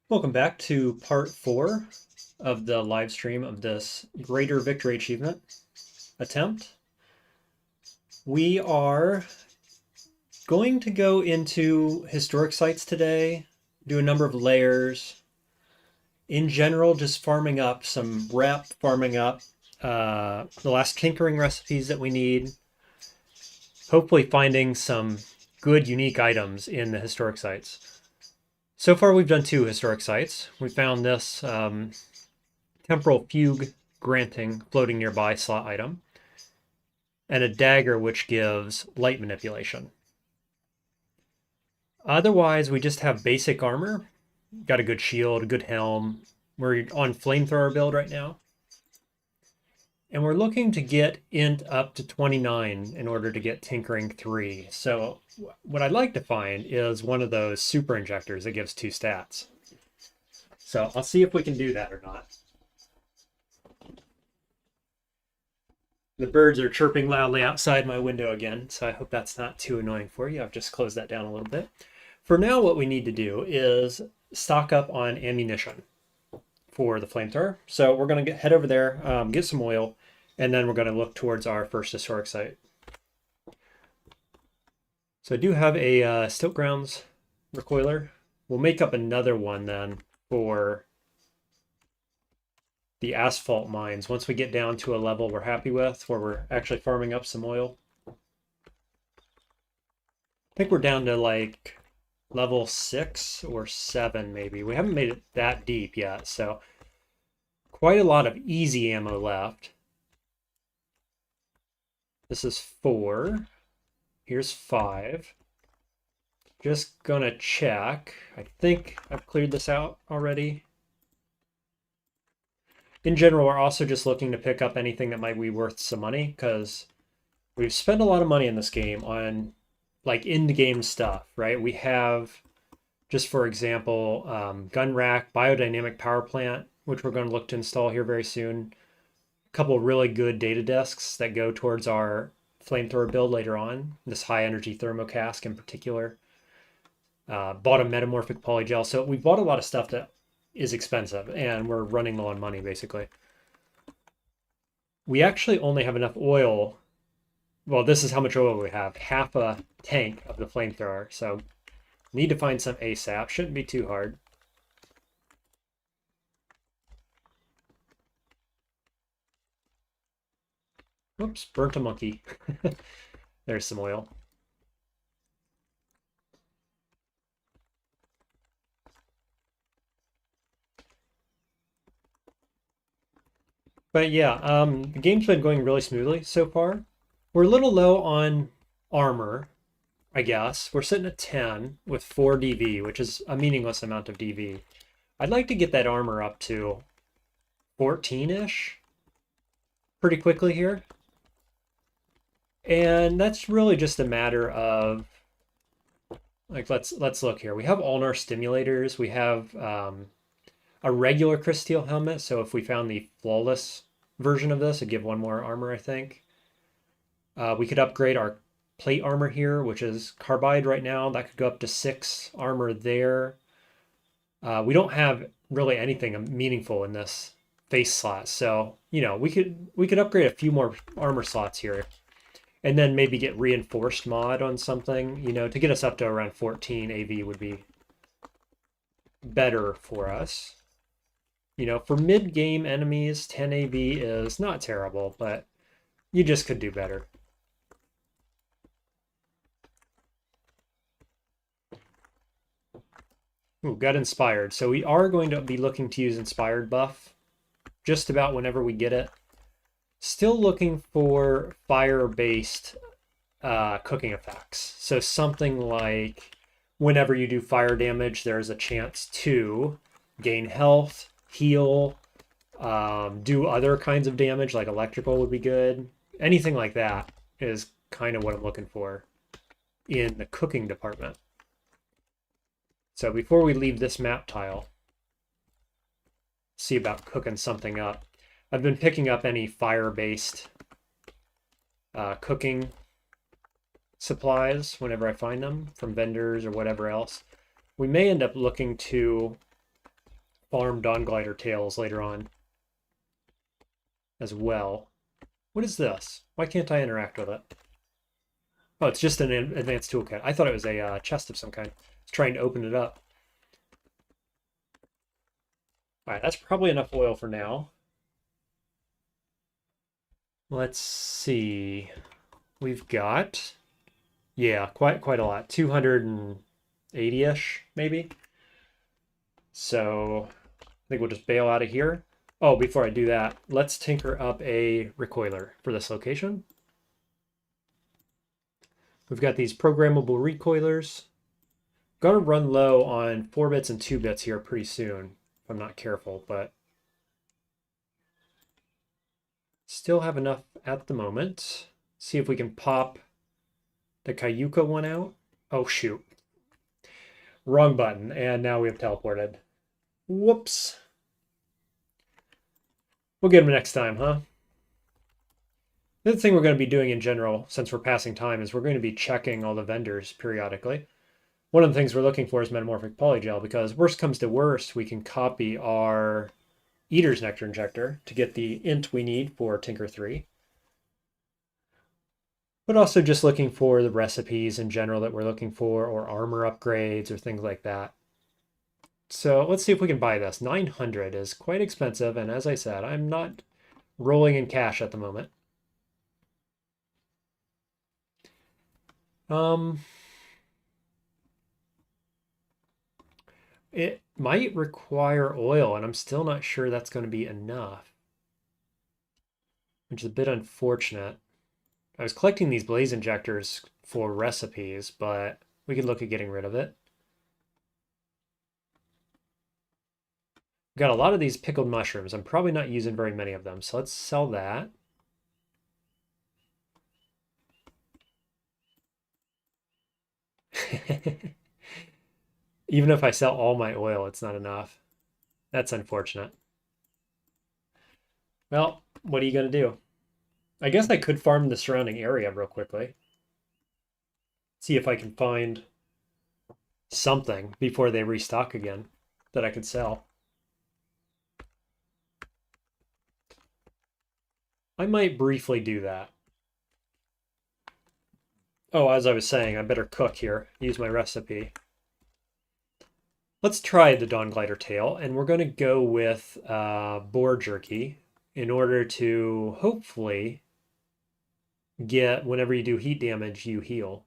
Welcome back to part 4 of the live stream of this Greater Victory Achievement attempt. We are going to go into historic sites today, do a number of layers. In general, just farming up some rep, farming up the last tinkering recipes that we need. Hopefully finding some good unique items in the historic sites. So far we've done 2 historic sites. We found this temporal fugue granting floating nearby slot item, and a dagger which gives light manipulation. Otherwise, we just have basic armor. Got a good shield, a good helm. We're on flamethrower build right now. And we're looking to get int up to 29 in order to get tinkering 3. So what I'd like to find is one of those super injectors that gives 2 stats. So I'll see if we can do that or not. The birds are chirping loudly outside my window again, so I hope that's not too annoying for you. I've just closed that down a little bit. For now, what we need to do is stock up on ammunition for the flamethrower. So we're going to head over there, get some oil, and then we're going to look towards our first historic site. So I do have a Stilt Grounds recoiler. We'll make up another one then for the asphalt mines once we get down to a level we're happy with, where we're actually farming up some oil. I think we're down to like level 6 or 7 maybe. We haven't made it that deep yet, so quite a lot of easy ammo left. This is 4. Here's 5. Just gonna check. I think I've cleared this out already. In general, we're also just looking to pick up anything that might be worth some money, because we've spent a lot of money in this game on like end-game stuff, right? We have, just for example, gun rack, biodynamic power plant, which we're going to look to install here very soon. A couple really good data disks that go towards our flamethrower build later on. This high energy thermocask in particular. Bought a metamorphic polygel. So we bought a lot of stuff that is expensive, and we're running low on money basically. We actually only have enough oil. Well, this is how much oil we have. Half a tank of the flamethrower. So need to find some ASAP. Shouldn't be too hard. Oops, burnt a monkey. There's some oil. But yeah, the game's been going really smoothly so far. We're a little low on armor, I guess. We're sitting at 10 with 4 DV, which is a meaningless amount of DV. I'd like to get that armor up to 14-ish pretty quickly here. And that's really just a matter of, like, let's look here. We have ulnar stimulators. We have a regular crysteel helmet. So if we found the flawless version of this, it'd give 1 more armor, I think. We could upgrade our plate armor here, which is carbide right now. That could go up to 6 armor there. We don't have really anything meaningful in this face slot, so you know we could upgrade a few more armor slots here, and then maybe get reinforced mod on something, you know, to get us up to around 14 AV would be better for us. You know, for mid-game enemies, 10 AV is not terrible, but you just could do better. Ooh, got inspired. So we are going to be looking to use inspired buff just about whenever we get it. Still looking for fire-based cooking effects. So something like whenever you do fire damage, there's a chance to gain health, heal, do other kinds of damage, like electrical would be good. Anything like that is kind of what I'm looking for in the cooking department. So before we leave this map tile, see about cooking something up. I've been picking up any fire-based cooking supplies whenever I find them from vendors or whatever else. We may end up looking to farm Dawn Glider tails later on as well. What is this? Why can't I interact with it? Oh, it's just an advanced toolkit. I thought it was a chest of some kind. I was trying to open it up. All right, that's probably enough oil for now. Let's see. We've got, yeah, quite a lot. 280-ish, maybe. So I think we'll just bail out of here. Oh, before I do that, let's tinker up a recoiler for this location. We've got these programmable recoilers. Gonna run low on 4 bits and 2 bits here pretty soon, if I'm not careful, but still have enough at the moment. See if we can pop the Kayuka one out. Oh, shoot. Wrong button, and now we have teleported. Whoops. We'll get him next time, huh? The other thing we're going to be doing in general, since we're passing time, is we're going to be checking all the vendors periodically. One of the things we're looking for is metamorphic polygel, because worst comes to worst, we can copy our Eater's Nectar Injector to get the int we need for Tinker 3. But also just looking for the recipes in general that we're looking for, or armor upgrades, or things like that. So let's see if we can buy this. 900 is quite expensive, and as I said, I'm not rolling in cash at the moment. It might require oil, and I'm still not sure that's going to be enough, which is a bit unfortunate. I was collecting these blaze injectors for recipes, but we could look at getting rid of it. Got a lot of these pickled mushrooms. I'm probably not using very many of them, so let's sell that. Even if I sell all my oil, it's not enough. That's unfortunate. Well, what are you going to do? I guess I could farm the surrounding area real quickly. See if I can find something before they restock again that I could sell. I might briefly do that. Oh, as I was saying, I better cook here. Use my recipe. Let's try the Dawn Glider tail, and we're going to go with boar jerky in order to hopefully get, whenever you do heat damage, you heal.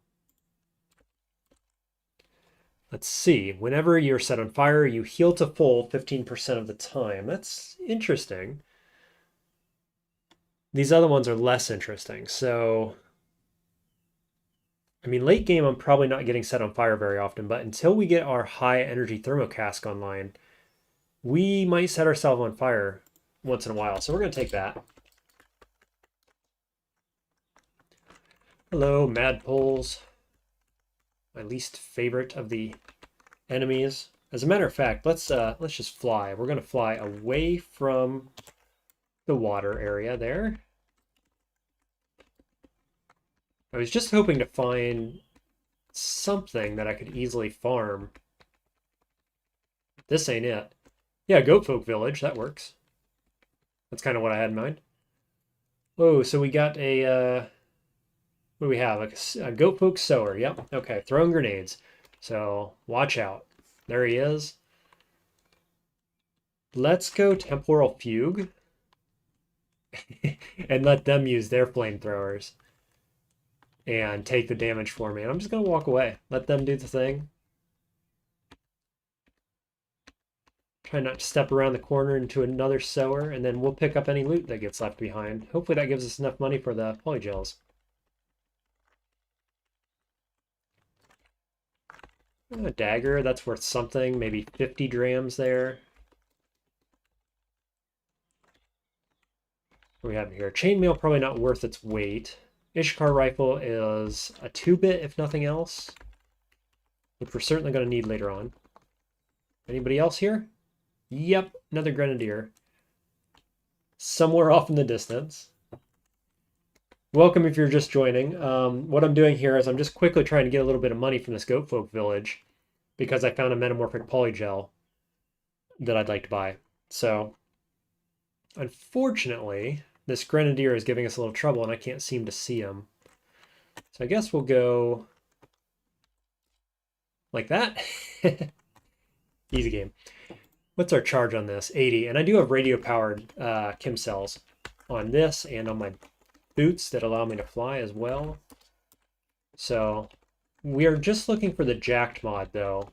Let's see. Whenever you're set on fire, you heal to full 15% of the time. That's interesting. These other ones are less interesting. So, I mean, late game, I'm probably not getting set on fire very often, but until we get our high energy thermocask online, we might set ourselves on fire once in a while. So we're going to take that. Hello, mad poles. My least favorite of the enemies. As a matter of fact, let's just fly. We're going to fly away from the water area there. I was just hoping to find something that I could easily farm. This ain't it. Yeah, Goat Folk Village, that works. That's kind of what I had in mind. Oh, so we got a, what do we have? A Goat Folk Sower, yep. Okay, throwing grenades. So, watch out. There he is. Let's go Temporal Fugue. And let them use their flamethrowers. And take the damage for me. And I'm just going to walk away. Let them do the thing. Try not to step around the corner into another sower, and then we'll pick up any loot that gets left behind. Hopefully that gives us enough money for the polygels. A dagger, that's worth something. Maybe 50 drams there. What do we have here? Chainmail, probably not worth its weight. Ishkar rifle is a 2-bit, if nothing else, which we're certainly going to need later on. Anybody else here? Yep, another grenadier. Somewhere off in the distance. Welcome if you're just joining. What I'm doing here is I'm just quickly trying to get a little bit of money from this Goat Folk village because I found a metamorphic polygel that I'd like to buy. So unfortunately, this Grenadier is giving us a little trouble and I can't seem to see him. So I guess we'll go like that. Easy game. What's our charge on this? 80. And I do have radio powered chem cells on this and on my boots that allow me to fly as well. So we are just looking for the jacked mod though,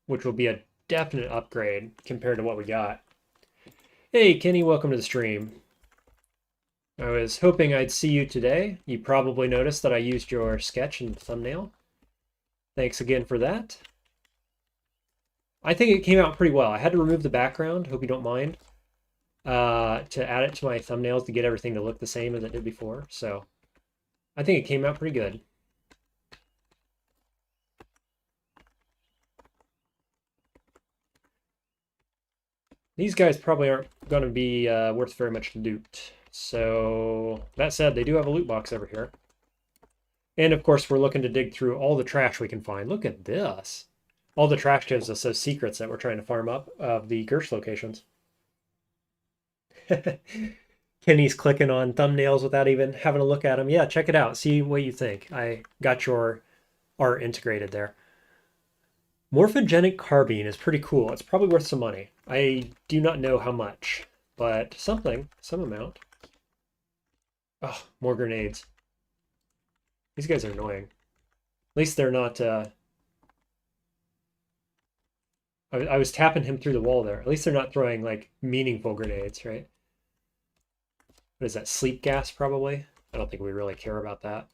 which will be a definite upgrade compared to what we got. Hey Kenny, welcome to the stream. I was hoping I'd see you today. You probably noticed that I used your sketch in the thumbnail. Thanks again for that. I think it came out pretty well. I had to remove the background, hope you don't mind, to add it to my thumbnails to get everything to look the same as it did before. So I think it came out pretty good. These guys probably aren't going to be worth very much loot. So that said, they do have a loot box over here. And of course, we're looking to dig through all the trash we can find. Look at this. All the trash gives us those secrets that we're trying to farm up of the Gersh locations. Kenny's clicking on thumbnails without even having a look at them. Yeah, check it out. See what you think. I got your art integrated there. Morphogenic carbine is pretty cool. It's probably worth some money. I do not know how much, but something, some amount. Oh, more grenades. These guys are annoying. At least they're not... I was tapping him through the wall there. At least they're not throwing, like, meaningful grenades, right? What is that, sleep gas, probably? I don't think we really care about that.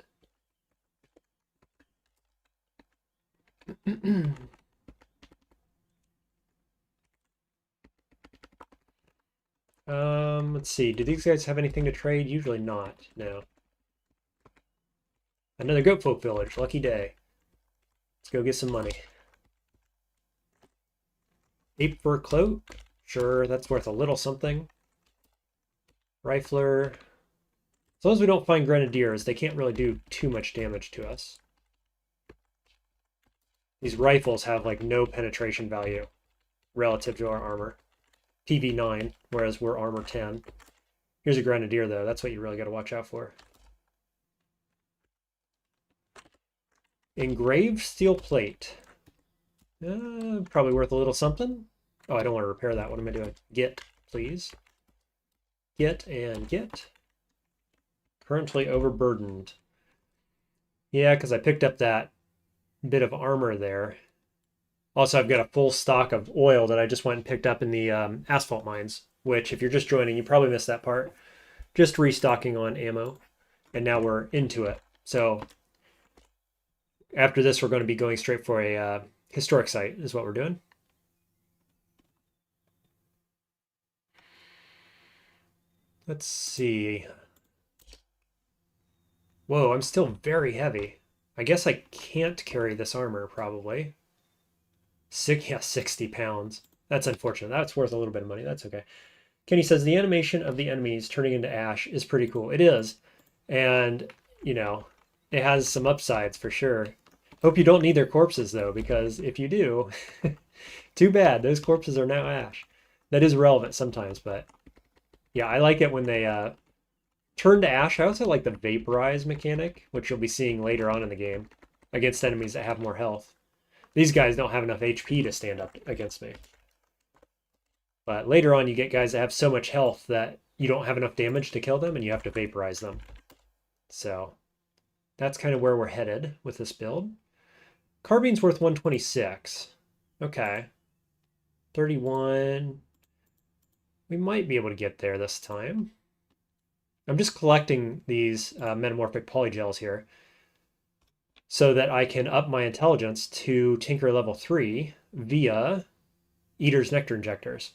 Let's see. Do these guys have anything to trade? Usually not, no. Another goat folk village. Lucky day. Let's go get some money. Ape fur cloak. Sure, that's worth a little something. Rifler. As long as we don't find grenadiers, they can't really do too much damage to us. These rifles have like no penetration value relative to our armor. PV9, whereas we're armor 10. Here's a grenadier though. That's what you really got to watch out for. Engraved steel plate. Probably worth a little something. Oh, I don't want to repair that. What am I doing? Get, please. Get and get. Currently overburdened. Yeah, because I picked up that bit of armor there. Also, I've got a full stock of oil that I just went and picked up in the asphalt mines, which if you're just joining, you probably missed that part. Just restocking on ammo, and now we're into it. So after this, we're going to be going straight for a historic site is what we're doing. Let's see. Whoa, I'm still very heavy. I guess I can't carry this armor, probably. Yeah, 60 pounds. That's unfortunate. That's worth a little bit of money. That's okay. Kenny says, the animation of the enemies turning into ash is pretty cool. It is. And, you know, it has some upsides for sure. Hope you don't need their corpses, though, because if you do, too bad. Those corpses are now ash. That is relevant sometimes, but yeah, I like it when they turn to ash. I also like the vaporize mechanic, which you'll be seeing later on in the game against enemies that have more health. These guys don't have enough HP to stand up against me. But later on, you get guys that have so much health that you don't have enough damage to kill them, and you have to vaporize them. So that's kind of where we're headed with this build. Carbine's worth 126. Okay. 31. We might be able to get there this time. I'm just collecting these metamorphic polygels here so that I can up my intelligence to Tinker level 3 via Eater's Nectar Injectors.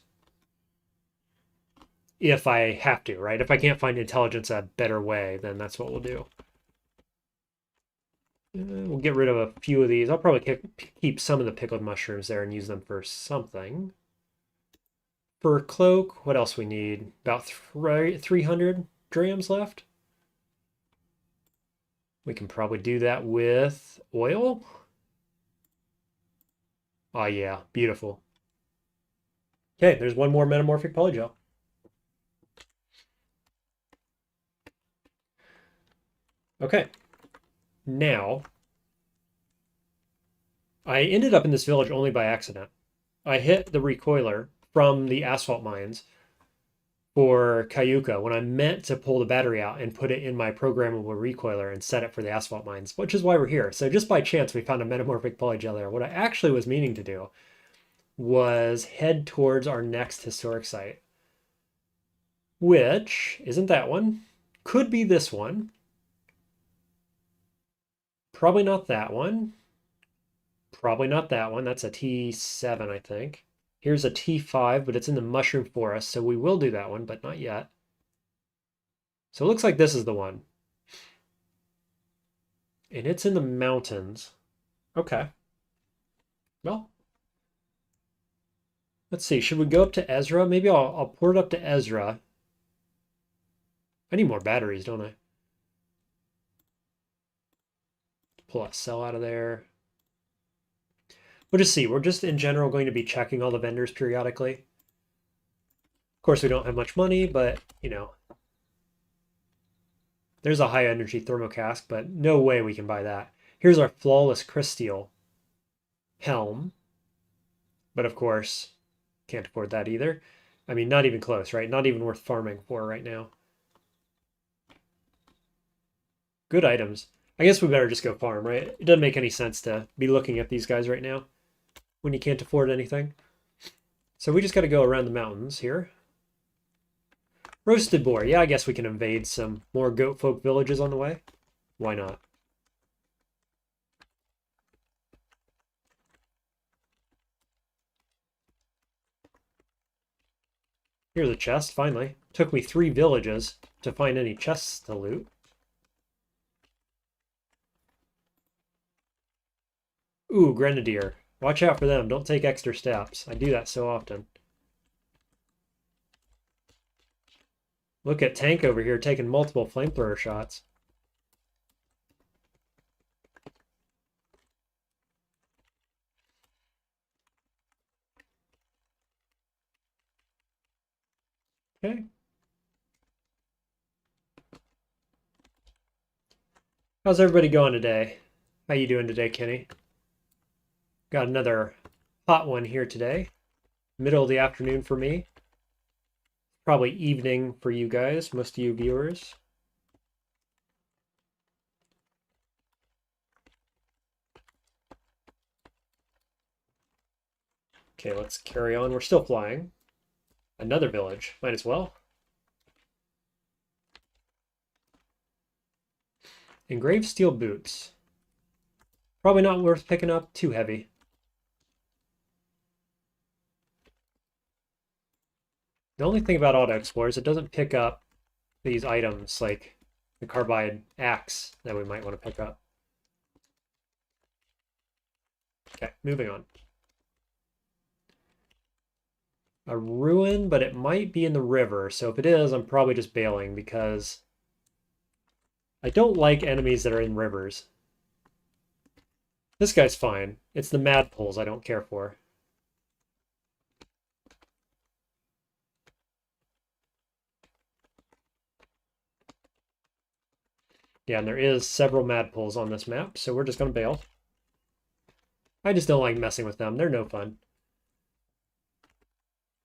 If I have to, right? If I can't find intelligence a better way, then that's what we'll do. We'll get rid of a few of these. I'll probably keep some of the pickled mushrooms there and use them for something. For cloak, what else we need? About 300 drams left. We can probably do that with oil. Oh yeah, beautiful. Okay, there's one more metamorphic polygel. Okay, now I ended up in this village only by accident. I hit the recoiler from the asphalt mines for Cayuca when I meant to pull the battery out and put it in my programmable recoiler and set it for the asphalt mines, which is why we're here. So just by chance, we found a metamorphic polygel there. What I actually was meaning to do was head towards our next historic site, which isn't that one. Could be this one. Probably not that one. Probably not that one. That's a T7, I think. Here's a T5, but it's in the mushroom forest, so we will do that one, but not yet. So it looks like this is the one. And it's in the mountains. Okay. Well, let's see. Should we go up to Ezra? Maybe I'll port it up to Ezra. I need more batteries, don't I? Pull that cell out of there. We'll just see. We're just in general going to be checking all the vendors periodically. Of course, we don't have much money, but, you know, there's a high energy thermocask, but no way we can buy that. Here's our flawless crysteel helm. But of course, can't afford that either. I mean, not even close, right? Not even worth farming for right now. Good items. I guess we better just go farm, right? It doesn't make any sense to be looking at these guys right now when you can't afford anything. So we just got to go around the mountains here. Roasted boar. Yeah, I guess we can invade some more goat folk villages on the way. Why not? Here's a chest, finally. Took me 3 villages to find any chests to loot. Ooh, grenadier. Watch out for them. Don't take extra steps. I do that so often. Look at Tank over here taking multiple flamethrower shots. Okay. How's everybody going today? How you doing today, Kenny? Got another hot one here today. Middle of the afternoon for me. Probably evening for you guys, most of you viewers. Okay, let's carry on. We're still flying. Another village. Might as well. Engraved steel boots. Probably not worth picking up. Too heavy. The only thing about Auto Explorer is it doesn't pick up these items like the carbide axe that we might want to pick up. Okay, moving on. A ruin, but it might be in the river. So if it is, I'm probably just bailing because I don't like enemies that are in rivers. This guy's fine. It's the mad pulls I don't care for. Yeah, and there is several mad pulls on this map, so we're just going to bail. I just don't like messing with them. They're no fun.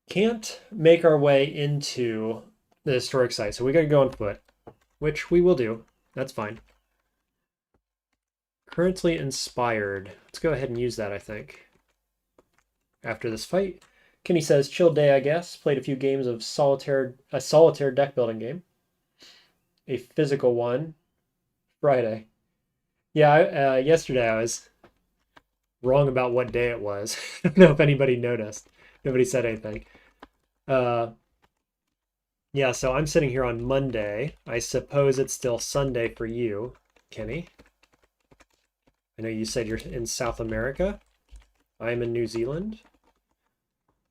Can't make our way into the historic site, so we got to go on foot, which we will do. That's fine. Currently inspired. Let's go ahead and use that, I think. After this fight. Kenny says, chill day, I guess. Played a few games of a solitaire deck building game. A physical one. Friday. Yeah, yesterday I was wrong about what day it was. I don't know if anybody noticed. Nobody said anything. Yeah, so I'm sitting here on Monday. I suppose it's still Sunday for you, Kenny. I know you said you're in South America. I'm in New Zealand.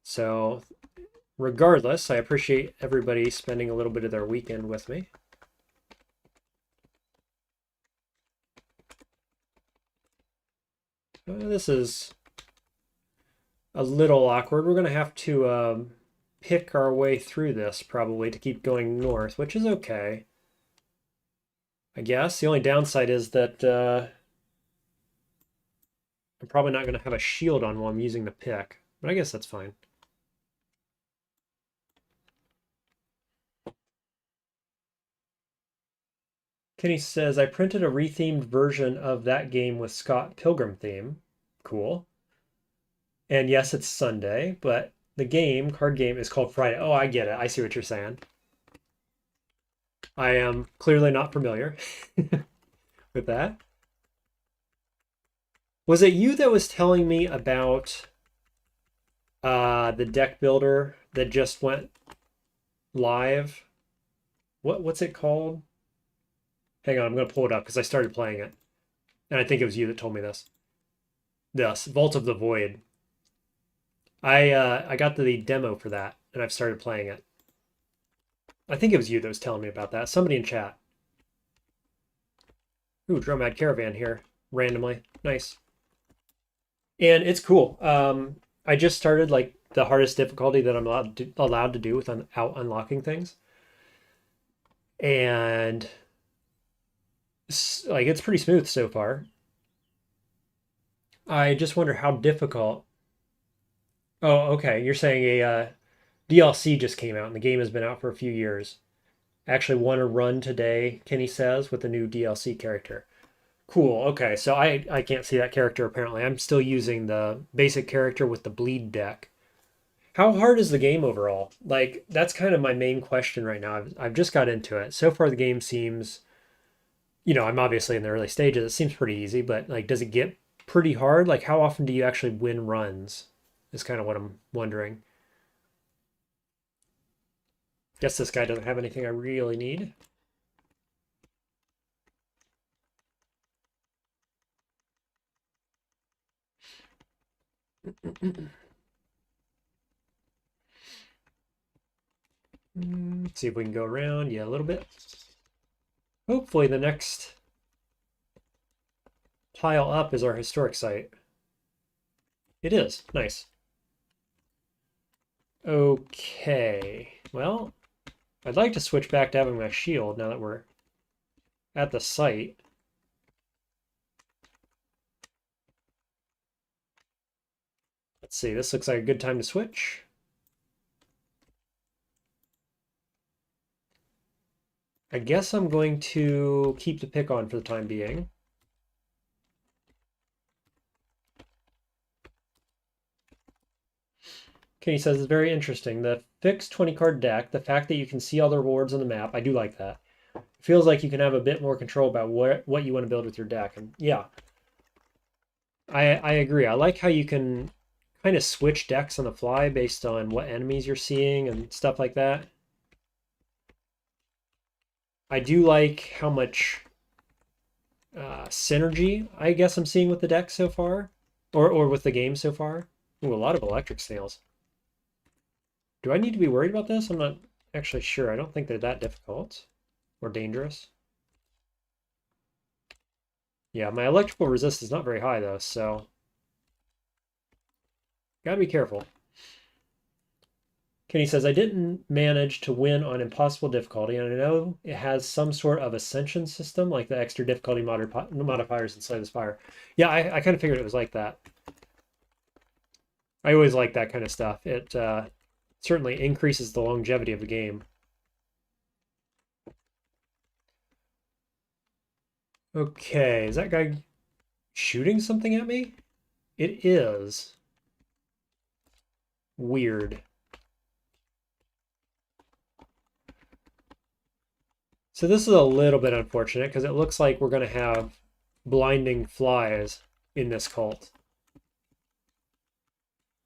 So regardless, I appreciate everybody spending a little bit of their weekend with me. This is a little awkward. We're going to have to pick our way through this probably to keep going north, which is okay. I guess the only downside is that I'm probably not going to have a shield on while I'm using the pick, but I guess that's fine. Kenny says, I printed a rethemed version of that game with Scott Pilgrim theme. Cool. And yes, it's Sunday, but the game, card game, is called Friday. Oh, I get it. I see what you're saying. I am clearly not familiar with that. Was it you that was telling me about the deck builder that just went live? What's it called? Hang on, I'm gonna pull it up because I started playing it, and I think it was you that told me this. This Vault of the Void. I got the demo for that, and I've started playing it. I think it was you that was telling me about that. Somebody in chat. Ooh, Dromad Caravan here randomly. Nice. And it's cool. I just started like the hardest difficulty that I'm allowed to do without unlocking things, and like it's pretty smooth so far. I just wonder how difficult. Oh, okay. You're saying a DLC just came out and the game has been out for a few years. Actually won a run today, Kenny says, with a new DLC character. Cool. Okay, so I can't see that character apparently. I'm still using the basic character with the bleed deck. How hard is the game overall? Like that's kind of my main question right now. I've just got into it. So far the game seems, I'm obviously in the early stages. It seems pretty easy, but like does it get pretty hard? Like how often do you actually win runs? Is kind of what I'm wondering. Guess this guy doesn't have anything I really need. Let's see if we can go around. Yeah, a little bit. Hopefully the next tile up is our historic site. It is. Nice. Okay. Well, I'd like to switch back to having my shield now that we're at the site. Let's see. This looks like a good time to switch. I guess I'm going to keep the pick on for the time being. Okay, he says it's very interesting. The fixed 20 card deck, the fact that you can see all the rewards on the map, I do like that. It feels like you can have a bit more control about what you want to build with your deck. And yeah, I agree. I like how you can kind of switch decks on the fly based on what enemies you're seeing and stuff like that. I do like how much synergy I guess I'm seeing with the deck so far, or with the game so far. Ooh, a lot of electric snails. Do I need to be worried about this? I'm not actually sure. I don't think they're that difficult or dangerous. Yeah, my electrical resist is not very high though, so gotta be careful. Kenny says, I didn't manage to win on impossible difficulty, and I know it has some sort of ascension system, like the extra difficulty modifiers in Slay the Spire. Yeah, I kind of figured it was like that. I always like that kind of stuff. It certainly increases the longevity of the game. Okay, is that guy shooting something at me? It is. Weird. So this is a little bit unfortunate because it looks like we're going to have blinding flies in this cult.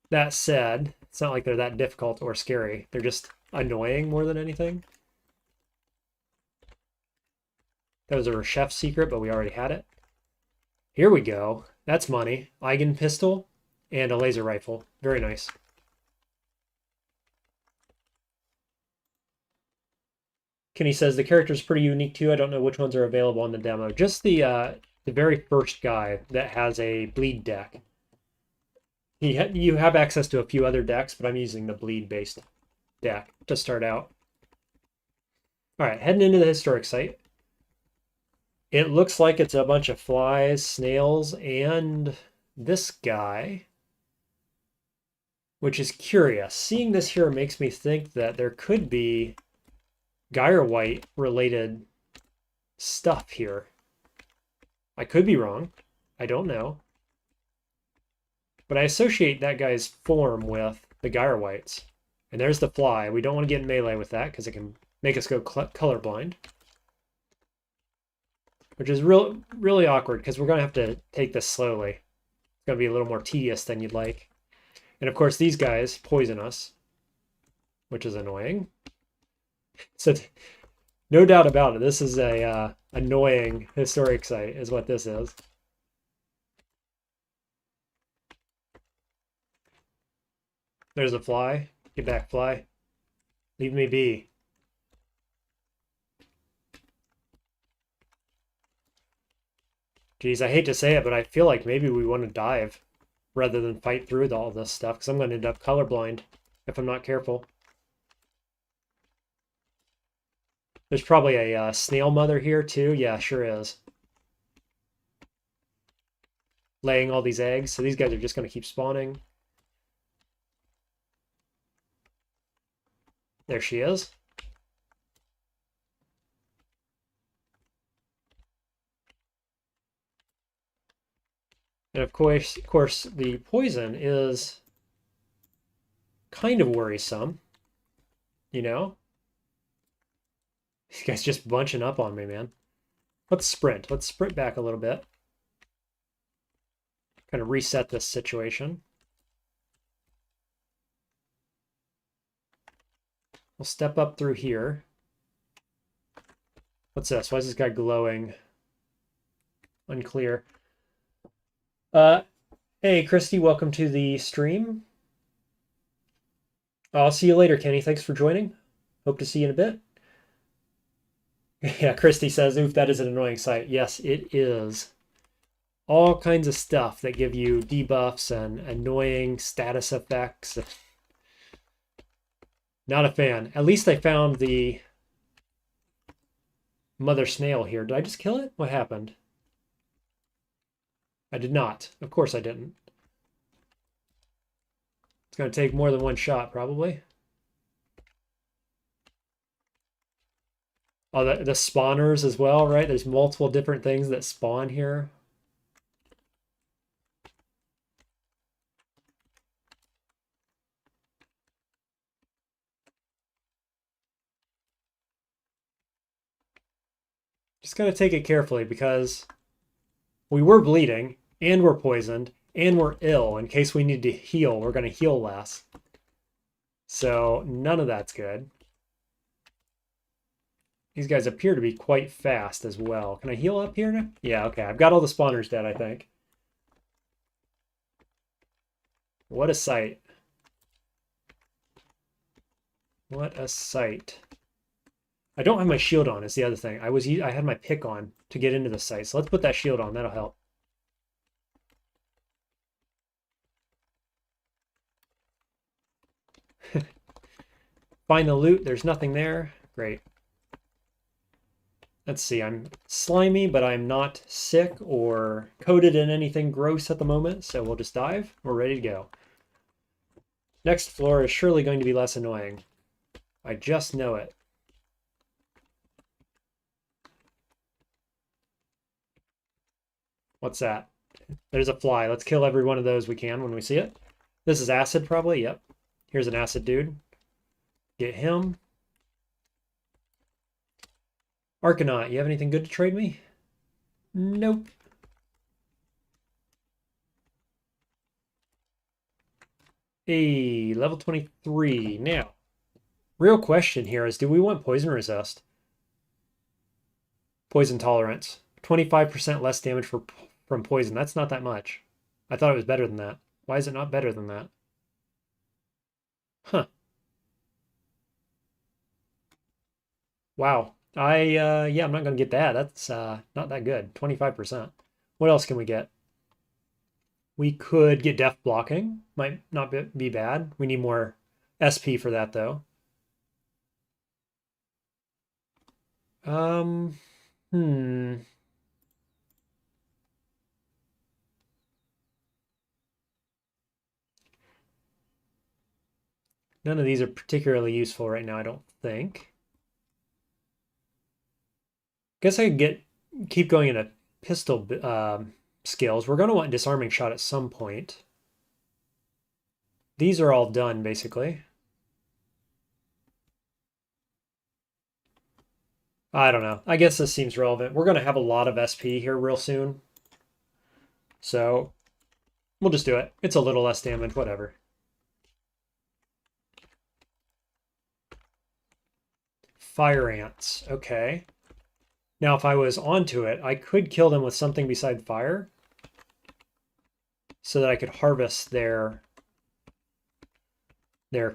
That said, it's not like they're that difficult or scary. They're just annoying more than anything. That was a chef's secret, but we already had it. Here we go. That's money. Eigen pistol and a laser rifle. Very nice. Kenny says the character's pretty unique too. I don't know which ones are available on the demo. Just the very first guy that has a bleed deck. You have access to a few other decks, but I'm using the bleed-based deck to start out. All right, heading into the historic site. It looks like it's a bunch of flies, snails, and this guy, which is curious. Seeing this here makes me think that there could be Gyre White related stuff here. I could be wrong. I don't know. But I associate that guy's form with the Gyre Whites. And there's the fly. We don't want to get in melee with that because it can make us go colorblind. Which is really awkward because we're going to have to take this slowly. It's going to be a little more tedious than you'd like. And of course, these guys poison us, which is annoying. So no doubt about it, this is a annoying historic site is what this is. There's a fly. Get back, fly. Leave me be. Geez, I hate to say it, but I feel like maybe we want to dive rather than fight through all this stuff because I'm going to end up colorblind if I'm not careful. There's probably a snail mother here too. Yeah, sure is. Laying all these eggs. So these guys are just going to keep spawning. There she is. And of course, the poison is kind of worrisome, you know? These guys just bunching up on me, man. Let's sprint. Let's sprint back a little bit. Kind of reset this situation. We'll step up through here. What's this? Why is this guy glowing? Unclear. Hey, Christy, welcome to the stream. I'll see you later, Kenny. Thanks for joining. Hope to see you in a bit. Yeah, Christy says, oof, that is an annoying sight. Yes, it is. All kinds of stuff that give you debuffs and annoying status effects. Not a fan. At least I found the mother snail here. Did I just kill it? What happened? I did not. Of course I didn't. It's going to take more than one shot, probably. Oh, the spawners as well, right? There's multiple different things that spawn here. Just got to take it carefully because we were bleeding and we're poisoned and we're ill. In case we need to heal, we're going to heal less. So none of that's good. These guys appear to be quite fast as well. Can I heal up here now? Yeah, okay. I've got all the spawners dead, I think. What a sight. What a sight. I don't have my shield on is the other thing. I had my pick on to get into the site. So let's put that shield on. That'll help. Find the loot. There's nothing there. Great. Let's see. I'm slimy, but I'm not sick or coated in anything gross at the moment. So we'll just dive. We're ready to go. Next floor is surely going to be less annoying. I just know it. What's that? There's a fly. Let's kill every one of those we can when we see it. This is acid probably. Yep. Here's an acid dude. Get him. Arcanaut, you have anything good to trade me? Nope. Hey, level 23. Now, real question here is, do we want poison resist? Poison tolerance. 25% less damage from poison. That's not that much. I thought it was better than that. Why is it not better than that? Huh. Wow. Yeah, I'm not going to get that. That's not that good. 25%. What else can we get? We could get def blocking. Might not be bad. We need more SP for that, though. Hmm. None of these are particularly useful right now, I don't think. Guess I could keep going into pistol skills. We're going to want disarming shot at some point. These are all done, basically. I don't know. I guess this seems relevant. We're going to have a lot of SP here real soon. So we'll just do it. It's a little less damage, whatever. Fire ants. Okay. Now, if I was onto it, I could kill them with something beside fire so that I could harvest their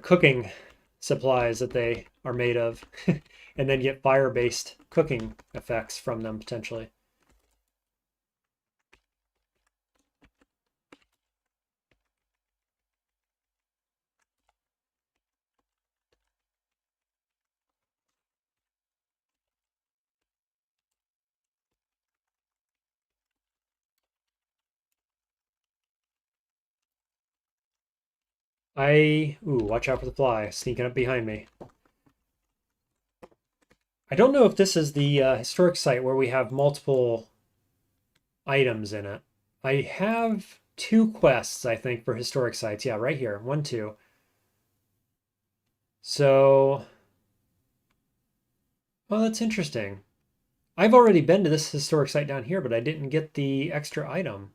cooking supplies that they are made of and then get fire-based cooking effects from them potentially. Ooh, watch out for the fly sneaking up behind me. I don't know if this is the historic site where we have multiple items in it. I have 2 quests, I think, for historic sites. Yeah, right here. 1, 2. So, oh, that's interesting. I've already been to this historic site down here, but I didn't get the extra item.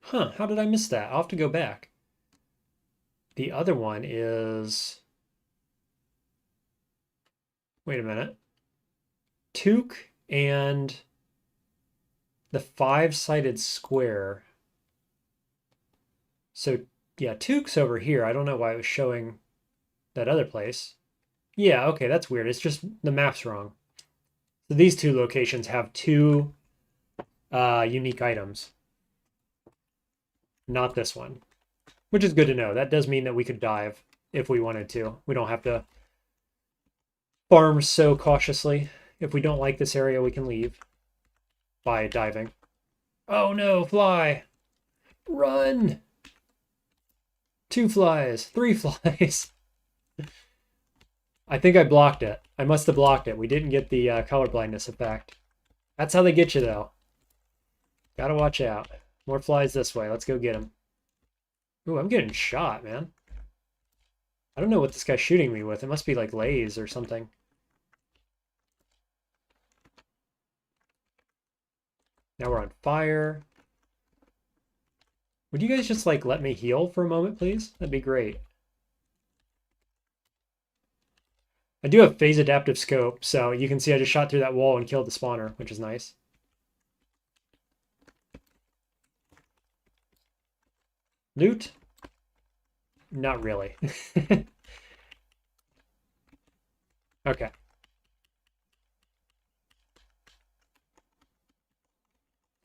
Huh, how did I miss that? I'll have to go back. The other one is... Wait a minute. Took and the 5-sided square. So, yeah, Took's over here. I don't know why it was showing that other place. Yeah, okay, that's weird. It's just the map's wrong. So these 2 locations have 2 unique items. Not this one, which is good to know. That does mean that we could dive if we wanted to. We don't have to farm so cautiously. If we don't like this area, we can leave by diving. Oh no, fly! Run! 2 flies, 3 flies. I think I blocked it. I must have blocked it. We didn't get the color blindness effect. That's how they get you, though. Gotta watch out. More flies this way. Let's go get them. Ooh, I'm getting shot, man. I don't know what this guy's shooting me with. It must be like Lairs or something. Now we're on fire. Would you guys just like let me heal for a moment, please? That'd be great. I do have phase adaptive scope, so you can see I just shot through that wall and killed the spawner, which is nice. Loot? Not really. Okay.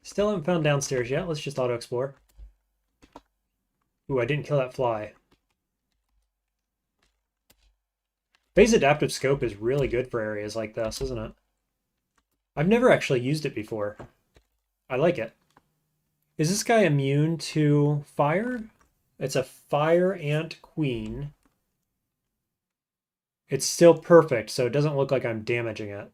Still haven't found downstairs yet. Let's just auto-explore. Ooh, I didn't kill that fly. Phase adaptive scope is really good for areas like this, isn't it? I've never actually used it before. I like it. Is this guy immune to fire? It's a fire ant queen. It's still perfect, so it doesn't look like I'm damaging it.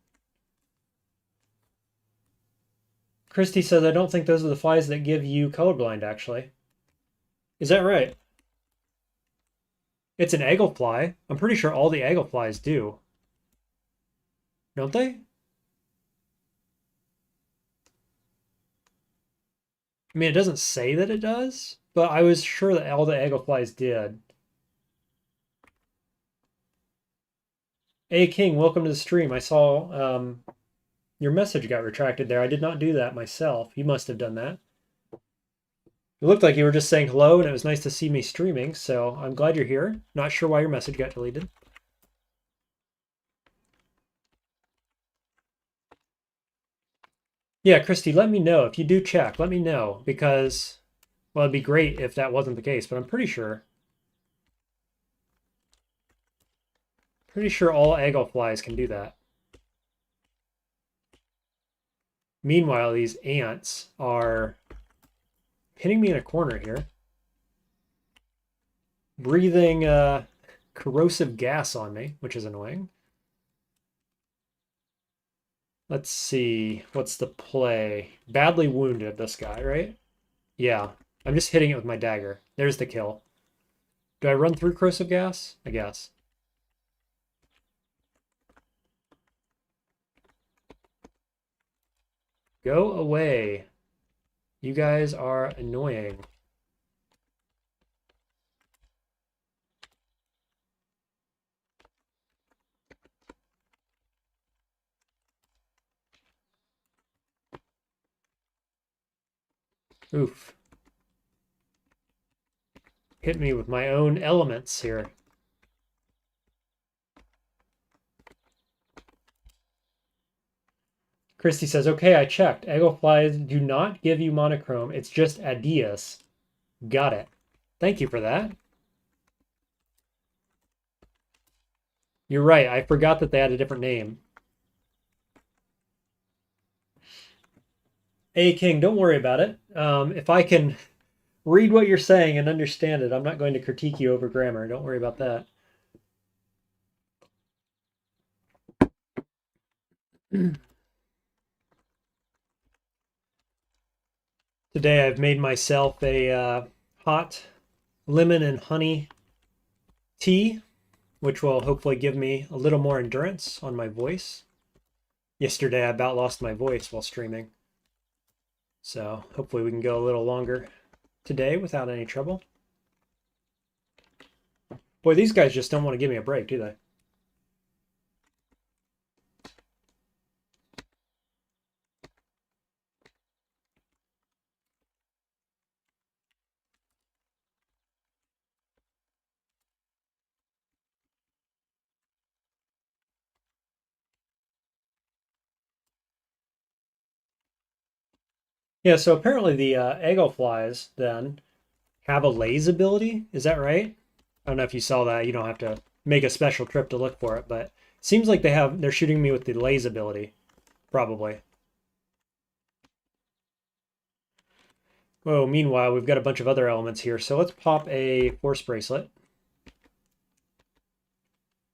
Christy says, I don't think those are the flies that give you colorblind, actually. Is that right? It's an fly. I'm pretty sure all the flies do. Don't they? I mean, it doesn't say that it does, but I was sure that all the flies did. Hey, King, welcome to the stream. I saw your message got retracted there. I did not do that myself. You must have done that. It looked like you were just saying hello, and it was nice to see me streaming, so I'm glad you're here. Not sure why your message got deleted. Yeah, Christy, let me know. If you do check, let me know because, well, it'd be great if that wasn't the case, but I'm pretty sure. Pretty sure all flies can do that. Meanwhile, these ants are hitting me in a corner here. Breathing corrosive gas on me, which is annoying. Let's see. What's the play? Badly wounded, this guy, right? Yeah. I'm just hitting it with my dagger. There's the kill. Do I run through corrosive gas? I guess. Go away. You guys are annoying. Oof. Hit me with my own elements here. Christy says, okay, I checked. Flies do not give you monochrome. It's just Adias. Got it. Thank you for that. You're right. I forgot that they had a different name. Hey, King, don't worry about it. If I can read what you're saying and understand it, I'm not going to critique you over grammar. Don't worry about that. Today I've made myself a hot lemon and honey tea, which will hopefully give me a little more endurance on my voice. Yesterday I about lost my voice while streaming. So hopefully we can go a little longer today without any trouble. Boy, these guys just don't want to give me a break, do they? Yeah, so apparently the flies then have a laze ability. Is that right? I don't know if you saw that. You don't have to make a special trip to look for it, but it seems like they're shooting me with the laze ability, probably. Whoa, meanwhile, we've got a bunch of other elements here. So let's pop a force bracelet.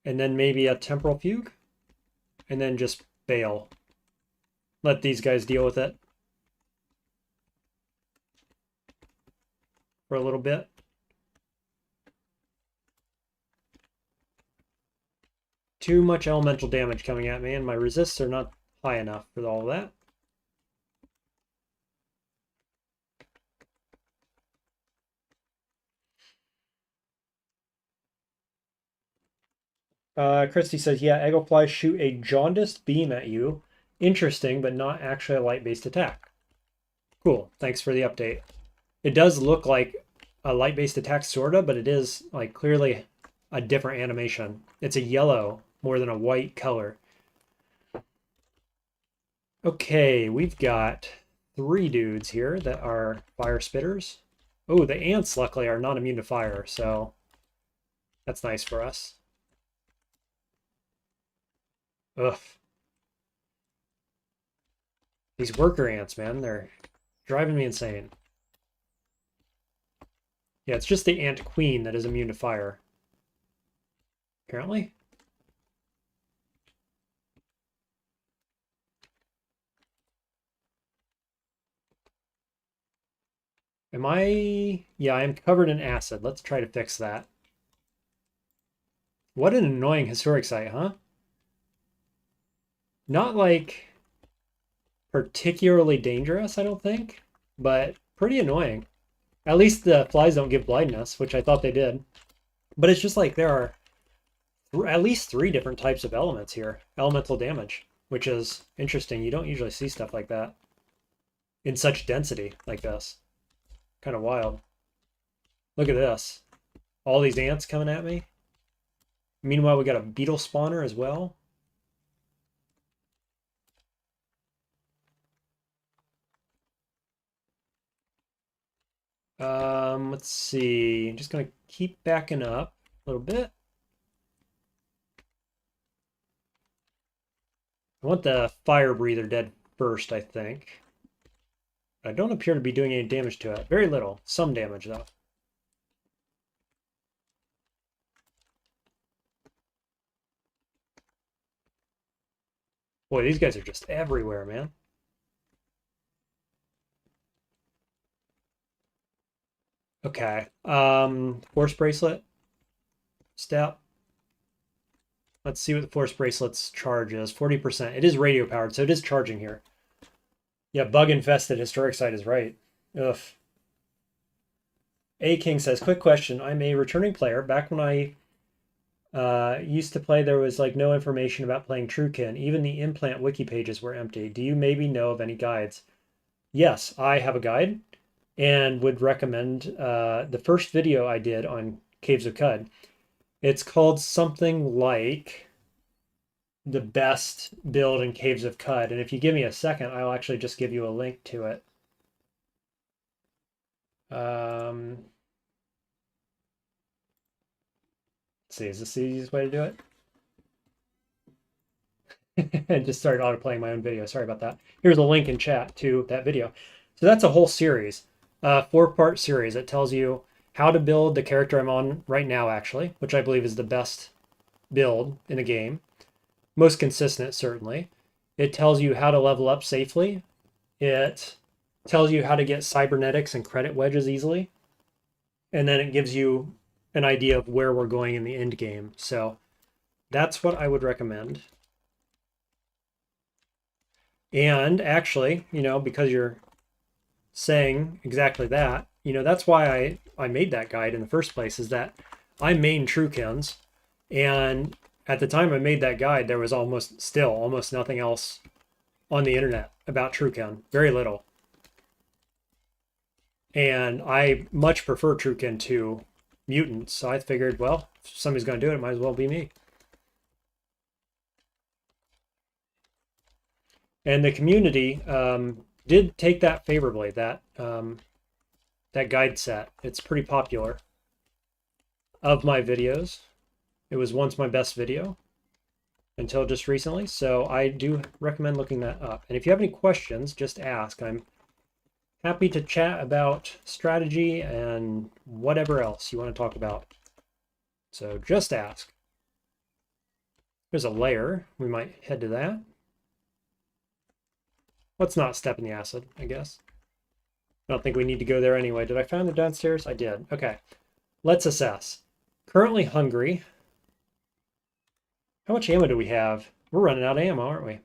And then maybe a temporal fugue. And then just bail. Let these guys deal with it for a little bit. Too much elemental damage coming at me, and my resists are not high enough for all of that. Christy says, yeah, Eagleflies shoot a jaundiced beam at you. Interesting, but not actually a light-based attack. Cool, thanks for the update. It does look like a light-based attack, sorta, but it is like clearly a different animation. It's a yellow more than a white color. Okay, we've got 3 dudes here that are fire spitters. Oh, the ants luckily are not immune to fire, so that's nice for us. Ugh. These worker ants, man, they're driving me insane. Yeah, it's just the ant queen that is immune to fire. Apparently. Am I... Yeah, I am covered in acid. Let's try to fix that. What an annoying historic site, huh? Not like particularly dangerous, I don't think, but pretty annoying. At least the flies don't give blindness, which I thought they did. But it's just like there are at least 3 different types of elements here. Elemental damage, which is interesting. You don't usually see stuff like that in such density like this. Kind of wild. Look at this. All these ants coming at me. Meanwhile, we got a beetle spawner as well. Let's see. I'm just gonna keep backing up a little bit. I want the fire breather dead first, I think. I don't appear to be doing any damage to it. Very little. Some damage, though. Boy, these guys are just everywhere, man. Okay. Force bracelet. Step. Let's see what the force bracelet's charge is. 40%. It is radio powered, so it is charging here. Yeah, bug infested historic site is right. Ugh. A King says, quick question. I'm a returning player. Back when I used to play, there was like no information about playing Truekin. Even the implant wiki pages were empty. Do you maybe know of any guides? Yes, I have a guide and would recommend the first video I did on Caves of Cud. It's called something like the best build in Caves of Cud. And if you give me a second, I'll actually just give you a link to it. Let's see, is this the easiest way to do it? I just started auto-playing my own video. Sorry about that. Here's a link in chat to that video. So that's a whole series, 4-part series. It tells you how to build the character I'm on right now, actually, which I believe is the best build in a game. Most consistent, certainly. It tells you how to level up safely. It tells you how to get cybernetics and credit wedges easily. And then it gives you an idea of where we're going in the end game. So that's what I would recommend. And actually, because you're saying exactly that, that's why I made that guide in the first place, is that I main Truekins. And at the time I made that guide, there was almost nothing else on the internet about Truekin. Very little. And I much prefer Truekin to mutants. So I figured, well, if somebody's going to do it, it might as well be me. And the community did take that favorably, that guide set. It's pretty popular. Of my videos, it was once my best video until just recently. So I do recommend looking that up. And if you have any questions, just ask. I'm happy to chat about strategy and whatever else you want to talk about. So just ask. There's a lair. We might head to that. Let's not step in the acid, I guess. I don't think we need to go there anyway. Did I find the downstairs? I did. Okay. Let's assess. Currently hungry. How much ammo do we have? We're running out of ammo, aren't we?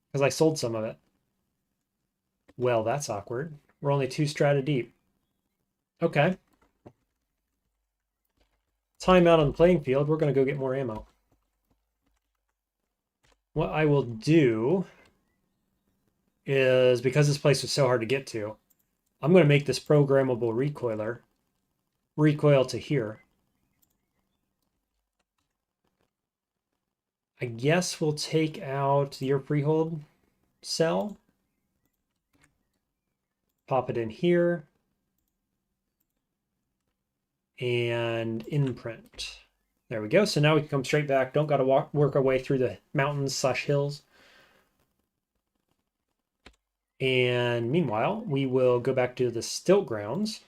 Because I sold some of it. Well, that's awkward. We're only 2 strata deep. Okay. Time out on the playing field. We're going to go get more ammo. What I will do is, because this place was so hard to get to, I'm going to make this programmable recoiler recoil to here. I guess we'll take out your freehold cell. Pop it in here. And imprint. There we go. So now we can come straight back. Don't got to work our way through the mountains/hills. And meanwhile, we will go back to the stilt grounds.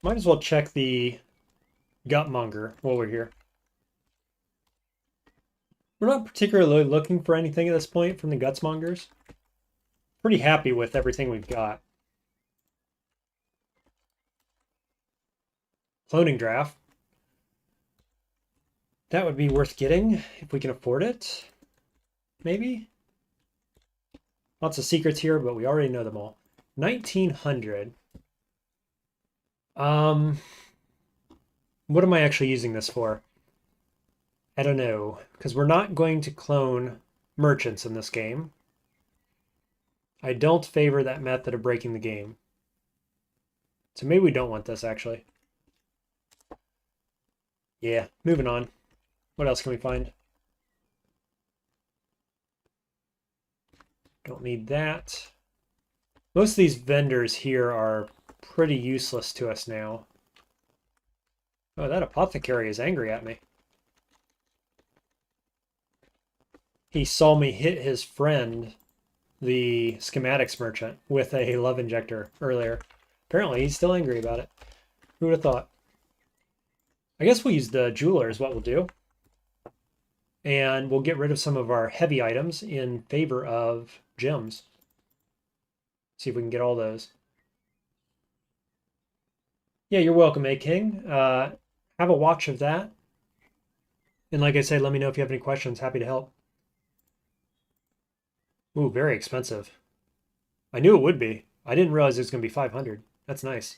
Might as well check the gutmonger while we're here. We're not particularly looking for anything at this point from the gutsmongers. Pretty happy with everything we've got. Cloning draft. That would be worth getting if we can afford it. Maybe. Lots of secrets here, but we already know them all. 1900. What am I actually using this for? I don't know, because we're not going to clone merchants in this game. I don't favor that method of breaking the game. So maybe we don't want this, actually. Yeah, moving on. What else can we find? Don't need that. Most of these vendors here are pretty useless to us now. Oh, that apothecary is angry at me. He saw me hit his friend, the schematics merchant, with a love injector earlier. Apparently, he's still angry about it. Who would have thought? I guess we'll use the jeweler is what we'll do. And we'll get rid of some of our heavy items in favor of gems. See if we can get all those. Yeah, you're welcome, A King. Have a watch of that. And like I said, let me know if you have any questions. Happy to help. Ooh, very expensive. I knew it would be. I didn't realize it was going to be 500. That's nice.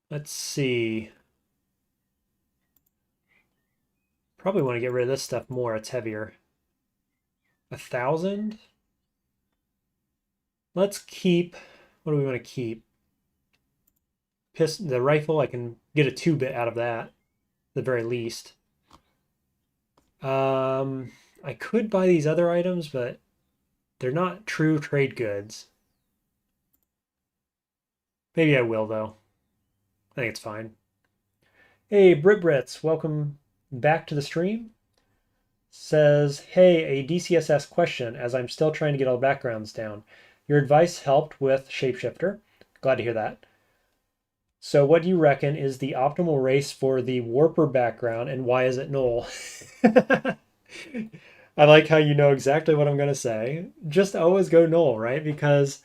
Let's see. Probably want to get rid of this stuff more. It's heavier. 1,000? Let's keep... What do we want to keep? The rifle, I can get a 2-bit out of that. At the very least. I could buy these other items, but they're not true trade goods. Maybe I will, though. I think it's fine. Hey, Brits, welcome back to the stream. Says, hey, a DCSS question, as I'm still trying to get all the backgrounds down. Your advice helped with Shapeshifter. Glad to hear that. So what do you reckon is the optimal race for the Warper background, and why is it null? I like how you know exactly what I'm going to say. Just always go null, right? Because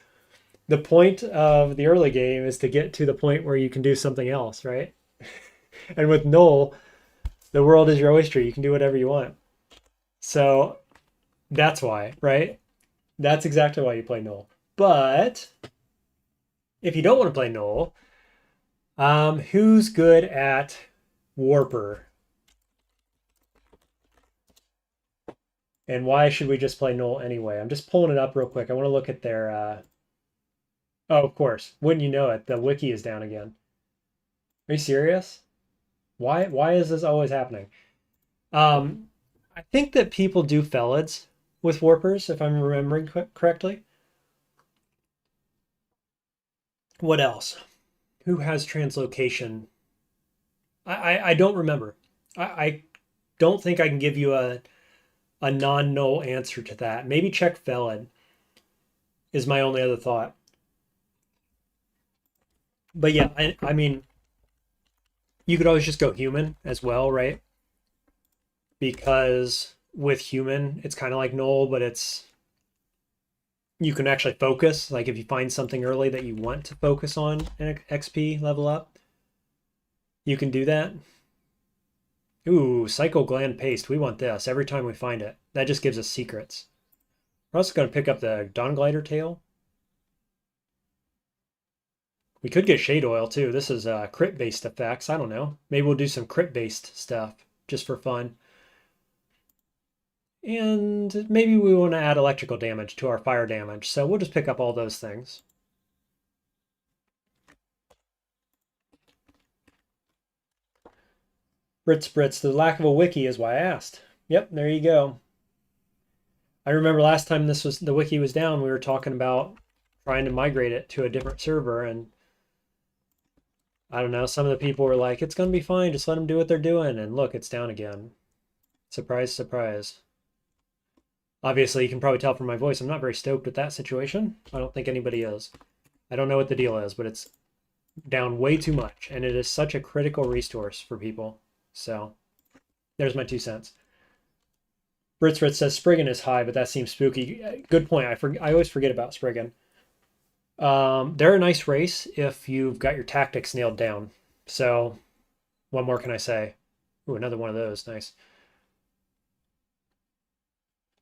the point of the early game is to get to the point where you can do something else, right? And with null, the world is your oyster. You can do whatever you want. So that's why, right? That's exactly why you play null. But if you don't want to play null, who's good at Warper? And why should we just play null anyway? I'm just pulling it up real quick. I want to look at their... Oh, of course. Wouldn't you know it? The wiki is down again. Are you serious? Why is this always happening? I think that people do Felids with Warpers, if I'm remembering correctly. What else? Who has translocation? I don't remember. I don't think I can give you a non-null answer to that. Maybe check Felid is my only other thought. But yeah, I mean, you could always just go human as well, right? Because with human, it's kind of like null, but it's you can actually focus. Like if you find something early that you want to focus on an XP level up, you can do that. Ooh, Psycho Gland Paste. We want this every time we find it. That just gives us secrets. We're also going to pick up the Dawn Glider tail. We could get Shade Oil too. This is crit-based effects. I don't know. Maybe we'll do some crit-based stuff just for fun. And maybe we want to add electrical damage to our fire damage. So we'll just pick up all those things. Brits, the lack of a wiki is why I asked. Yep, there you go. I remember last time the wiki was down, we were talking about trying to migrate it to a different server, and I don't know, some of the people were like, it's going to be fine, just let them do what they're doing, and look, it's down again. Surprise, surprise. Obviously, you can probably tell from my voice, I'm not very stoked with that situation. I don't think anybody is. I don't know what the deal is, but it's down way too much, and it is such a critical resource for people. So, there's my 2 cents. Brits says Spriggan is high, but that seems spooky. Good point. I always forget about Spriggan. They're a nice race if you've got your tactics nailed down. So, what more can I say? Ooh, another one of those. Nice.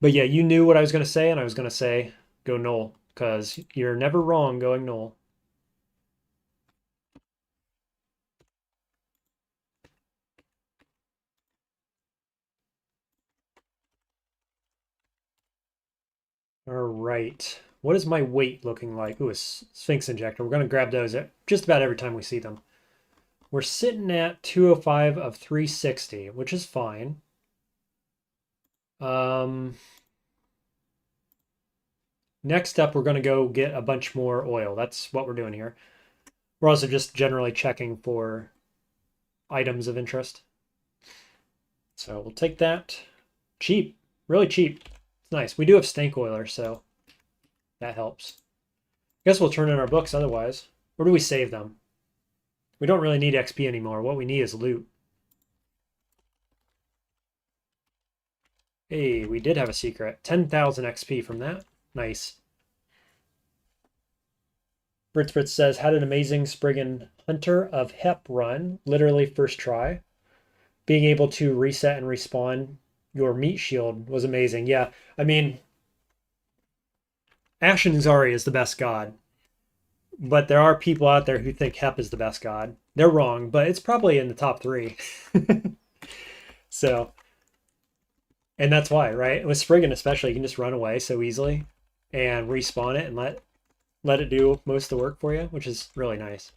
But yeah, you knew what I was going to say, and I was going to say go null, because you're never wrong going null. All right. What is my weight looking like? Ooh, a Sphinx injector. We're going to grab those just about every time we see them. We're sitting at 205 of 360, which is fine. Next up, we're going to go get a bunch more oil. That's what we're doing here. We're also just generally checking for items of interest. So we'll take that. Cheap, really cheap. It's nice. We do have stank oiler, so that helps. I guess we'll turn in our books otherwise. Where do we save them? We don't really need XP anymore. What we need is loot. Hey, we did have a secret. 10,000 XP from that. Nice. Britz says, had an amazing Spriggan Hunter of Hep run. Literally first try. Being able to reset and respawn your meat shield was amazing. Yeah, I mean, Ashen Zari is the best god. But there are people out there who think Hep is the best god. They're wrong, but it's probably in the top 3. So, and that's why, right? With Spriggan especially, you can just run away so easily and respawn it and let it do most of the work for you, which is really nice.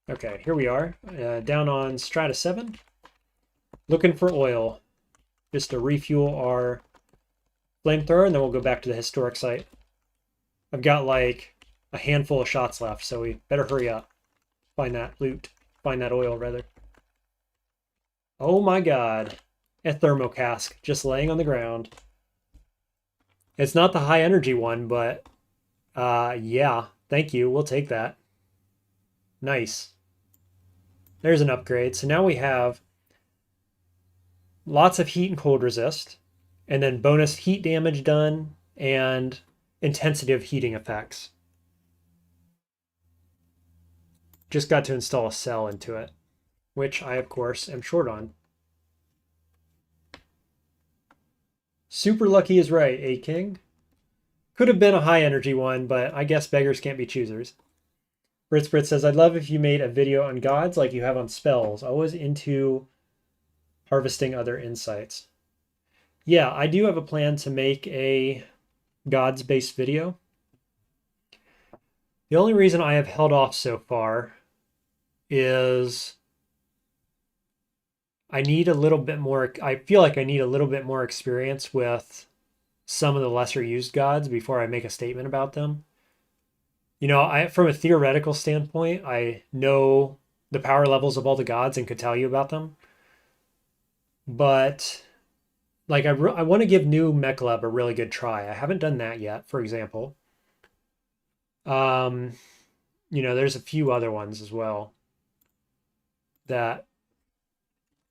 Okay, here we are, down on Strata 7, looking for oil, just to refuel our flamethrower, and then we'll go back to the historic site. I've got like a handful of shots left, so we better hurry up. Find that loot. Find that oil, rather. Oh my god. A thermocask just laying on the ground. It's not the high energy one, but yeah, thank you. We'll take that. Nice. There's an upgrade. So now we have lots of heat and cold resist, and then bonus heat damage done, and intensity of heating effects. Just got to install a cell into it, which I, of course, am short on. Super lucky is right, A King. Could have been a high energy one, but I guess beggars can't be choosers. Brit says, I'd love if you made a video on gods like you have on spells. I was into harvesting other insights. Yeah, I do have a plan to make a gods-based video. The only reason I have held off so far is I need a little bit more, I feel like I need a little bit more experience with some of the lesser used gods before I make a statement about them. You know, from a theoretical standpoint, I know the power levels of all the gods and could tell you about them. But like I want to give new Mechleb a really good try. I haven't done that yet, for example. You know, there's a few other ones as well that,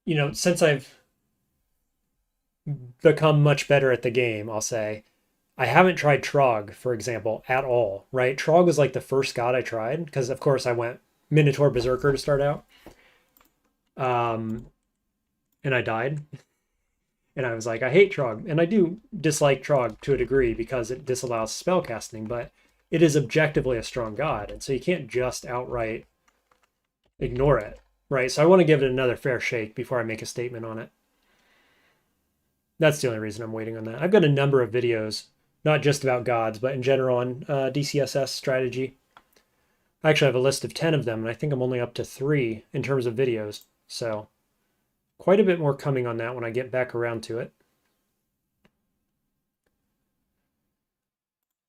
you know, since I've become much better at the game, I'll say, I haven't tried Trog, for example, at all, right? Trog was like the first god I tried because, of course, I went Minotaur Berserker to start out. And I died. And I was like, I hate Trog. And I do dislike Trog to a degree because it disallows spellcasting, but it is objectively a strong god. And so you can't just outright ignore it, right? So I want to give it another fair shake before I make a statement on it. That's the only reason I'm waiting on that. I've got a number of videos, not just about gods, but in general on DCSS strategy. I actually have a list of 10 of them, and I think I'm only up to 3 in terms of videos. So quite a bit more coming on that when I get back around to it.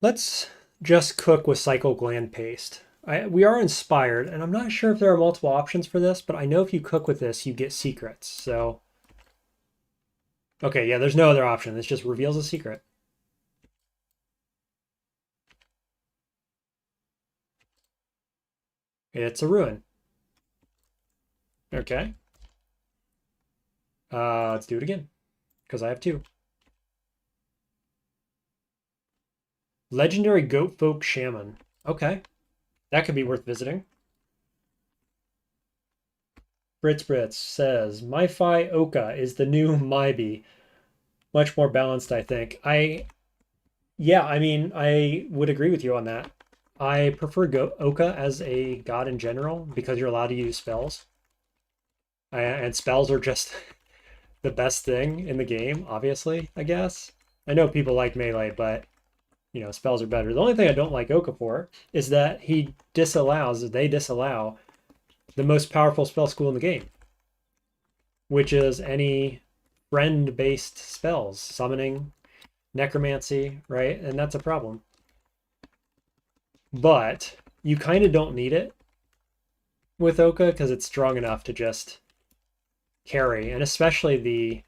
Let's just cook with cycle gland paste. We are inspired, and I'm not sure if there are multiple options for this, but I know if you cook with this, you get secrets. So, okay, yeah, there's no other option. This just reveals a secret. It's a ruin. Okay. Let's do it again, because I have 2. Legendary Goat Folk Shaman. Okay. That could be worth visiting. Brits says, MyFi Oka is the new Mybi. Much more balanced, I think. Yeah, I mean, I would agree with you on that. I prefer Oka as a god in general because you're allowed to use spells. And spells are just the best thing in the game, obviously, I guess. I know people like melee, but, you know, spells are better. The only thing I don't like Oka for is that they disallow the most powerful spell school in the game. which is any friend-based spells, summoning, necromancy, right? And that's a problem. But you kind of don't need it with Oka because it's strong enough to just carry, and especially the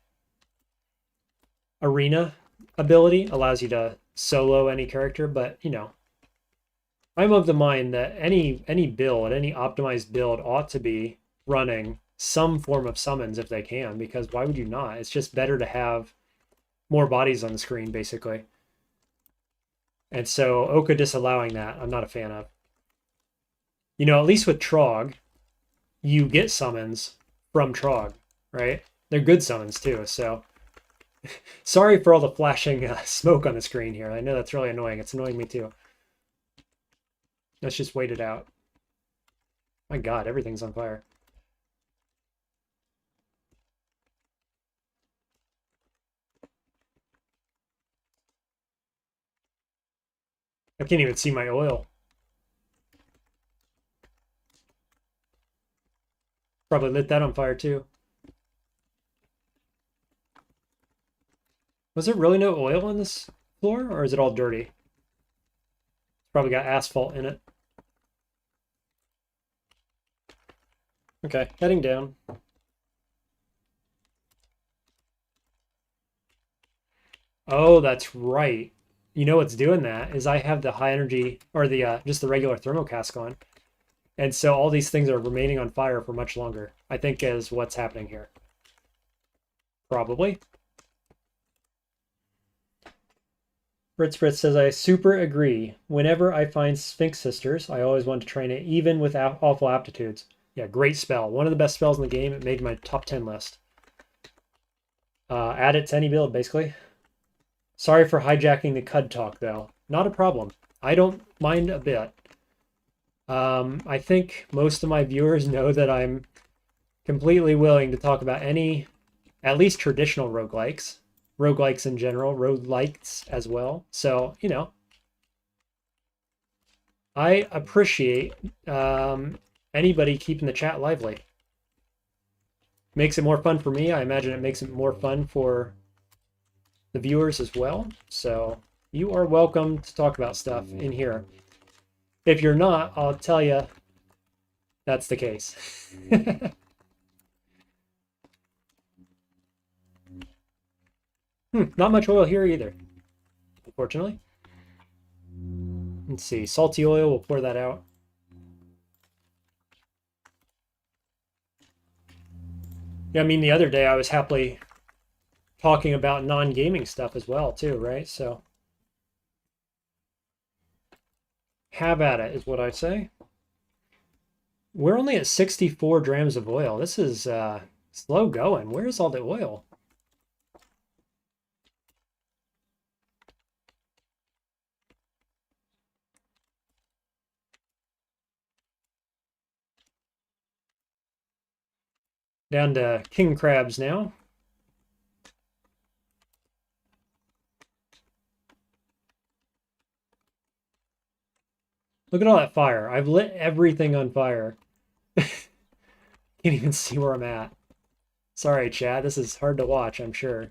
arena ability allows you to solo any character. But you know, I'm of the mind that any build, any optimized build ought to be running some form of summons if they can, because why would you not? It's just better to have more bodies on the screen, basically. And so Oka disallowing that, I'm not a fan of. You know, at least with Trog, you get summons from Trog, right? They're good summons too, so sorry for all the flashing smoke on the screen here. I know that's really annoying. It's annoying me too. Let's just wait it out. My God, everything's on fire. I can't even see my oil. Probably lit that on fire too. Was there really no oil on this floor, or is it all dirty? It's probably got asphalt in it. Okay, heading down. Oh, that's right. You know what's doing that is I have the high energy, or the just the regular thermocask on. And so all these things are remaining on fire for much longer, I think is what's happening here. Probably. Fritz Fritz says, I super agree. Whenever I find Sphinx Sisters, I always want to train it, even with awful aptitudes. Yeah, great spell. One of the best spells in the game. It made my top 10 list. Add it to any build, basically. Sorry for hijacking the CUD talk, though. Not a problem. I don't mind a bit. I think most of my viewers know that I'm completely willing to talk about any, at least traditional roguelikes. Roguelikes in general, roguelikes as well. So, you know, I appreciate anybody keeping the chat lively. Makes it more fun for me. I imagine it makes it more fun for the viewers as well. So you are welcome to talk about stuff in here. If you're not, I'll tell you that's the case. Not much oil here either, unfortunately. Let's see, salty oil, we'll pour that out. Yeah, I mean, the other day I was happily talking about non-gaming stuff as well, too, right? So have at it is what I say. We're only at 64 grams of oil. This is slow going. Where's all the oil? Down to king crabs now. Look at all that fire. I've lit everything on fire. Can't even see where I'm at. Sorry, chat. This is hard to watch, I'm sure.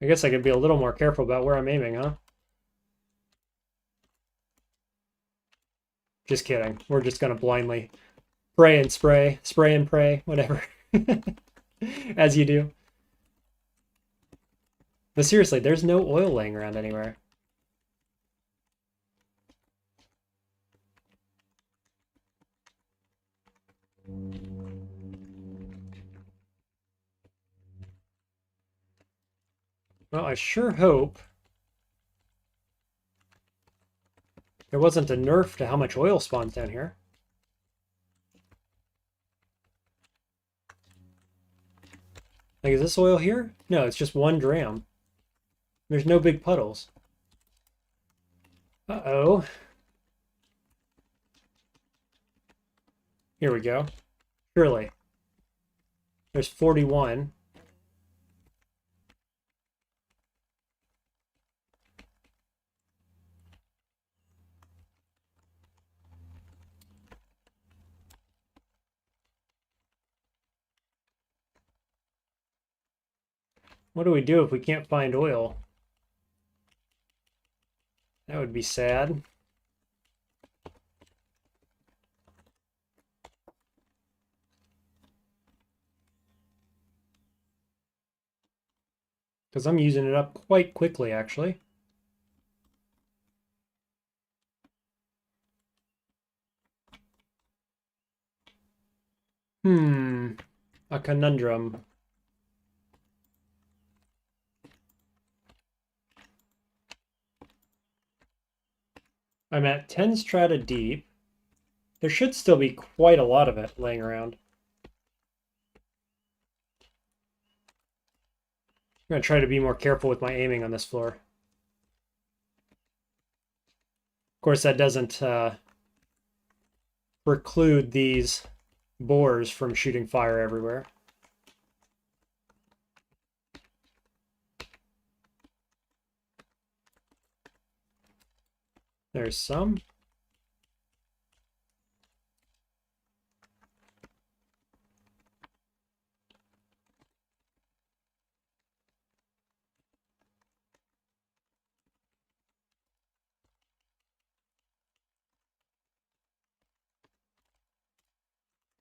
I guess I could be a little more careful about where I'm aiming, huh? Just kidding. We're just gonna blindly pray and spray, spray and pray, whatever. As you do. But seriously, there's no oil laying around anywhere. Well, I sure hope there wasn't a nerf to how much oil spawns down here. Like, is this oil here? No, it's just 1 gram. There's no big puddles. Uh-oh. Here we go. Surely. There's 41. What do we do if we can't find oil? That would be sad. Because I'm using it up quite quickly, actually. A conundrum. I'm at 10 strata deep. There should still be quite a lot of it laying around. I'm going to try to be more careful with my aiming on this floor. Of course, that doesn't preclude these boars from shooting fire everywhere. There's some.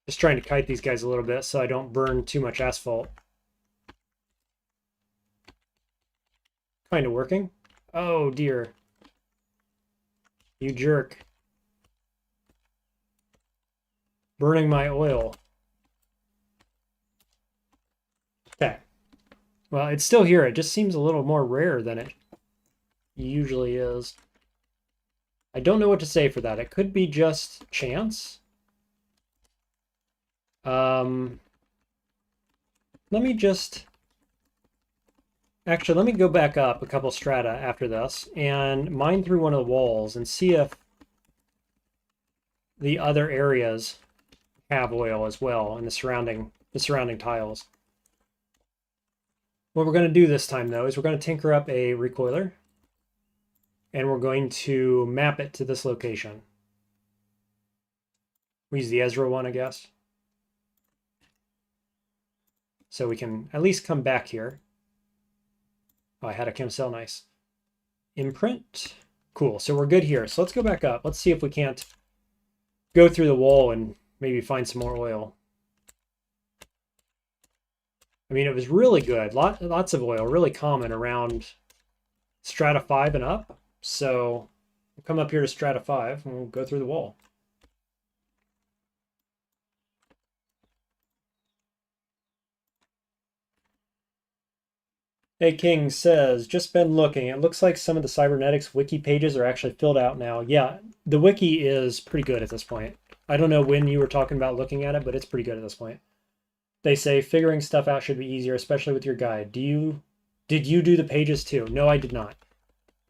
Just trying to kite these guys a little bit so I don't burn too much asphalt. Kind of working. Oh dear. You jerk. Burning my oil. Okay. Well, it's still here. It just seems a little more rare than it usually is. I don't know what to say for that. It could be just chance. Let me just... Actually, let me go back up a couple strata after this and mine through one of the walls and see if the other areas have oil as well in the surrounding tiles. What we're going to do this time, though, is we're going to tinker up a recoiler and we're going to map it to this location. We use the Ezra one, I guess. So we can at least come back here. Oh, I had a chem cell, nice. Imprint. Cool, so we're good here. So let's go back up. Let's see if we can't go through the wall and maybe find some more oil. I mean, it was really good. Lots of oil, really common around strata 5 and up. So we'll come up here to strata 5 and we'll go through the wall. Hey King says, just been looking. It looks like some of the cybernetics wiki pages are actually filled out now. Yeah, the wiki is pretty good at this point. I don't know when you were talking about looking at it, but it's pretty good at this point. They say figuring stuff out should be easier, especially with your guide. Did you do the pages too? No, I did not.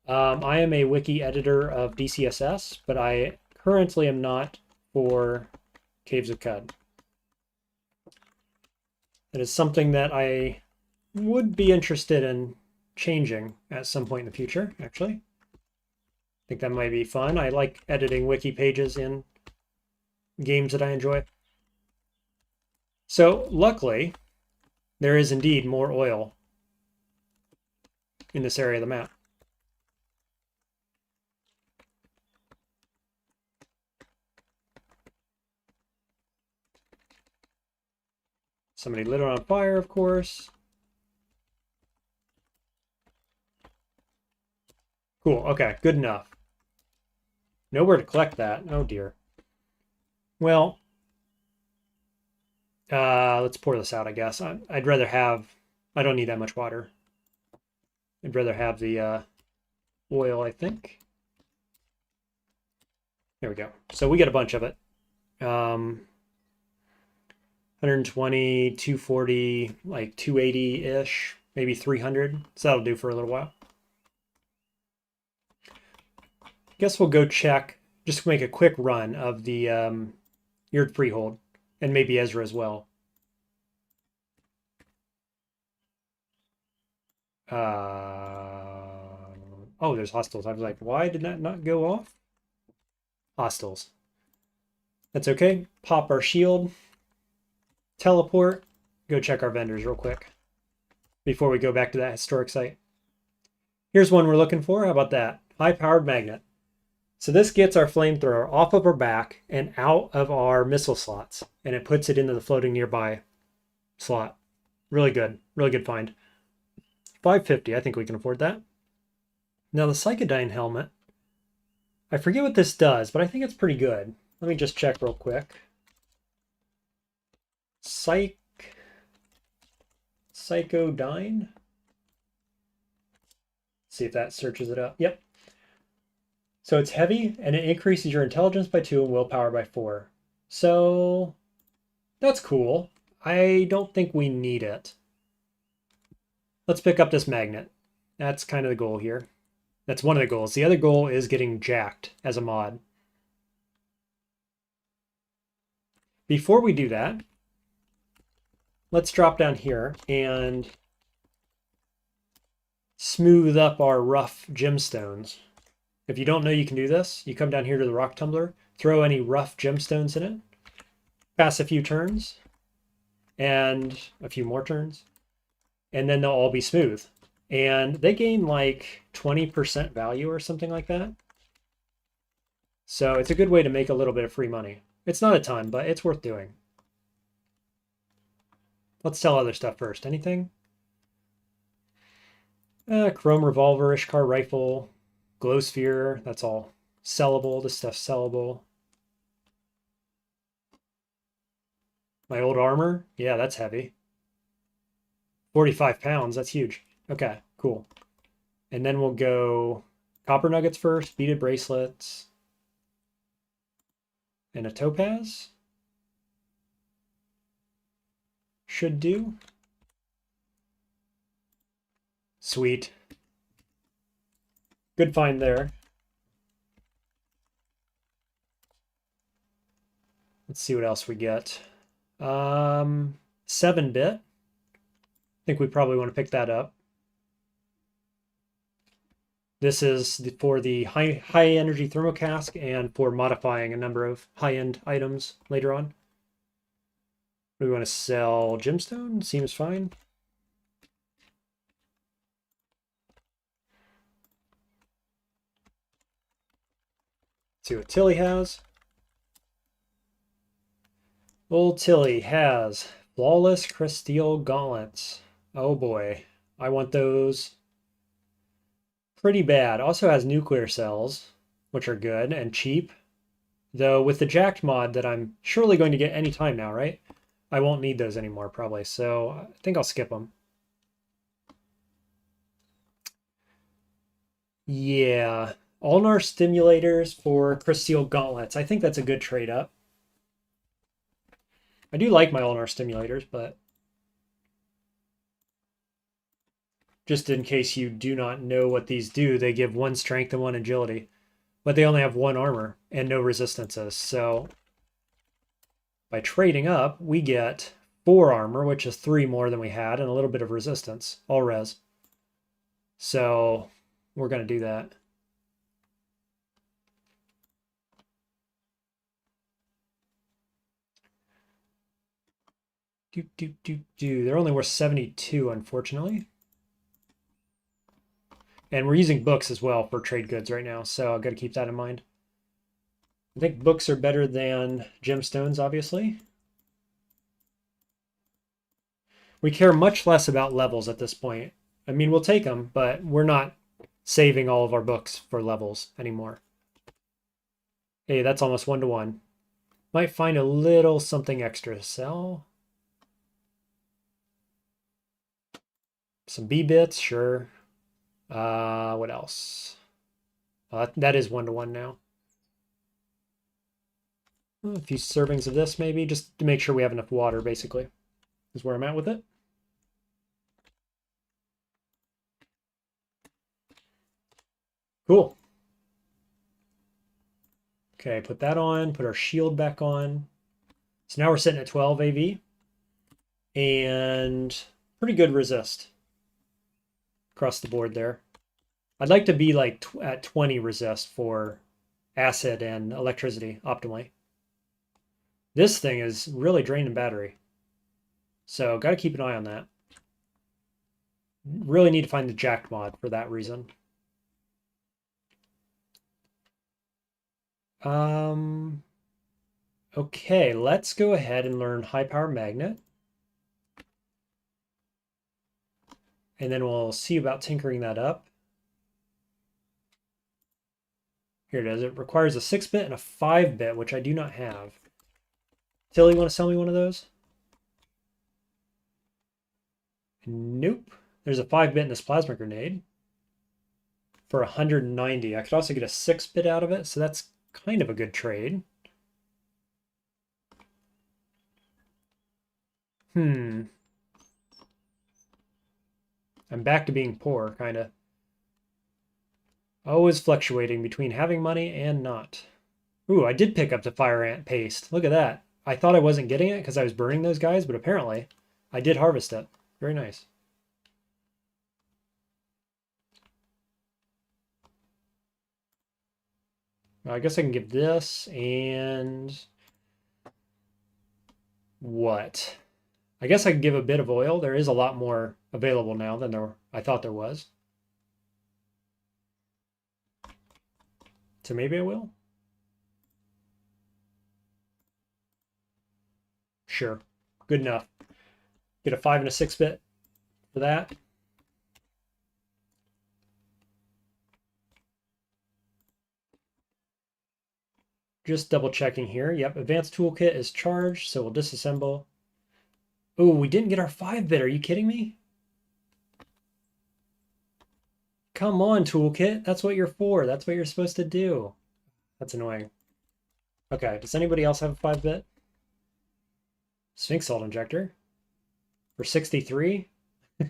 I am a wiki editor of DCSS, but I currently am not for Caves of Cud. It is something that I would be interested in changing at some point in the future, actually. I think that might be fun. I like editing wiki pages in games that I enjoy. So luckily, there is indeed more oil in this area of the map. Somebody lit it on fire, of course. Cool, okay, good enough. Nowhere to collect that. Oh dear. Well, let's pour this out, I guess. I'd rather have... I don't need that much water. I'd rather have the oil, I think. There we go. So we get a bunch of it. 120, 240, like 280-ish, maybe 300. So that'll do for a little while. Guess we'll go check, just make a quick run of the Yurt Freehold, and maybe Ezra as well. Oh, there's hostiles. I was like, why did that not go off? Hostiles. That's okay. Pop our shield. Teleport. Go check our vendors real quick. before we go back to that historic site. Here's one we're looking for. How about that? High-powered magnet. So this gets our flamethrower off of our back and out of our missile slots, and it puts it into the floating nearby slot. Really good find. 550, I think we can afford that. Now the Psychodyne helmet, I forget what this does, but I think it's pretty good. Let me just check real quick. Psychodyne? See if that searches it up. Yep. So it's heavy, and it increases your intelligence by 2 and willpower by 4. So that's cool. I don't think we need it. Let's pick up this magnet. That's kind of the goal here. That's one of the goals. The other goal is getting jacked as a mod. Before we do that, let's drop down here and smooth up our rough gemstones. If you don't know you can do this, you come down here to the rock tumbler, throw any rough gemstones in it, pass a few turns, and a few more turns, and then they'll all be smooth. And they gain like 20% value or something like that. So it's a good way to make a little bit of free money. It's not a ton, but it's worth doing. Let's sell other stuff first. Anything? Chrome revolver, Ishkar rifle, glow sphere. That's all sellable. This stuff's sellable. My old armor. Yeah, that's heavy. 45 pounds. That's huge. Okay, cool. And then we'll go copper nuggets first, beaded bracelets, and a topaz. Should do. Sweet. Good find there. Let's see what else we get. 7-bit. I think we probably want to pick that up. This is for the high energy thermocask and for modifying a number of high-end items later on. We want to sell gemstone. Seems fine. See what Tilly has. Old Tilly has flawless crysteel gauntlets. Oh boy, I want those pretty bad. Also has nuclear cells, which are good and cheap. Though with the jacked mod that I'm surely going to get any time now, right? I won't need those anymore probably, so I think I'll skip them. Yeah, ulnar stimulators for crysteel gauntlets. I think that's a good trade up. I do like my ulnar stimulators, but just in case you do not know what these do, they give 1 strength and 1 agility, but they only have 1 armor and no resistances. So by trading up, we get 4 armor, which is 3 more than we had, and a little bit of resistance, all res. So we're going to do that. They're only worth 72, unfortunately. And we're using books as well for trade goods right now, so I've got to keep that in mind. I think books are better than gemstones, obviously. We care much less about levels at this point. I mean, we'll take them, but we're not saving all of our books for levels anymore. Hey, that's almost 1-to-1. Might find a little something extra to sell. Some B-bits, sure. What else? That is 1-to-1 now. A few servings of this, maybe, just to make sure we have enough water, basically, is where I'm at with it. Cool. Okay, put that on, put our shield back on. So now we're sitting at 12 AV. And pretty good resist across the board there. I'd like to be like at 20 resist for acid and electricity optimally. This thing is really draining battery. So got to keep an eye on that. really need to find the jacked mod for that reason. Okay, let's go ahead and learn high power magnet. And then we'll see about tinkering that up. Here it is. It requires a 6-bit and a 5-bit, which I do not have. Tilly, you want to sell me one of those? Nope. There's a 5-bit in this plasma grenade for 190. I could also get a 6-bit out of it, so that's kind of a good trade. I'm back to being poor, kind of. Always fluctuating between having money and not. Ooh, I did pick up the fire ant paste. Look at that. I thought I wasn't getting it because I was burning those guys, but apparently I did harvest it. Very nice. Well, I guess I can give this and what? I guess I can give a bit of oil. There is a lot more available now than I thought there was. So maybe I will. Sure. Good enough. Get a 5 and a 6-bit for that. Just double checking here. Yep, advanced toolkit is charged, so we'll disassemble. Oh, we didn't get our 5-bit. Are you kidding me? Come on, toolkit. That's what you're for. That's what you're supposed to do. That's annoying. Okay, does anybody else have a 5-bit? Sphinx salt injector for 63. How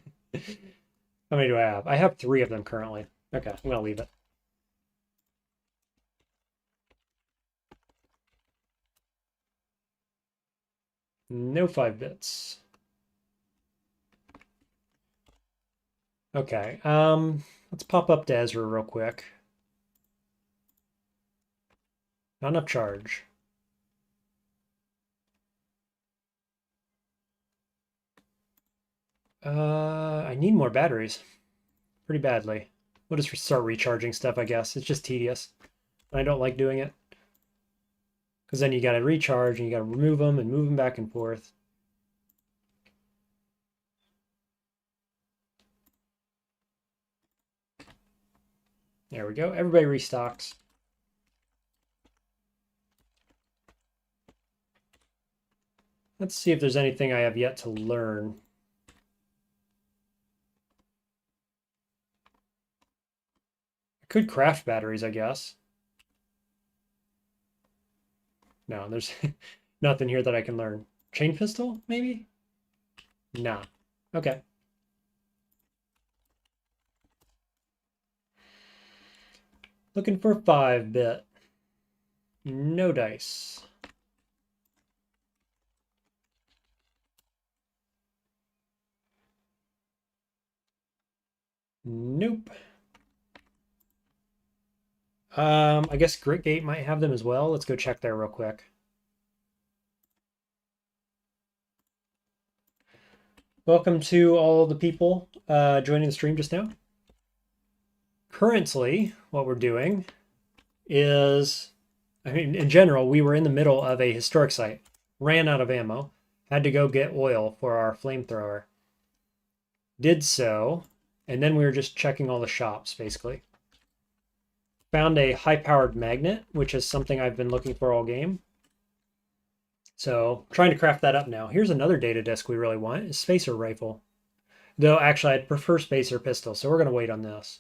many do I have? I have 3 of them currently. Okay, I'm gonna leave it. No 5-bits. Okay, let's pop up to Ezra real quick. Not enough charge. I need more batteries. Pretty badly. We'll just start recharging stuff, I guess. It's just tedious. I don't like doing it. Because then you gotta recharge and you gotta remove them and move them back and forth. There we go. Everybody restocks. Let's see if there's anything I have yet to learn. I could craft batteries, I guess. No, there's nothing here that I can learn. Chain pistol, maybe? Nah. Okay. Looking for 5-bit. No dice. Nope. I guess Gritgate might have them as well. Let's go check there real quick. Welcome to all the people joining the stream just now. Currently, what we're doing is, I mean, in general, we were in the middle of a historic site, ran out of ammo, had to go get oil for our flamethrower. Did so, and then we were just checking all the shops, basically. Found a high-powered magnet, which is something I've been looking for all game. So, trying to craft that up now. Here's another data disk we really want, is spacer rifle. Though, actually, I'd prefer spacer pistol, so we're going to wait on this.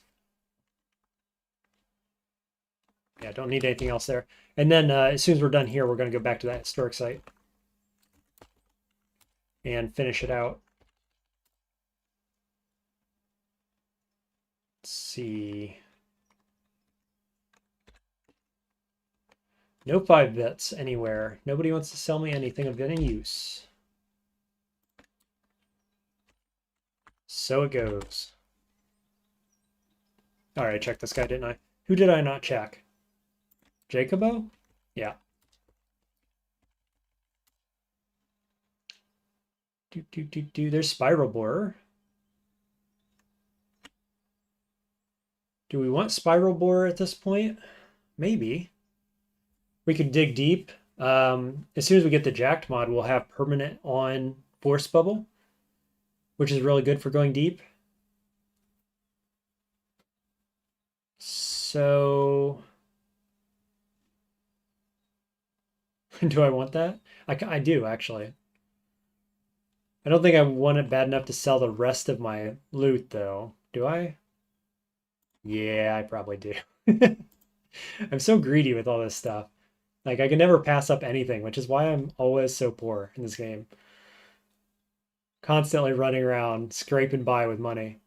Yeah, don't need anything else there. And then as soon as we're done here, we're going to go back to that historic site and finish it out. Let's see. No 5-bits anywhere. Nobody wants to sell me anything of any use. So it goes. All right, I checked this guy, didn't I? Who did I not check? Jacobo? Yeah. There's Spiral Borer. Do we want spiral borer at this point? Maybe. We could dig deep. As soon as we get the jacked mod, we'll have permanent on force bubble, which is really good for going deep. So do I want that? I do, actually. I don't think I want it bad enough to sell the rest of my loot, though. Do I? Yeah, I probably do. I'm so greedy with all this stuff. Like, I can never pass up anything, which is why I'm always so poor in this game. Constantly running around, scraping by with money.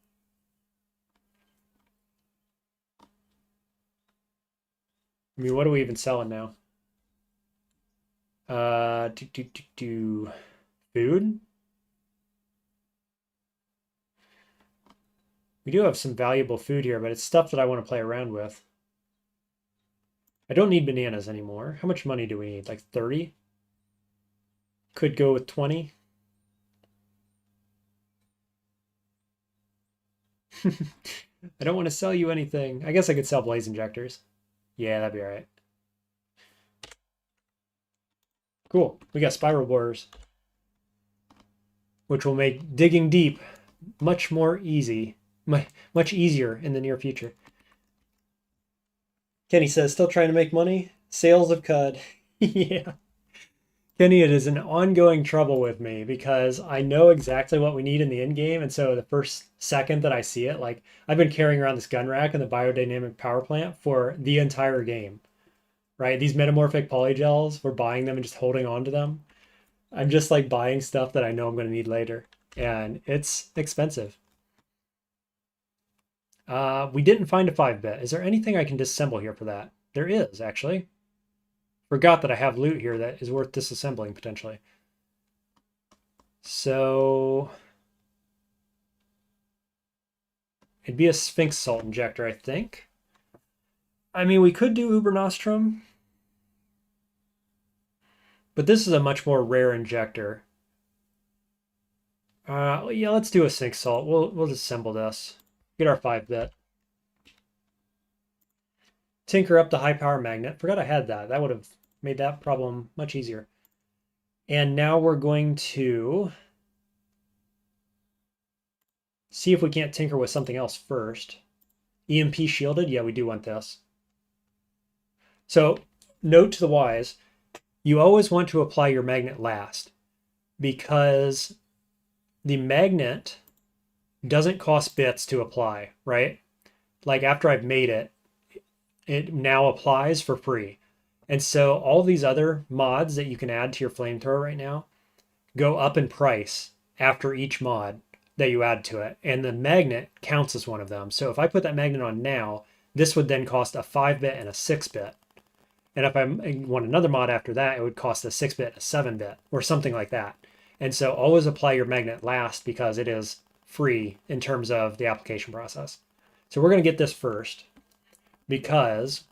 I mean, what are we even selling now? Food? We do have some valuable food here, but it's stuff that I want to play around with. I don't need bananas anymore. How much money do we need? Like 30? Could go with 20. I don't want to sell you anything. I guess I could sell blaze injectors. Yeah, that'd be all right. Cool. We got spiral borers, which will make digging deep much more easy, much easier in the near future. Kenny says, still trying to make money? Sales of CUD. Yeah. Kenny, it is an ongoing trouble with me because I know exactly what we need in the end game. And so the first second that I see it, like I've been carrying around this gun rack and the biodynamic power plant for the entire game, right? These metamorphic polygels, we're buying them and just holding on to them. I'm just like buying stuff that I know I'm going to need later. And it's expensive. We didn't find a 5-bit. Is there anything I can disassemble here for that? There is, actually. Forgot that I have loot here that is worth disassembling, potentially. So... it'd be a Sphinx Salt Injector, I think. I mean, we could do Uber Nostrum. But this is a much more rare injector. Yeah, let's do a Sphinx Salt. We'll disassemble this. Get our 5-bit. Tinker up the high power magnet. Forgot I had that. That would have made that problem much easier. And now we're going to see if we can't tinker with something else first. EMP shielded? Yeah, we do want this. So note to the wise, you always want to apply your magnet last because the magnet doesn't cost bits to apply, right? Like after I've made it, it now applies for free. And so all these other mods that you can add to your flamethrower right now go up in price after each mod that you add to it. And the magnet counts as one of them. So if I put that magnet on now, this would then cost a 5-bit and a 6-bit. And if I want another mod after that, it would cost a 6-bit and a 7-bit or something like that. And so always apply your magnet last because it is free in terms of the application process. So we're going to get this first because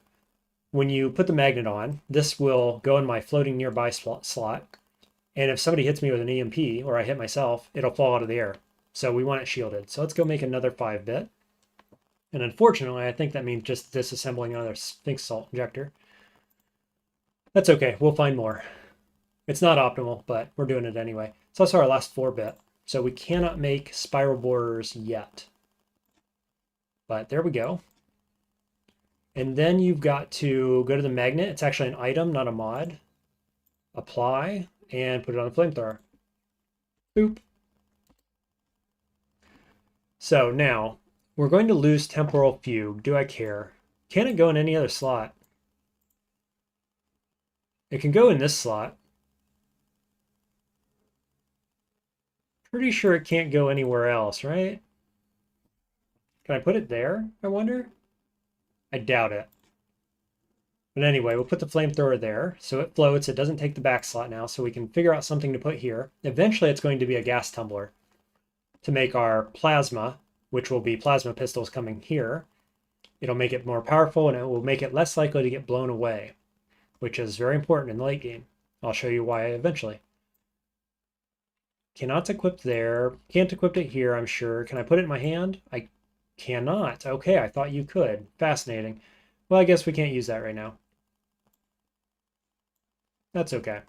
when you put the magnet on, this will go in my floating nearby slot. And if somebody hits me with an EMP or I hit myself, it'll fall out of the air. So we want it shielded. So let's go make another 5-bit. And unfortunately, I think that means just disassembling another Sphinx Salt Injector. That's okay. We'll find more. It's not optimal, but we're doing it anyway. It's also our last 4-bit. So we cannot make spiral borers yet. But there we go. And then you've got to go to the magnet. It's actually an item, not a mod. Apply and put it on the flamethrower. Boop. So now we're going to lose temporal fugue. Do I care? Can it go in any other slot? It can go in this slot. Pretty sure it can't go anywhere else, right? Can I put it there, I wonder? I doubt it. But anyway, we'll put the flamethrower there so it floats. It doesn't take the back slot now, so we can figure out something to put here. Eventually, it's going to be a gas tumbler to make our plasma, which will be plasma pistols coming here. It'll make it more powerful and it will make it less likely to get blown away, which is very important in the late game. I'll show you why eventually. Cannot equip there. Can't equip it here, I'm sure. Can I put it in my hand? I Cannot. Okay, I thought you could. Fascinating. Well, I guess we can't use that right now. That's okay.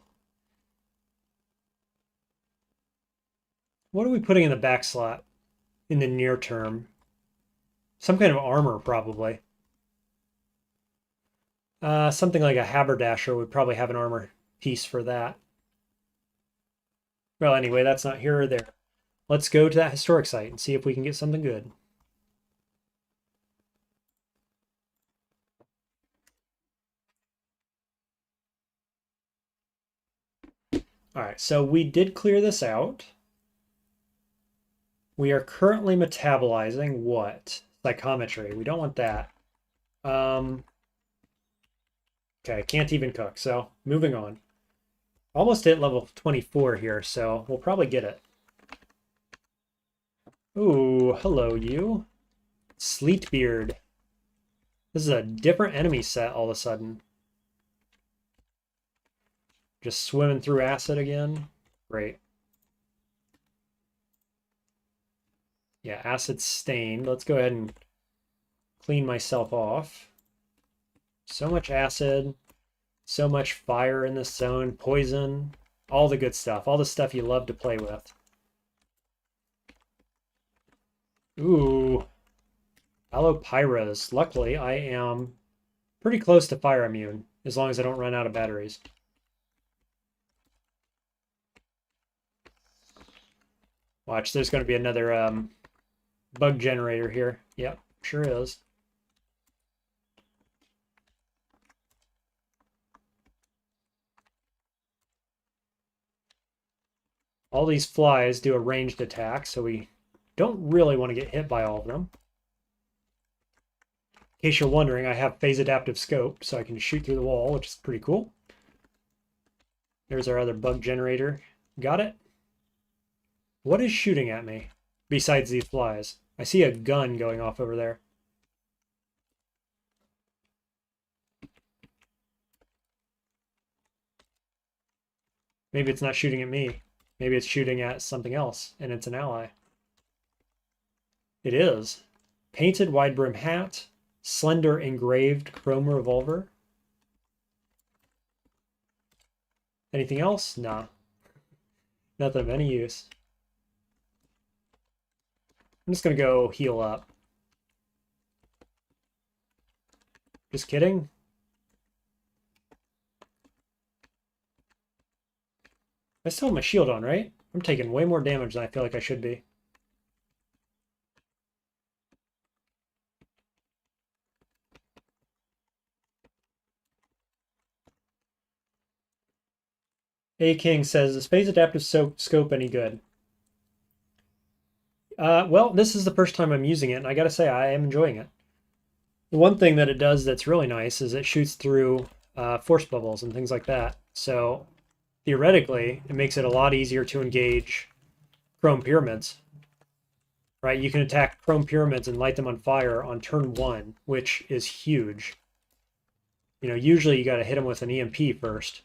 What are we putting in the back slot in the near term? Some kind of armor, probably. Something like a haberdasher would probably have an armor piece for that. Well, anyway, that's not here or there. Let's go to that historic site and see if we can get something good. All right, so we did clear this out. We are currently metabolizing what? Psychometry. We don't want that. Okay, can't even cook, so moving on. Almost hit level 24 here, so we'll probably get it. Ooh, hello you. Sleetbeard. This is a different enemy set all of a sudden. Just swimming through acid again. Great. Yeah, acid stained. Let's go ahead and clean myself off. So much acid. So much fire in this zone. Poison. All the good stuff. All the stuff you love to play with. Ooh. Allopyros. Luckily, I am pretty close to fire immune, as long as I don't run out of batteries. Watch, there's going to be another bug generator here. Yep, sure is. All these flies do a ranged attack, so we don't really want to get hit by all of them. In case you're wondering, I have phase adaptive scope, so I can shoot through the wall, which is pretty cool. There's our other bug generator. Got it? What is shooting at me besides these flies? I see a gun going off over there. Maybe it's not shooting at me. Maybe it's shooting at something else, and it's an ally. It is. Painted wide brim hat, slender engraved chrome revolver. Anything else? Nah. Nothing of any use. I'm just gonna go heal up. Just kidding. I still have my shield on, right? I'm taking way more damage than I feel like I should be. A King says, is phase adaptive scope any good? Well, this is the first time I'm using it, and I gotta say, I am enjoying it. The one thing that it does that's really nice is it shoots through force bubbles and things like that. So theoretically, it makes it a lot easier to engage chrome pyramids. Right? You can attack chrome pyramids and light them on fire on turn 1, which is huge. You know, usually you got to hit them with an EMP first,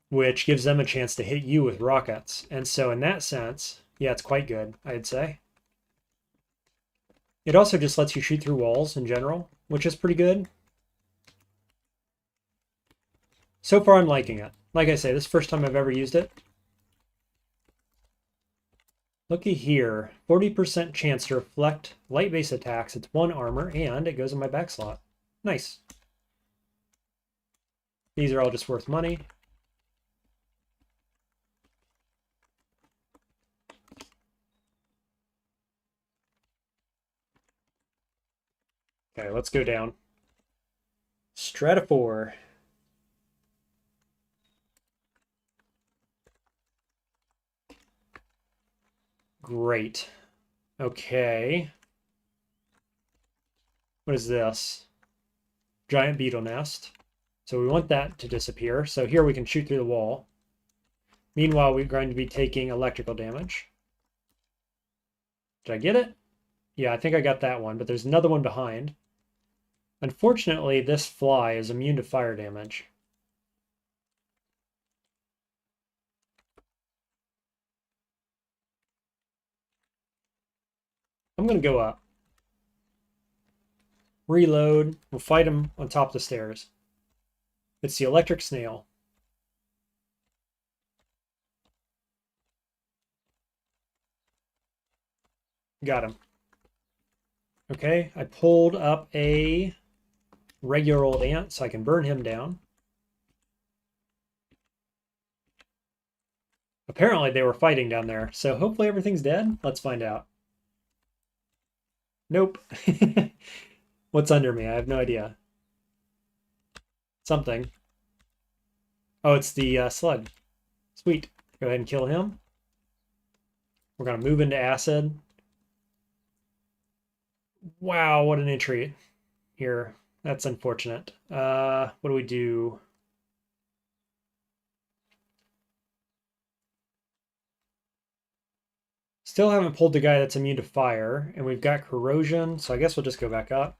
which gives them a chance to hit you with rockets. And so in that sense, yeah, it's quite good, I'd say. It also just lets you shoot through walls in general, which is pretty good. So far, I'm liking it. Like I say, this is the first time I've ever used it. Looky here, 40% chance to reflect light base attacks. It's 1 armor, and it goes in my back slot. Nice. These are all just worth money. Okay, let's go down. Stratophore. Great. Okay. What is this? Giant beetle nest. So we want that to disappear. So here we can shoot through the wall. Meanwhile, we're going to be taking electrical damage. Did I get it? Yeah, I think I got that one, but there's another one behind. Unfortunately, this fly is immune to fire damage. I'm going to go up. Reload. We'll fight him on top of the stairs. It's the electric snail. Got him. Okay, I pulled up a regular old ant so I can burn him down. Apparently they were fighting down there, so hopefully everything's dead. Let's find out. Nope. What's under me? I have no idea. Something. Oh, it's the slug. Sweet. Go ahead and kill him. We're going to move into acid. Wow, what an entry here. That's unfortunate. What do we do? Still haven't pulled the guy that's immune to fire, and we've got corrosion, so I guess we'll just go back up.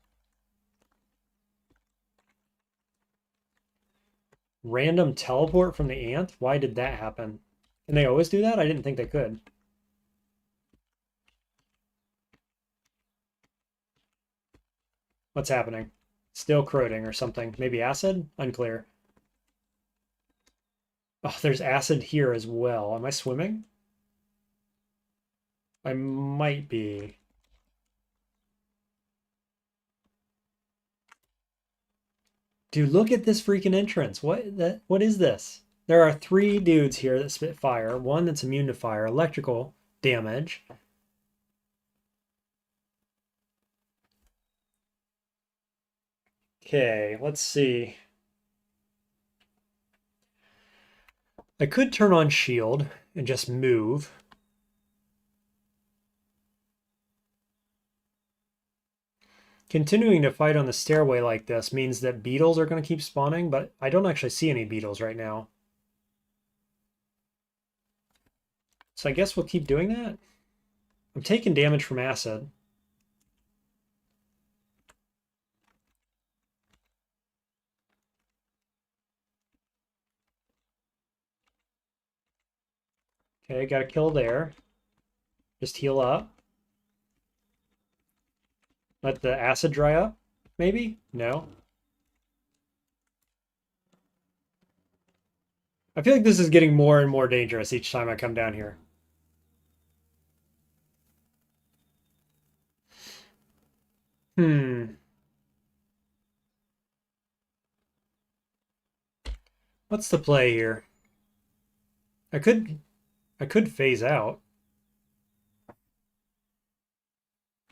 Random teleport from the ant? Why did that happen? Can they always do that? I didn't think they could. What's happening? Still corroding or something. Maybe acid? Unclear. Oh, there's acid here as well. Am I swimming? I might be. Dude, look at this freaking entrance. What is this? There are 3 dudes here that spit fire. One that's immune to fire, electrical damage. Okay, let's see. I could turn on shield and just move. Continuing to fight on the stairway like this means that beetles are going to keep spawning, but I don't actually see any beetles right now. So I guess we'll keep doing that. I'm taking damage from acid. Okay, got a kill there. Just heal up. Let the acid dry up, maybe? No. I feel like this is getting more and more dangerous each time I come down here. What's the play here? I could phase out.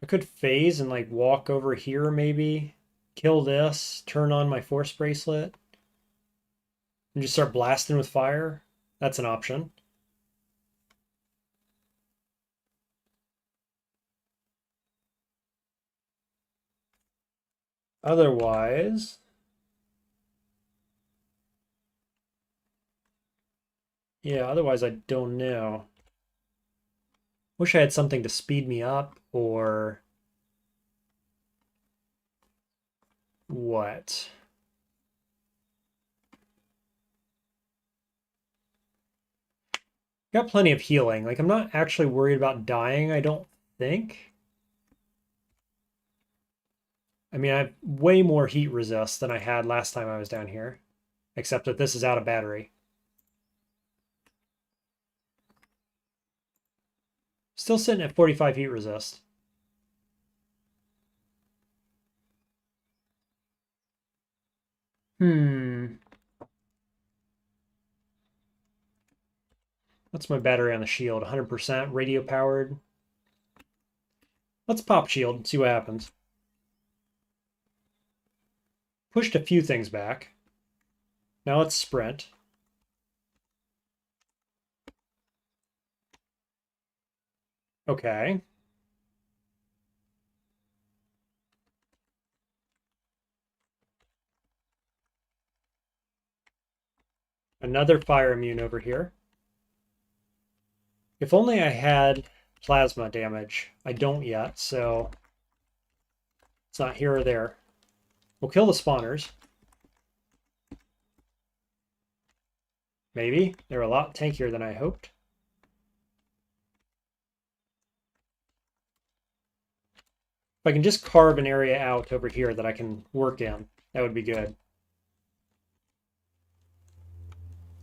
I could phase and like walk over here maybe. Kill this, turn on my force bracelet, and just start blasting with fire. That's an option. Otherwise, yeah, otherwise I don't know. Wish I had something to speed me up or what? Got plenty of healing. Like, I'm not actually worried about dying, I don't think. I mean, I have way more heat resist than I had last time I was down here, except that this is out of battery. Still sitting at 45 heat resist. What's my battery on the shield? 100% radio powered. Let's pop shield and see what happens. Pushed a few things back. Now let's sprint. Okay. Another fire immune over here. If only I had plasma damage. I don't yet, so it's not here or there. We'll kill the spawners. Maybe. They're a lot tankier than I hoped. If I can just carve an area out over here that I can work in, that would be good.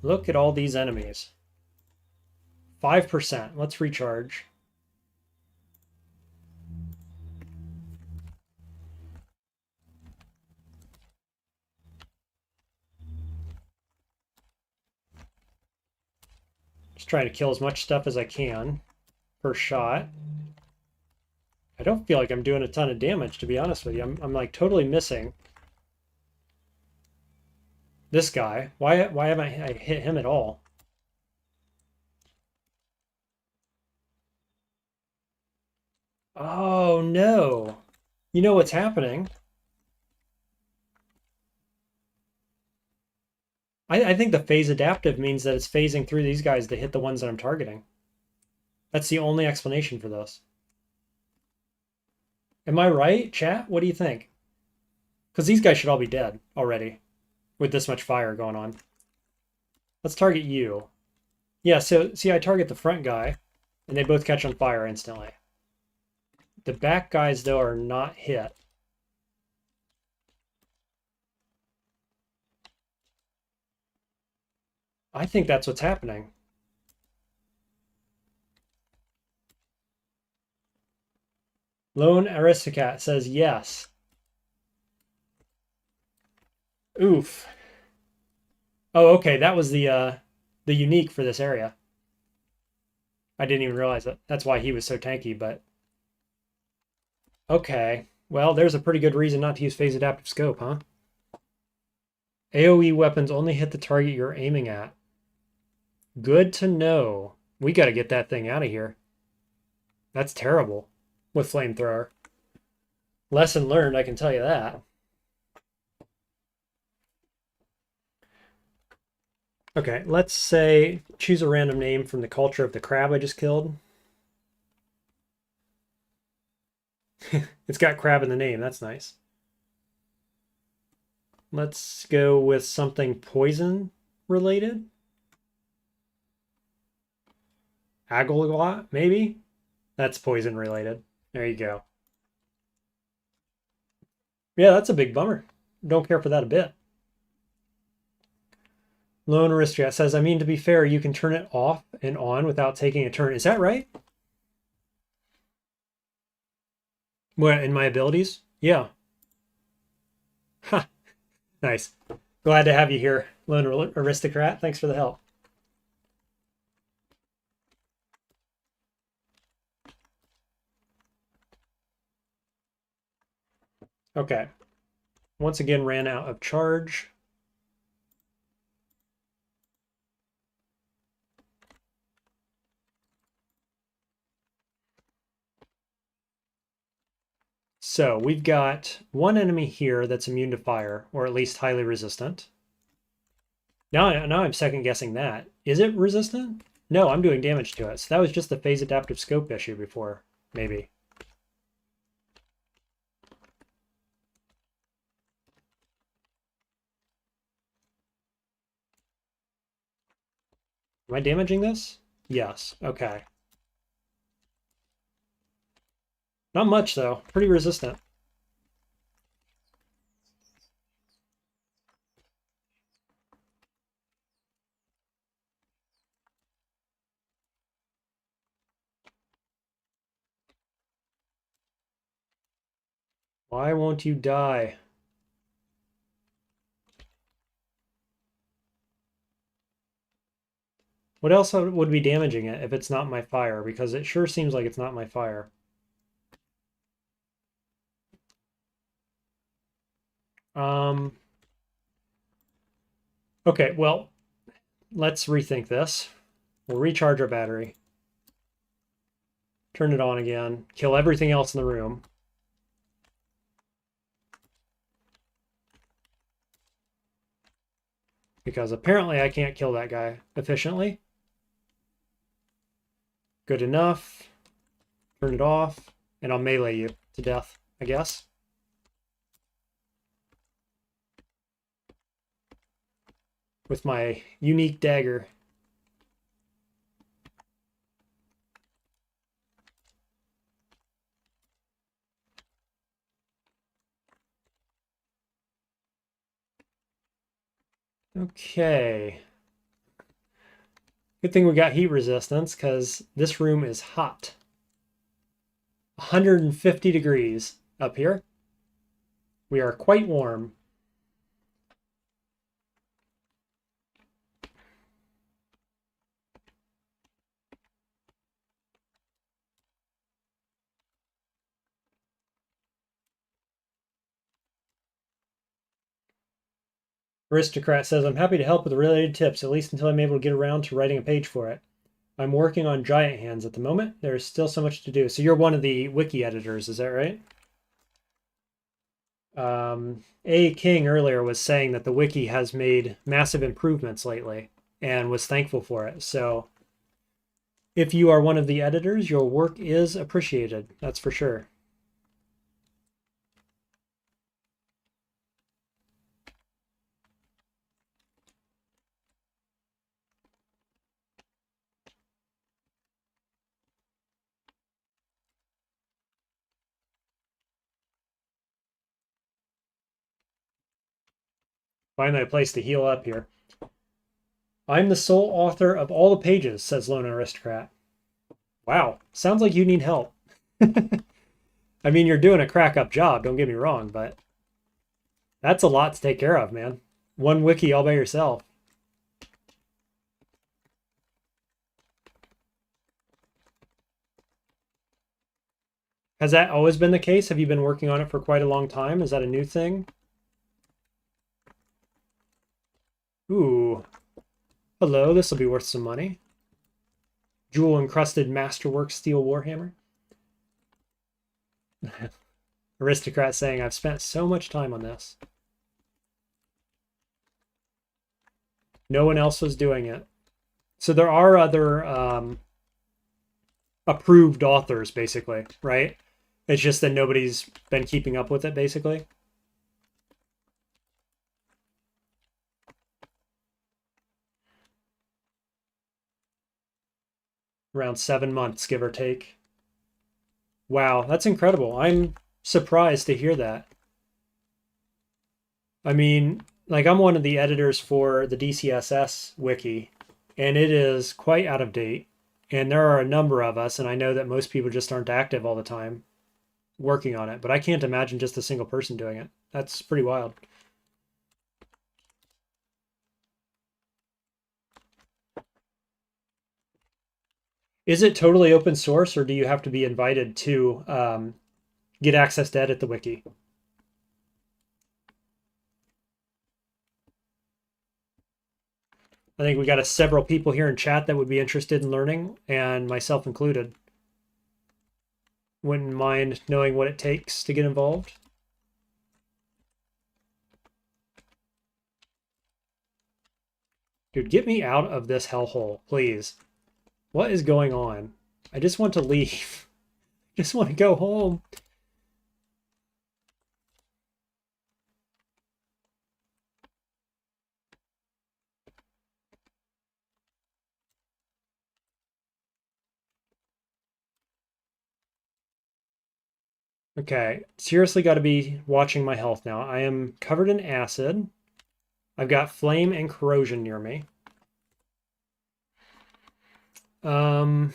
Look at all these enemies. 5%. Let's recharge. Just trying to kill as much stuff as I can per shot. I don't feel like I'm doing a ton of damage, to be honest with you. I'm like totally missing this guy. Why haven't I hit him at all? Oh no. You know what's happening? I think the phase adaptive means that it's phasing through these guys to hit the ones that I'm targeting. That's the only explanation for this. Am I right, chat? What do you think? Because these guys should all be dead already with this much fire going on. Let's target you. Yeah, so see, I target the front guy, and they both catch on fire instantly. The back guys, though, are not hit. I think that's what's happening. Lone Aristocrat says yes. Oof. Oh, okay, that was the unique for this area. I didn't even realize it. That's why he was so tanky, but okay. Well, there's a pretty good reason not to use phase adaptive scope, huh? AoE weapons only hit the target you're aiming at. Good to know. We got to get that thing out of here. That's terrible with flamethrower. Lesson learned, I can tell you that. Okay, let's say choose a random name from the culture of the crab I just killed. It's got crab in the name. That's nice. Let's go with something poison related. Agolglot, maybe? That's poison related. There you go. Yeah, that's a big bummer. Don't care for that a bit. Lone Aristocrat says, I mean, to be fair, you can turn it off and on without taking a turn. Is that right? What, in my abilities? Yeah. Ha. Nice. Glad to have you here, Lone Aristocrat. Thanks for the help. Okay. Once again, ran out of charge. So we've got one enemy here that's immune to fire, or at least highly resistant. Now I'm second guessing that. Is it resistant? No, I'm doing damage to it. So that was just the phase adaptive scope issue before, maybe. Am I damaging this? Yes. Okay. Not much, though. Pretty resistant. Why won't you die? What else would be damaging it if it's not my fire? Because it sure seems like it's not my fire. Okay, well, let's rethink this. We'll recharge our battery. Turn it on again. Kill everything else in the room. Because apparently I can't kill that guy efficiently. Good enough. Turn it off. And I'll melee you to death, I guess. With my unique dagger. Okay. Good thing we got heat resistance because this room is hot. 150 degrees up here. We are quite warm. Aristocrat says, I'm happy to help with related tips, at least until I'm able to get around to writing a page for it. I'm working on Giant Hands at the moment. There's still so much to do. So you're one of the wiki editors, is that right? A. King earlier was saying that the wiki has made massive improvements lately and was thankful for it. So if you are one of the editors, your work is appreciated. That's for sure. Finally, a place to heal up here. I'm the sole author of all the pages, says Lone Aristocrat. Wow, sounds like you need help. I mean, you're doing a crack up job, don't get me wrong, but that's a lot to take care of, man. One wiki all by yourself. Has that always been the case? Have you been working on it for quite a long time? Is that a new thing? Ooh. Hello, this will be worth some money. Jewel encrusted masterwork steel warhammer. Aristocrat saying, I've spent so much time on this. No one else was doing it. So there are other approved authors, basically, right? It's just that nobody's been keeping up with it, basically. Around 7 months, give or take. Wow, that's incredible. I'm surprised to hear that. I mean, like I'm one of the editors for the DCSS wiki, and it is quite out of date. And there are a number of us, and I know that most people just aren't active all the time working on it, but I can't imagine just a single person doing it. That's pretty wild. Is it totally open source, or do you have to be invited to get access to edit the wiki? I think we got several people here in chat that would be interested in learning, and myself included. Wouldn't mind knowing what it takes to get involved. Dude, get me out of this hellhole, please. What is going on? I just want to leave. Just want to go home. Okay, seriously got to be watching my health now. I am covered in acid. I've got flame and corrosion near me. I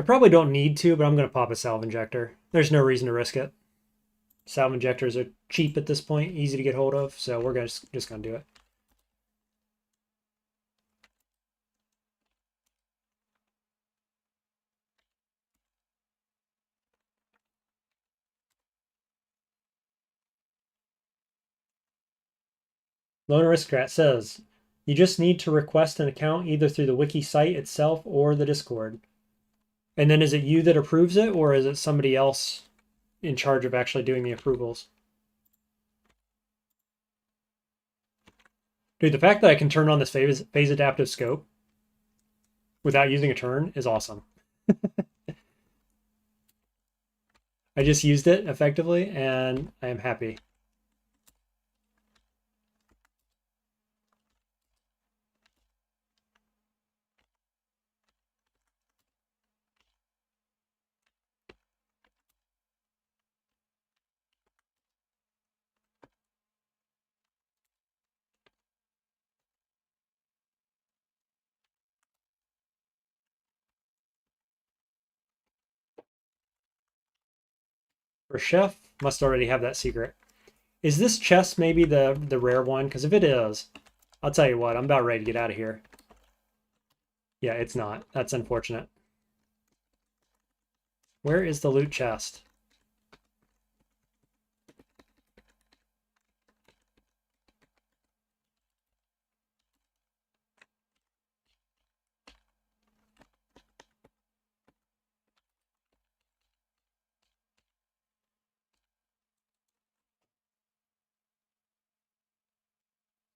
probably don't need to, but I'm going to pop a salve injector. There's no reason to risk it. Salve injectors are cheap at this point, easy to get hold of, so we're just going to do it. Lone Aristocrat says, you just need to request an account either through the wiki site itself or the Discord. And then is it you that approves it, or is it somebody else in charge of actually doing the approvals? Dude, the fact that I can turn on this phase adaptive scope without using a turn is awesome. I just used it effectively, and I am happy. For chef, must already have that secret. Is this chest maybe the rare one? Because if it is, I'll tell you what, I'm about ready to get out of here. Yeah, it's not. That's unfortunate. Where is the loot chest?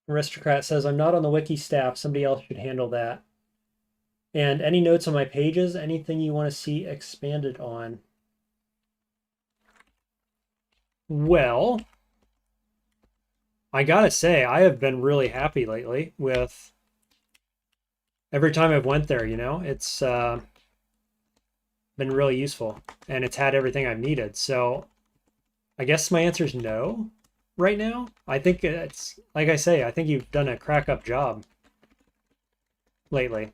Aristocrat says, I'm not on the wiki staff. Somebody else should handle that. And any notes on my pages? Anything you want to see expanded on? Well, I gotta say, I have been really happy lately with every time I've went there, you know? It's been really useful, and it's had everything I've needed. So I guess my answer is no right now. I think it's, like I say, I think you've done a crack up job lately.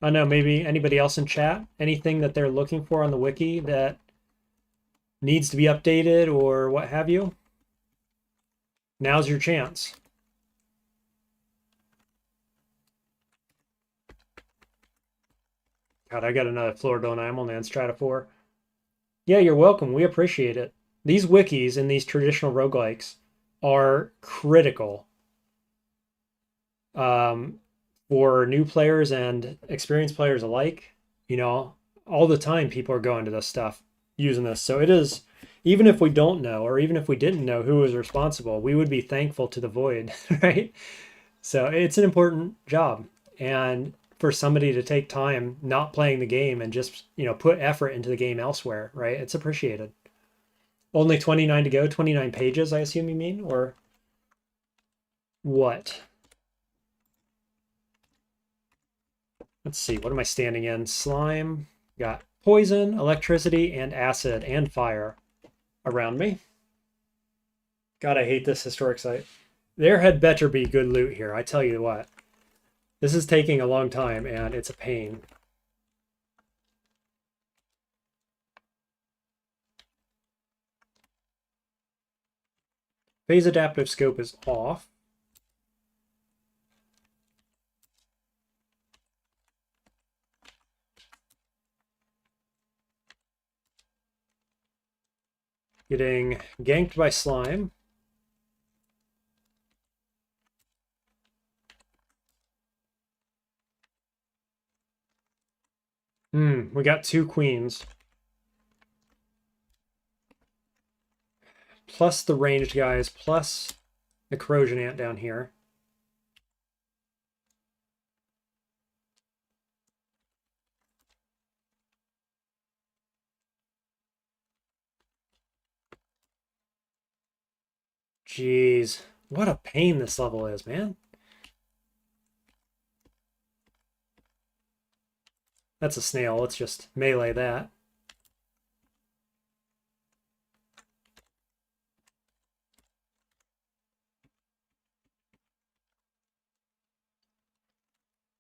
I don't know, maybe anybody else in chat, anything that they're looking for on the wiki that needs to be updated or what have you? Now's your chance. God, I got another floor, don't I? I'm only on Strata 4. Yeah, you're welcome. We appreciate it. These wikis and these traditional roguelikes are critical for new players and experienced players alike. You know, all the time people are going to this stuff, using this. So it is, even if we don't know, or even if we didn't know who was responsible, we would be thankful to the void, right? So it's an important job. And for somebody to take time not playing the game and just, you know, put effort into the game elsewhere, right? It's appreciated. Only 29 to go, 29 pages, I assume you mean, or what? Let's see, what am I standing in? Slime, got poison, electricity, and acid, and fire around me. God, I hate this historic site. There had better be good loot here, I tell you what. This is taking a long time, and it's a pain. Phase adaptive scope is off. Getting ganked by slime. We got 2 queens. Plus the ranged guys, plus the corrosion ant down here. Jeez, what a pain this level is, man. That's a snail. Let's just melee that.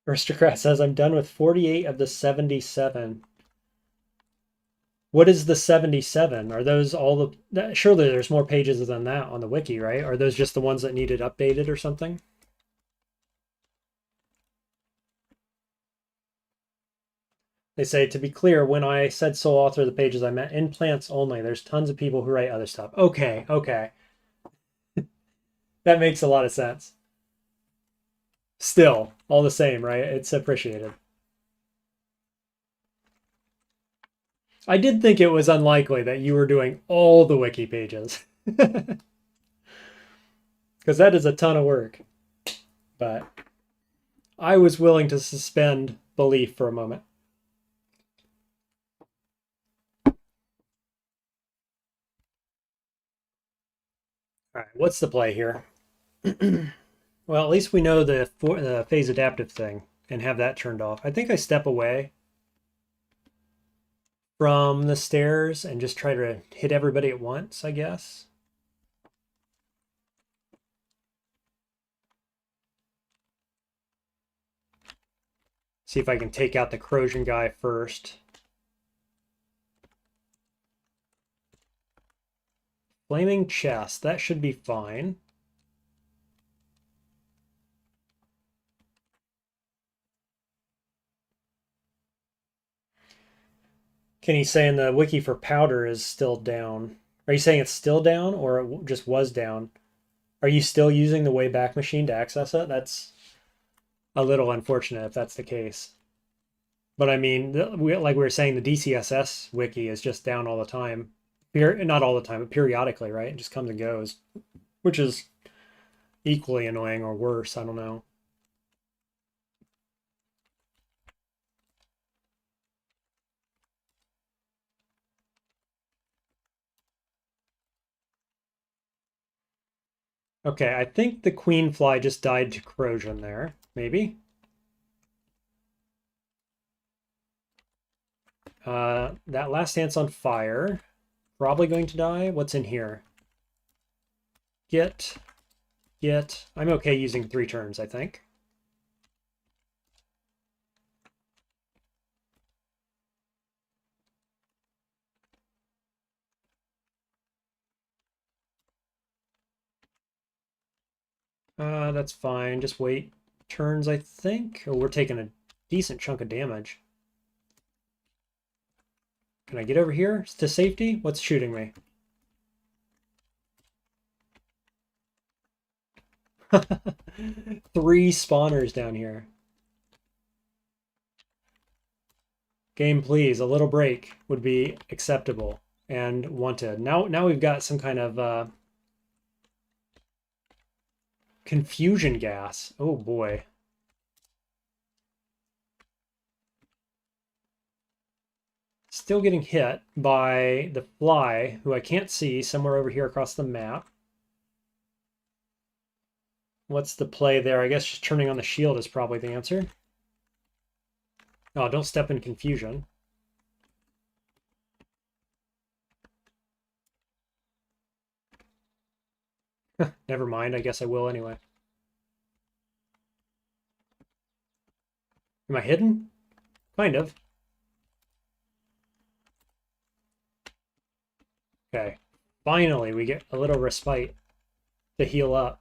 Aristocrat says, I'm done with 48 of the 77. What is the 77? Are those all the... Surely there's more pages than that on the wiki, right? Are those just the ones that needed updated or something? They say, to be clear, when I said sole author of the pages, I meant in plants only. There's tons of people who write other stuff. Okay, okay. That makes a lot of sense. Still, all the same, right? It's appreciated. I did think it was unlikely that you were doing all the wiki pages. Because that is a ton of work. But I was willing to suspend belief for a moment. All right, what's the play here? Well, at least we know the phase adaptive thing and have that turned off. I think I step away from the stairs and just try to hit everybody at once, I guess. See if I can take out the corrosion guy first. Flaming chest, that should be fine. Can you say in the wiki for powder is still down? Are you saying it's still down or it just was down? Are you still using the Wayback Machine to access it? That's a little unfortunate if that's the case. But I mean, like we were saying, the DCSS wiki is just down all the time. Not all the time, but periodically, right? It just comes and goes, which is equally annoying or worse. I don't know. Okay, I think the queen fly just died to corrosion there. Maybe. That last ant's on fire. Probably going to die. What's in here? Get. I'm okay using 3 turns, I think. That's fine. Just wait turns, I think. Oh, we're taking a decent chunk of damage. Can I get over here to safety? What's shooting me? 3 spawners down here. Game, please. A little break would be acceptable and wanted. Now we've got some kind of confusion gas. Oh boy. Still getting hit by the fly, who I can't see, somewhere over here across the map. What's the play there? I guess just turning on the shield is probably the answer. Oh, don't step in confusion. Never mind, I guess I will anyway. Am I hidden? Kind of. Okay. Finally, we get a little respite to heal up.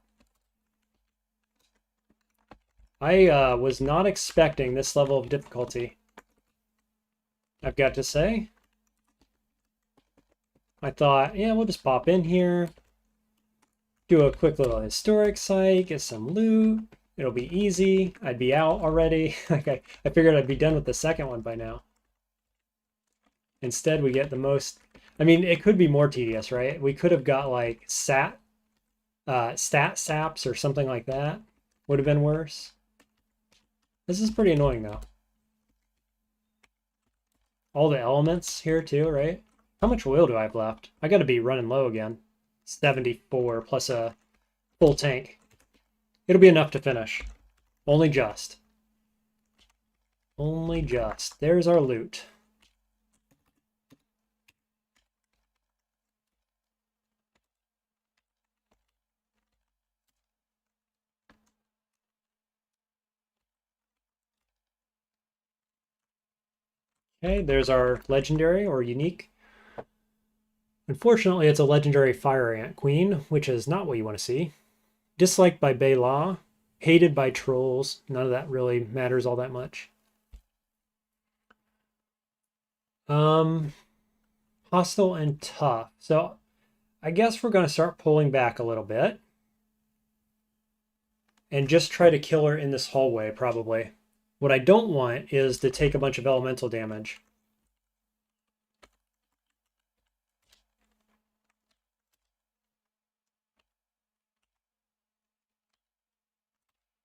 I was not expecting this level of difficulty, I've got to say. I thought, yeah, we'll just pop in here, do a quick little historic site, get some loot. It'll be easy. I'd be out already. Like I figured I'd be done with the second one by now. Instead, we get the most. I mean, it could be more tedious, right? We could have got like stat saps or something like that. Would have been worse. This is pretty annoying though. All the elements here too, right? How much oil do I have left? I got to be running low again. 74 plus a full tank. It'll be enough to finish. Only just. Only just. There's our loot. Okay, there's our legendary or unique. Unfortunately, it's a legendary fire ant queen, which is not what you want to see. Disliked by Bela, hated by trolls. None of that really matters all that much. Hostile and tough. So I guess we're going to start pulling back a little bit and just try to kill her in this hallway, probably. What I don't want is to take a bunch of elemental damage.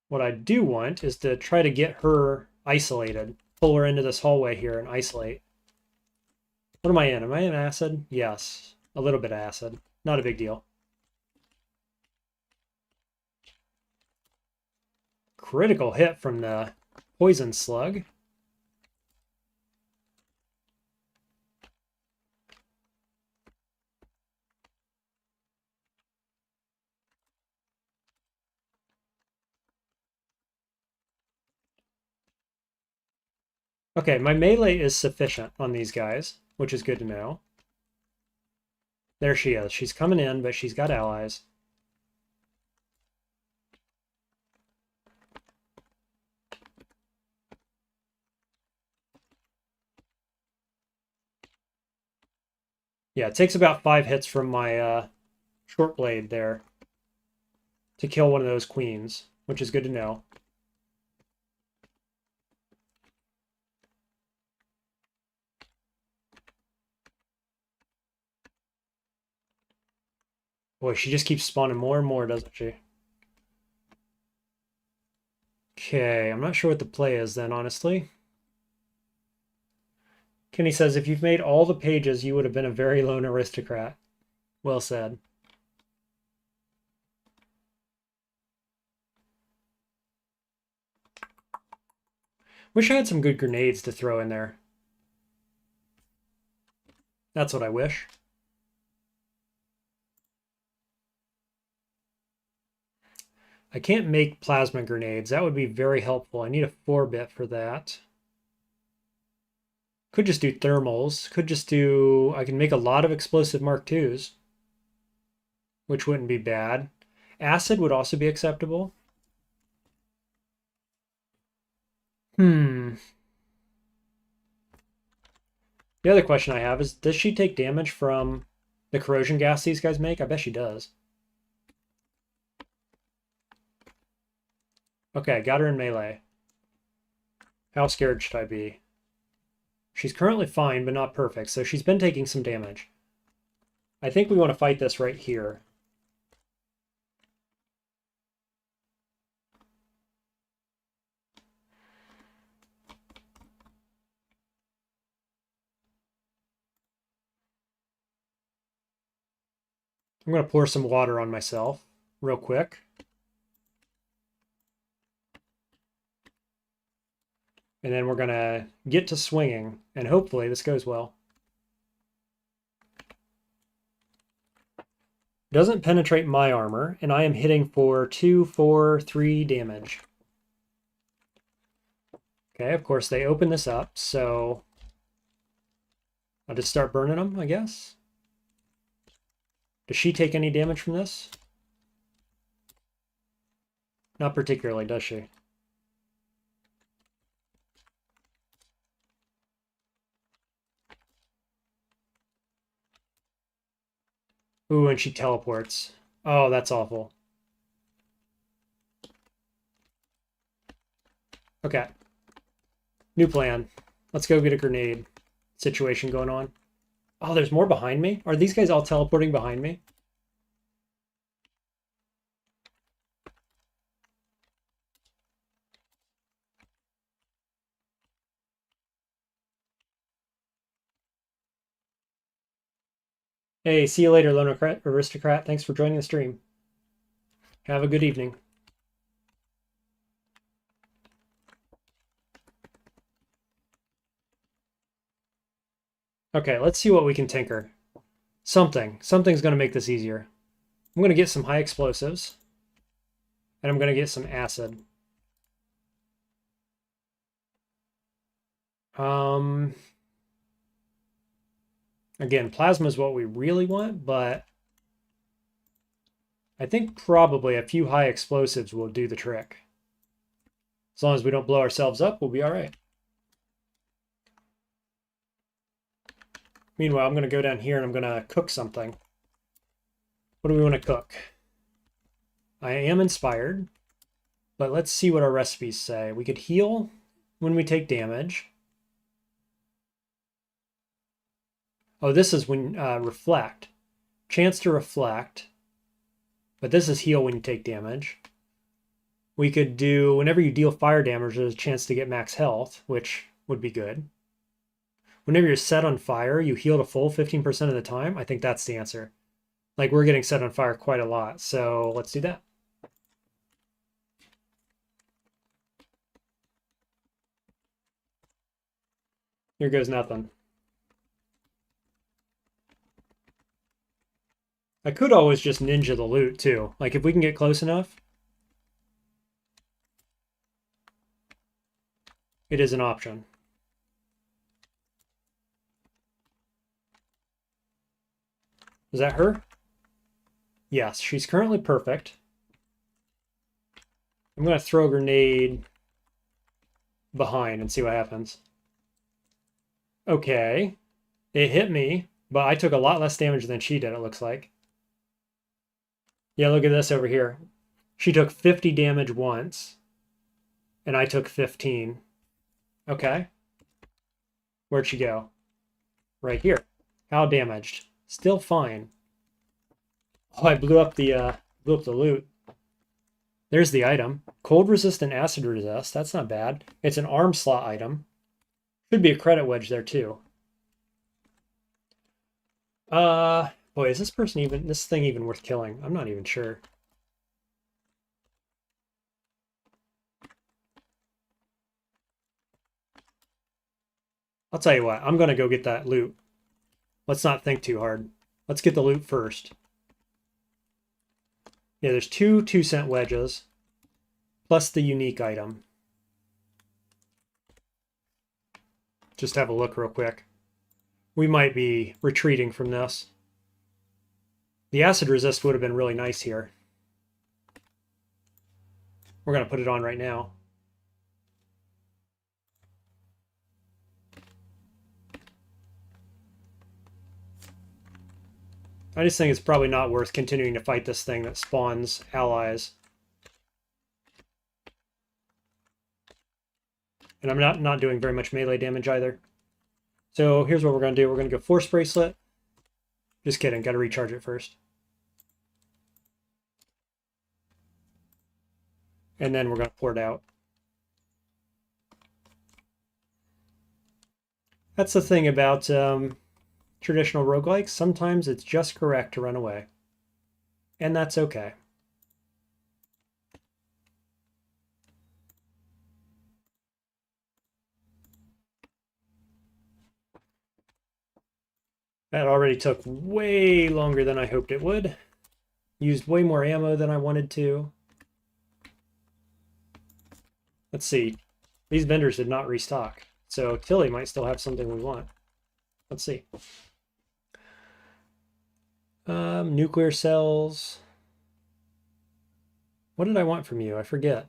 What I do want is to try to get her isolated. Pull her into this hallway here and isolate. What am I in? Am I in acid? Yes. A little bit of acid. Not a big deal. Critical hit from the poison slug. Okay, my melee is sufficient on these guys, which is good to know. There she is. She's coming in, but she's got allies. Yeah, it takes about 5 hits from my short blade there to kill one of those queens, which is good to know. Boy, she just keeps spawning more and more, doesn't she? Okay, I'm not sure what the play is then, honestly. Kenny says, if you've made all the pages, you would have been a very lone aristocrat. Well said. Wish I had some good grenades to throw in there. That's what I wish. I can't make plasma grenades. That would be very helpful. I need a 4-bit for that. Could just do thermals. Could just do... I can make a lot of explosive Mark IIs, which wouldn't be bad. Acid would also be acceptable. The other question I have is, does she take damage from the corrosion gas these guys make? I bet she does. Okay, got her in melee. How scared should I be? She's currently fine, but not perfect, so she's been taking some damage. I think we want to fight this right here. I'm going to pour some water on myself real quick. And then we're going to get to swinging, and hopefully this goes well. Doesn't penetrate my armor, and I am hitting for 2, 4, 3 damage. Okay, of course they open this up, so I'll just start burning them, I guess. Does she take any damage from this? Not particularly, does she? Ooh, and she teleports. Oh, that's awful. Okay. New plan. Let's go get a grenade situation going on. Oh, there's more behind me? Are these guys all teleporting behind me? Hey, see you later, Lone Aristocrat. Thanks for joining the stream. Have a good evening. Okay, let's see what we can tinker. Something's going to make this easier. I'm going to get some high explosives. And I'm going to get some acid. Again, plasma is what we really want, but I think probably a few high explosives will do the trick. As long as we don't blow ourselves up, we'll be all right. Meanwhile, I'm going to go down here and I'm going to cook something. What do we want to cook? I am inspired, but let's see what our recipes say. We could heal when we take damage. Oh, this is when reflect. Chance to reflect. But this is heal when you take damage. We could do, whenever you deal fire damage, there's a chance to get max health, which would be good. Whenever you're set on fire, you heal to full 15% of the time. I think that's the answer. Like, we're getting set on fire quite a lot, so let's do that. Here goes nothing. I could always just ninja the loot, too. Like, if we can get close enough, it is an option. Is that her? Yes, she's currently perfect. I'm going to throw a grenade behind and see what happens. Okay. It hit me, but I took a lot less damage than she did, it looks like. Yeah, look at this over here. She took 50 damage once, and I took 15. Okay. Where'd she go? Right here. How damaged? Still fine. Oh, I blew up the loot. There's the item. Cold resistant acid resist. That's not bad. It's an arm slot item. Should be a credit wedge there too. Boy, is this thing even worth killing? I'm not even sure. I'll tell you what, I'm gonna go get that loot. Let's not think too hard. Let's get the loot first. Yeah, there's two 2-cent wedges, plus the unique item. Just have a look real quick. We might be retreating from this. The acid resist would have been really nice here. We're going to put it on right now. I just think it's probably not worth continuing to fight this thing that spawns allies. And I'm not doing very much melee damage either. So here's what we're going to do. We're going to go Force Bracelet. Just kidding. Got to recharge it first. And then we're going to pour it out. That's the thing about traditional roguelikes. Sometimes it's just correct to run away. And that's okay. That already took way longer than I hoped it would. Used way more ammo than I wanted to. Let's see. These vendors did not restock. So Tilly might still have something we want. Let's see. Nuclear cells. What did I want from you? I forget.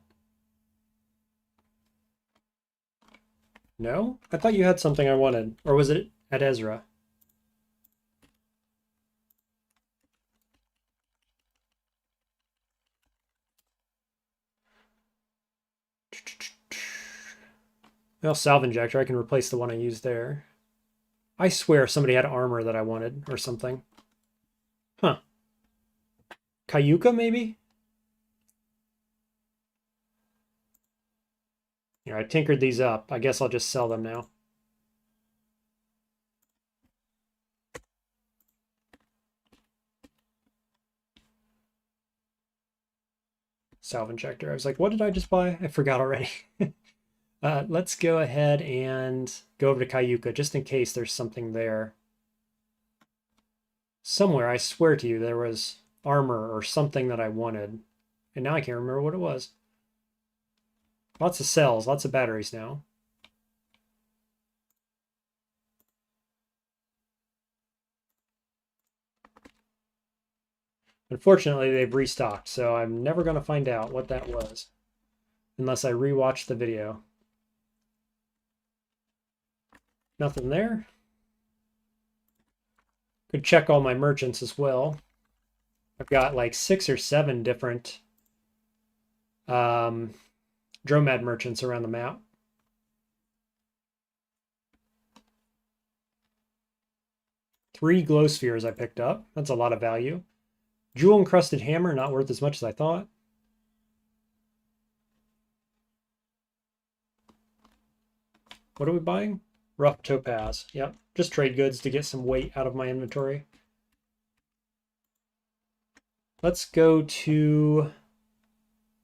No? I thought you had something I wanted. Or was it at Ezra? Well, salve injector. I can replace the one I used there. I swear somebody had armor that I wanted or something. Huh. Kayuka, maybe? Here, I tinkered these up. I guess I'll just sell them now. Salve injector. I was like, what did I just buy? I forgot already. Let's go ahead and go over to Kayuka just in case there's something there. Somewhere, I swear to you, there was armor or something that I wanted. And now I can't remember what it was. Lots of cells, lots of batteries now. Unfortunately, they've restocked, so I'm never going to find out what that was. Unless I rewatch the video. Nothing there. Could check all my merchants as well. I've got like 6 or 7 different Dromad merchants around the map. Three glow spheres I picked up. That's a lot of value. Jewel encrusted hammer, not worth as much as I thought. What are we buying? Rough topaz. Yep. Just trade goods to get some weight out of my inventory. Let's go to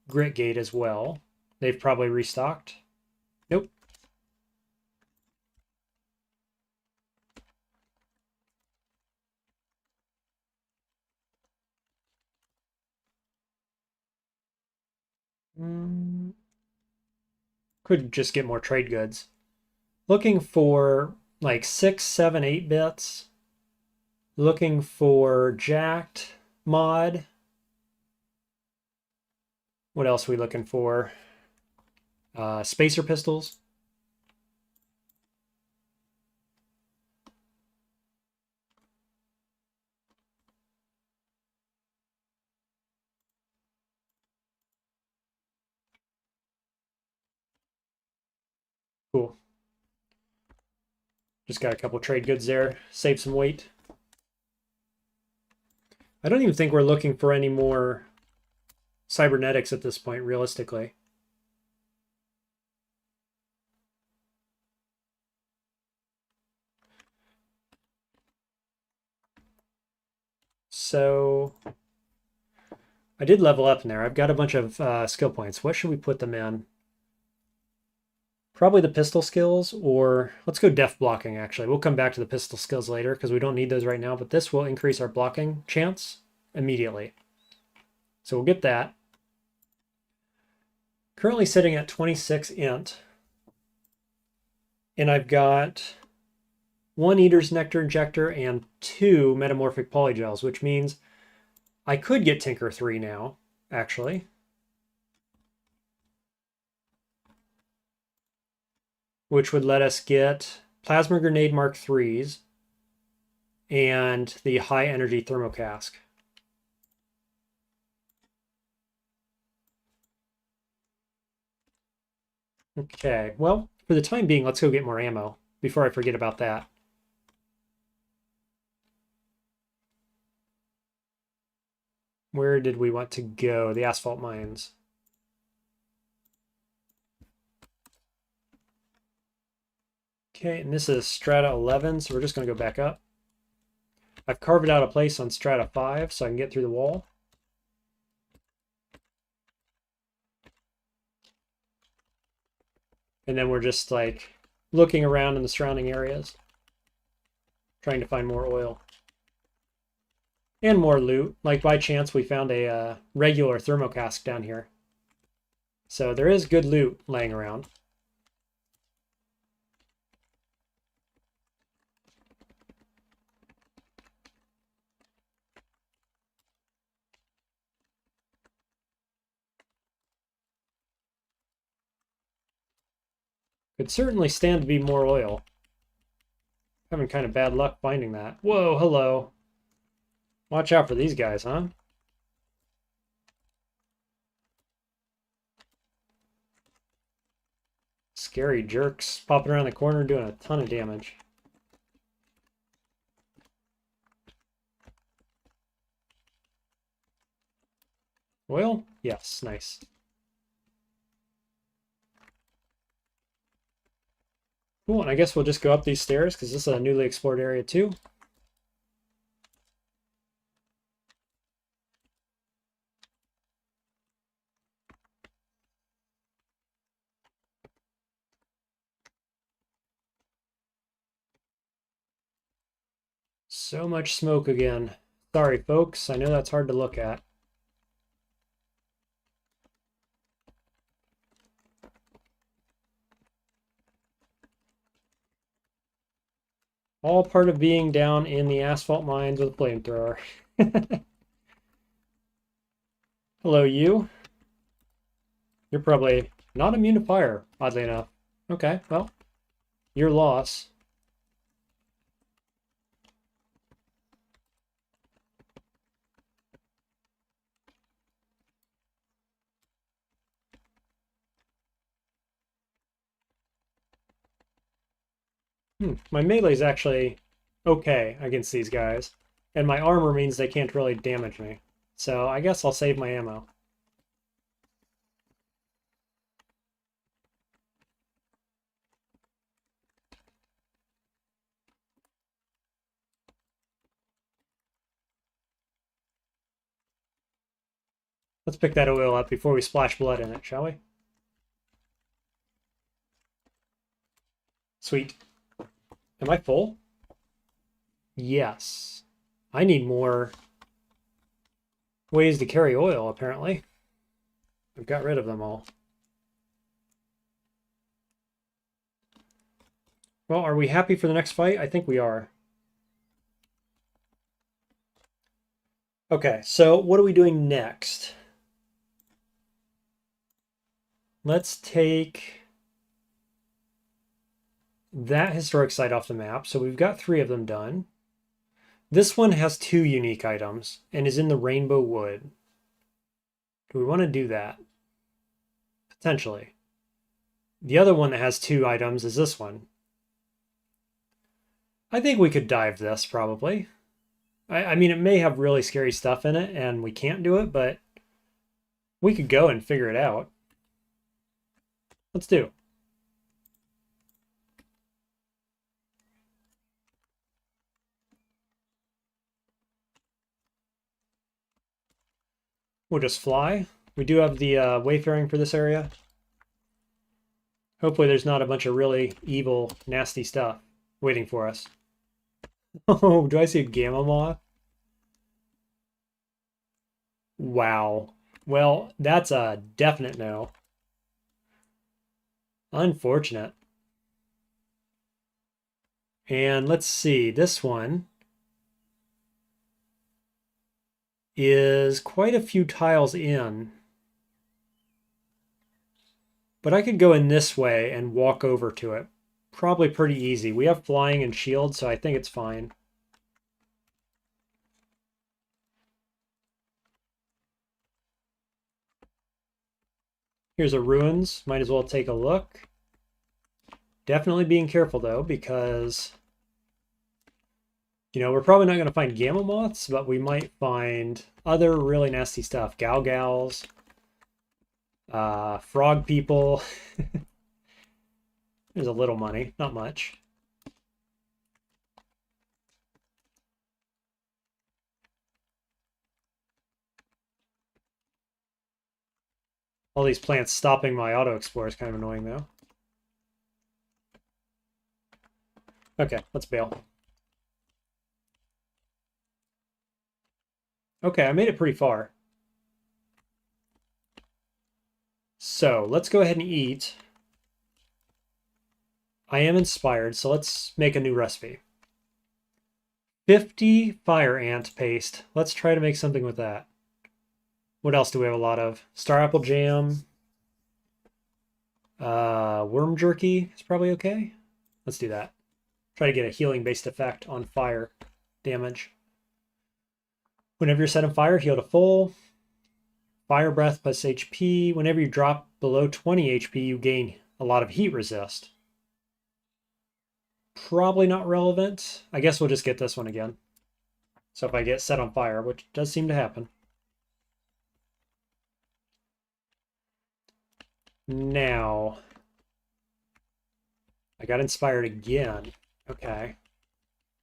Gritgate as well. They've probably restocked. Nope. Could just get more trade goods. Looking for like 6, 7, 8 bits. Looking for jacked mod. What else are we looking for? Spacer pistols. Cool. Just got a couple trade goods there. Save some weight. I don't even think we're looking for any more cybernetics at this point, realistically. So I did level up in there. I've got a bunch of skill points. What should we put them in? Probably the pistol skills, or let's go def blocking, actually. We'll come back to the pistol skills later because we don't need those right now, but this will increase our blocking chance immediately. So we'll get that. Currently sitting at 26 int. And I've got 1 Eater's Nectar Injector and 2 Metamorphic Polygels, which means I could get Tinker 3 now, actually. Which would let us get Plasma Grenade Mark 3s and the High Energy Thermocask. Okay, well, for the time being, let's go get more ammo before I forget about that. Where did we want to go? The asphalt mines. Okay, and this is Strata 11, so we're just going to go back up. I've carved out a place on Strata 5 so I can get through the wall. And then we're just like looking around in the surrounding areas, trying to find more oil. And more loot. Like by chance we found a regular thermocask down here. So there is good loot laying around. Could certainly stand to be more oil. Having kind of bad luck finding that. Whoa, hello. Watch out for these guys, huh? Scary jerks popping around the corner doing a ton of damage. Oil? Yes, nice. Cool, and I guess we'll just go up these stairs because this is a newly explored area too. So much smoke again. Sorry, folks. I know that's hard to look at. All part of being down in the asphalt mines with a flamethrower. Hello, you. You're probably not immune to fire, oddly enough. Okay, well, your loss. My melee is actually okay against these guys, and my armor means they can't really damage me. So I guess I'll save my ammo. Let's pick that oil up before we splash blood in it, shall we? Sweet. Am I full? Yes. I need more ways to carry oil, apparently. I've got rid of them all. Well, are we happy for the next fight? I think we are. Okay, so what are we doing next? Let's take that historic site off the map. So we've got 3 of them done. This one has 2 unique items and is in the Rainbow Wood. Do we want to do that? Potentially. The other one that has 2 items is this one. I think we could dive this probably. I mean, it may have really scary stuff in it and we can't do it, but we could go and figure it out. Let's do. We'll just fly. We do have the wayfaring for this area. Hopefully there's not a bunch of really evil, nasty stuff waiting for us. Oh, do I see a gamma moth? Wow. Well, that's a definite no. Unfortunate. And let's see, this one is quite a few tiles in. But I could go in this way and walk over to it. Probably pretty easy. We have flying and shield, so I think it's fine. Here's a ruins. Might as well take a look. Definitely being careful though, because we're probably not going to find gamma moths, but we might find other really nasty stuff. Gals, frog people. There's a little money, not much. All these plants stopping my auto explorer is kind of annoying though. Okay, let's bail. Okay, I made it pretty far. So let's go ahead and eat. I am inspired, so let's make a new recipe. 50 fire ant paste. Let's try to make something with that. What else do we have a lot of? Star apple jam. Worm jerky is probably okay. Let's do that. Try to get a healing based effect on fire damage. Whenever you're set on fire, heal to full. Fire breath plus HP. Whenever you drop below 20 HP, you gain a lot of heat resist. Probably not relevant. I guess we'll just get this one again. So if I get set on fire, which does seem to happen. Now, I got inspired again. Okay.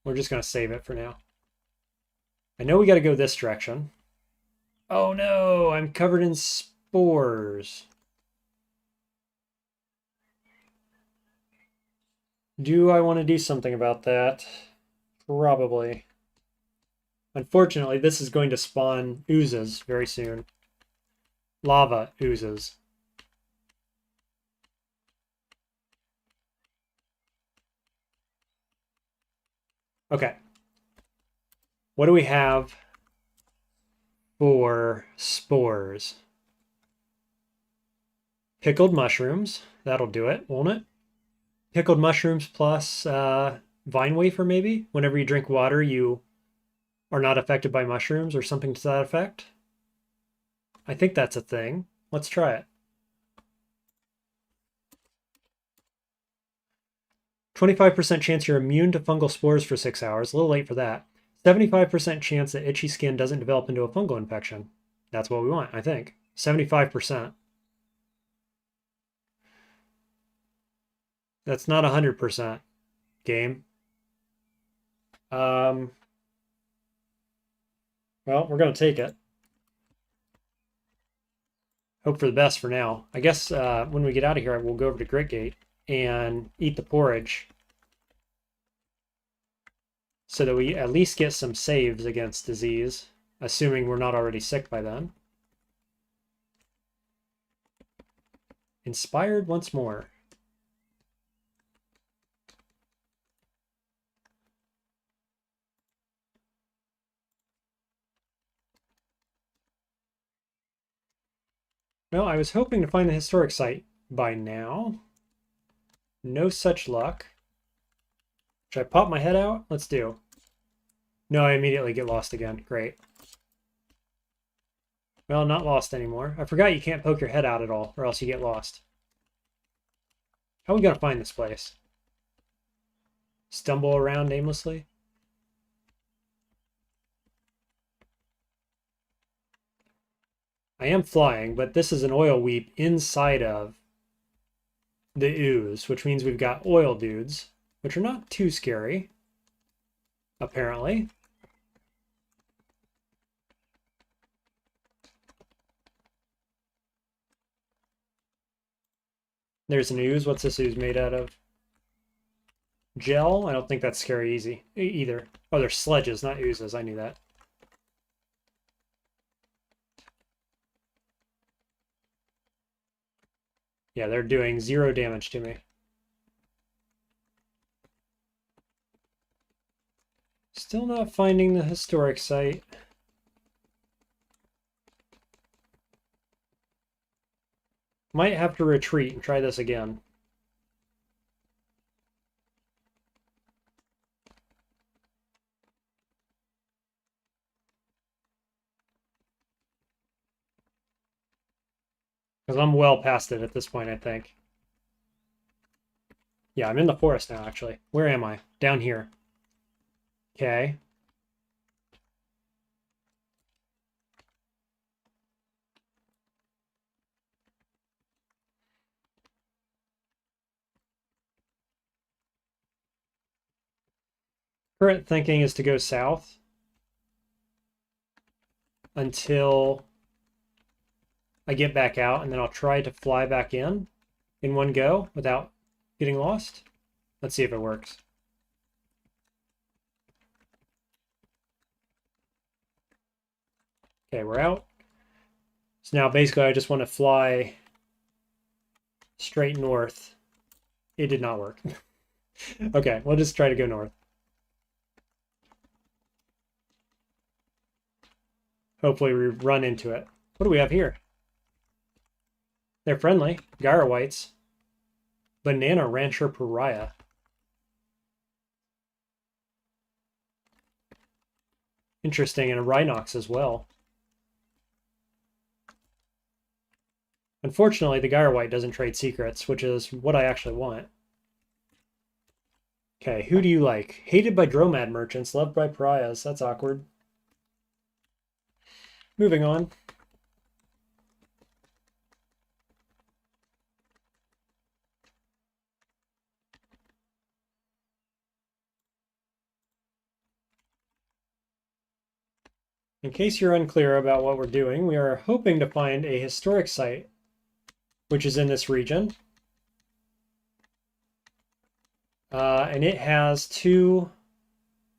We're just going to save it for now. I know we got to go this direction. Oh no, I'm covered in spores. Do I want to do something about that? Probably. Unfortunately, this is going to spawn oozes very soon. Lava oozes. Okay. What do we have for spores? Pickled mushrooms. That'll do it, won't it? Pickled mushrooms plus vine wafer, maybe? Whenever you drink water, you are not affected by mushrooms or something to that effect. I think that's a thing. Let's try it. 25% chance you're immune to fungal spores for 6 hours. A little late for that. 75% chance that itchy skin doesn't develop into a fungal infection. That's what we want, I think. 75%. That's not 100% game. Well, we're going to take it. Hope for the best for now. I guess when we get out of here, we'll go over to Gritgate and eat the porridge so that we at least get some saves against disease, assuming we're not already sick by then. Inspired once more. Well, I was hoping to find the historic site by now. No such luck. Should I pop my head out? Let's do. No, I immediately get lost again. Great. Well, not lost anymore. I forgot you can't poke your head out at all, or else you get lost. How are we gonna find this place? Stumble around aimlessly? I am flying, but this is an oil weep inside of the ooze, which means we've got oil dudes, which are not too scary, apparently. There's an ooze. What's this ooze made out of? Gel? I don't think that's scary easy either. Oh, they're sledges, not oozes. I knew that. Yeah, they're doing 0 damage to me. Still not finding the historic site. Might have to retreat and try this again. Because I'm well past it at this point, I think. Yeah, I'm in the forest now, actually. Where am I? Down here. Okay. Current thinking is to go south until I get back out, and then I'll try to fly back in one go without getting lost. Let's see if it works. Okay, we're out. So now basically I just want to fly straight north. It did not work. Okay, we'll just try to go north. Hopefully we run into it. What do we have here? They're friendly. Gyro whites. Banana Rancher Pariah. Interesting, and a Rhinox as well. Unfortunately, the Gyro White doesn't trade secrets, which is what I actually want. Okay, who do you like? Hated by Dromad merchants, loved by pariahs. That's awkward. Moving on. In case you're unclear about what we're doing, we are hoping to find a historic site, which is in this region. And it has 2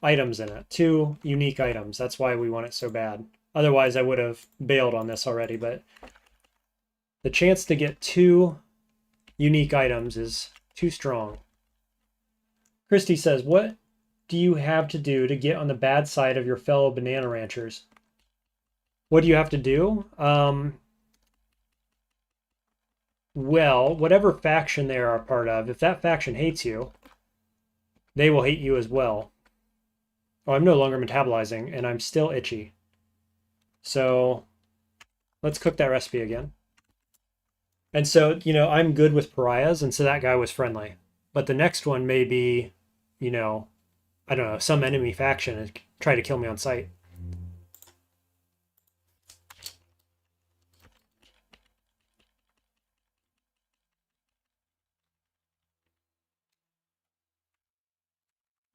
items in it, 2 unique items. That's why we want it so bad. Otherwise, I would have bailed on this already, but the chance to get 2 unique items is too strong. Christy says, what do you have to do to get on the bad side of your fellow banana ranchers? What do you have to do? Well, whatever faction they are a part of, if that faction hates you, they will hate you as well. Oh, I'm no longer metabolizing, and I'm still itchy. So let's cook that recipe again. And so, I'm good with pariahs, and so that guy was friendly. But the next one may be, I don't know, some enemy faction and try to kill me on sight.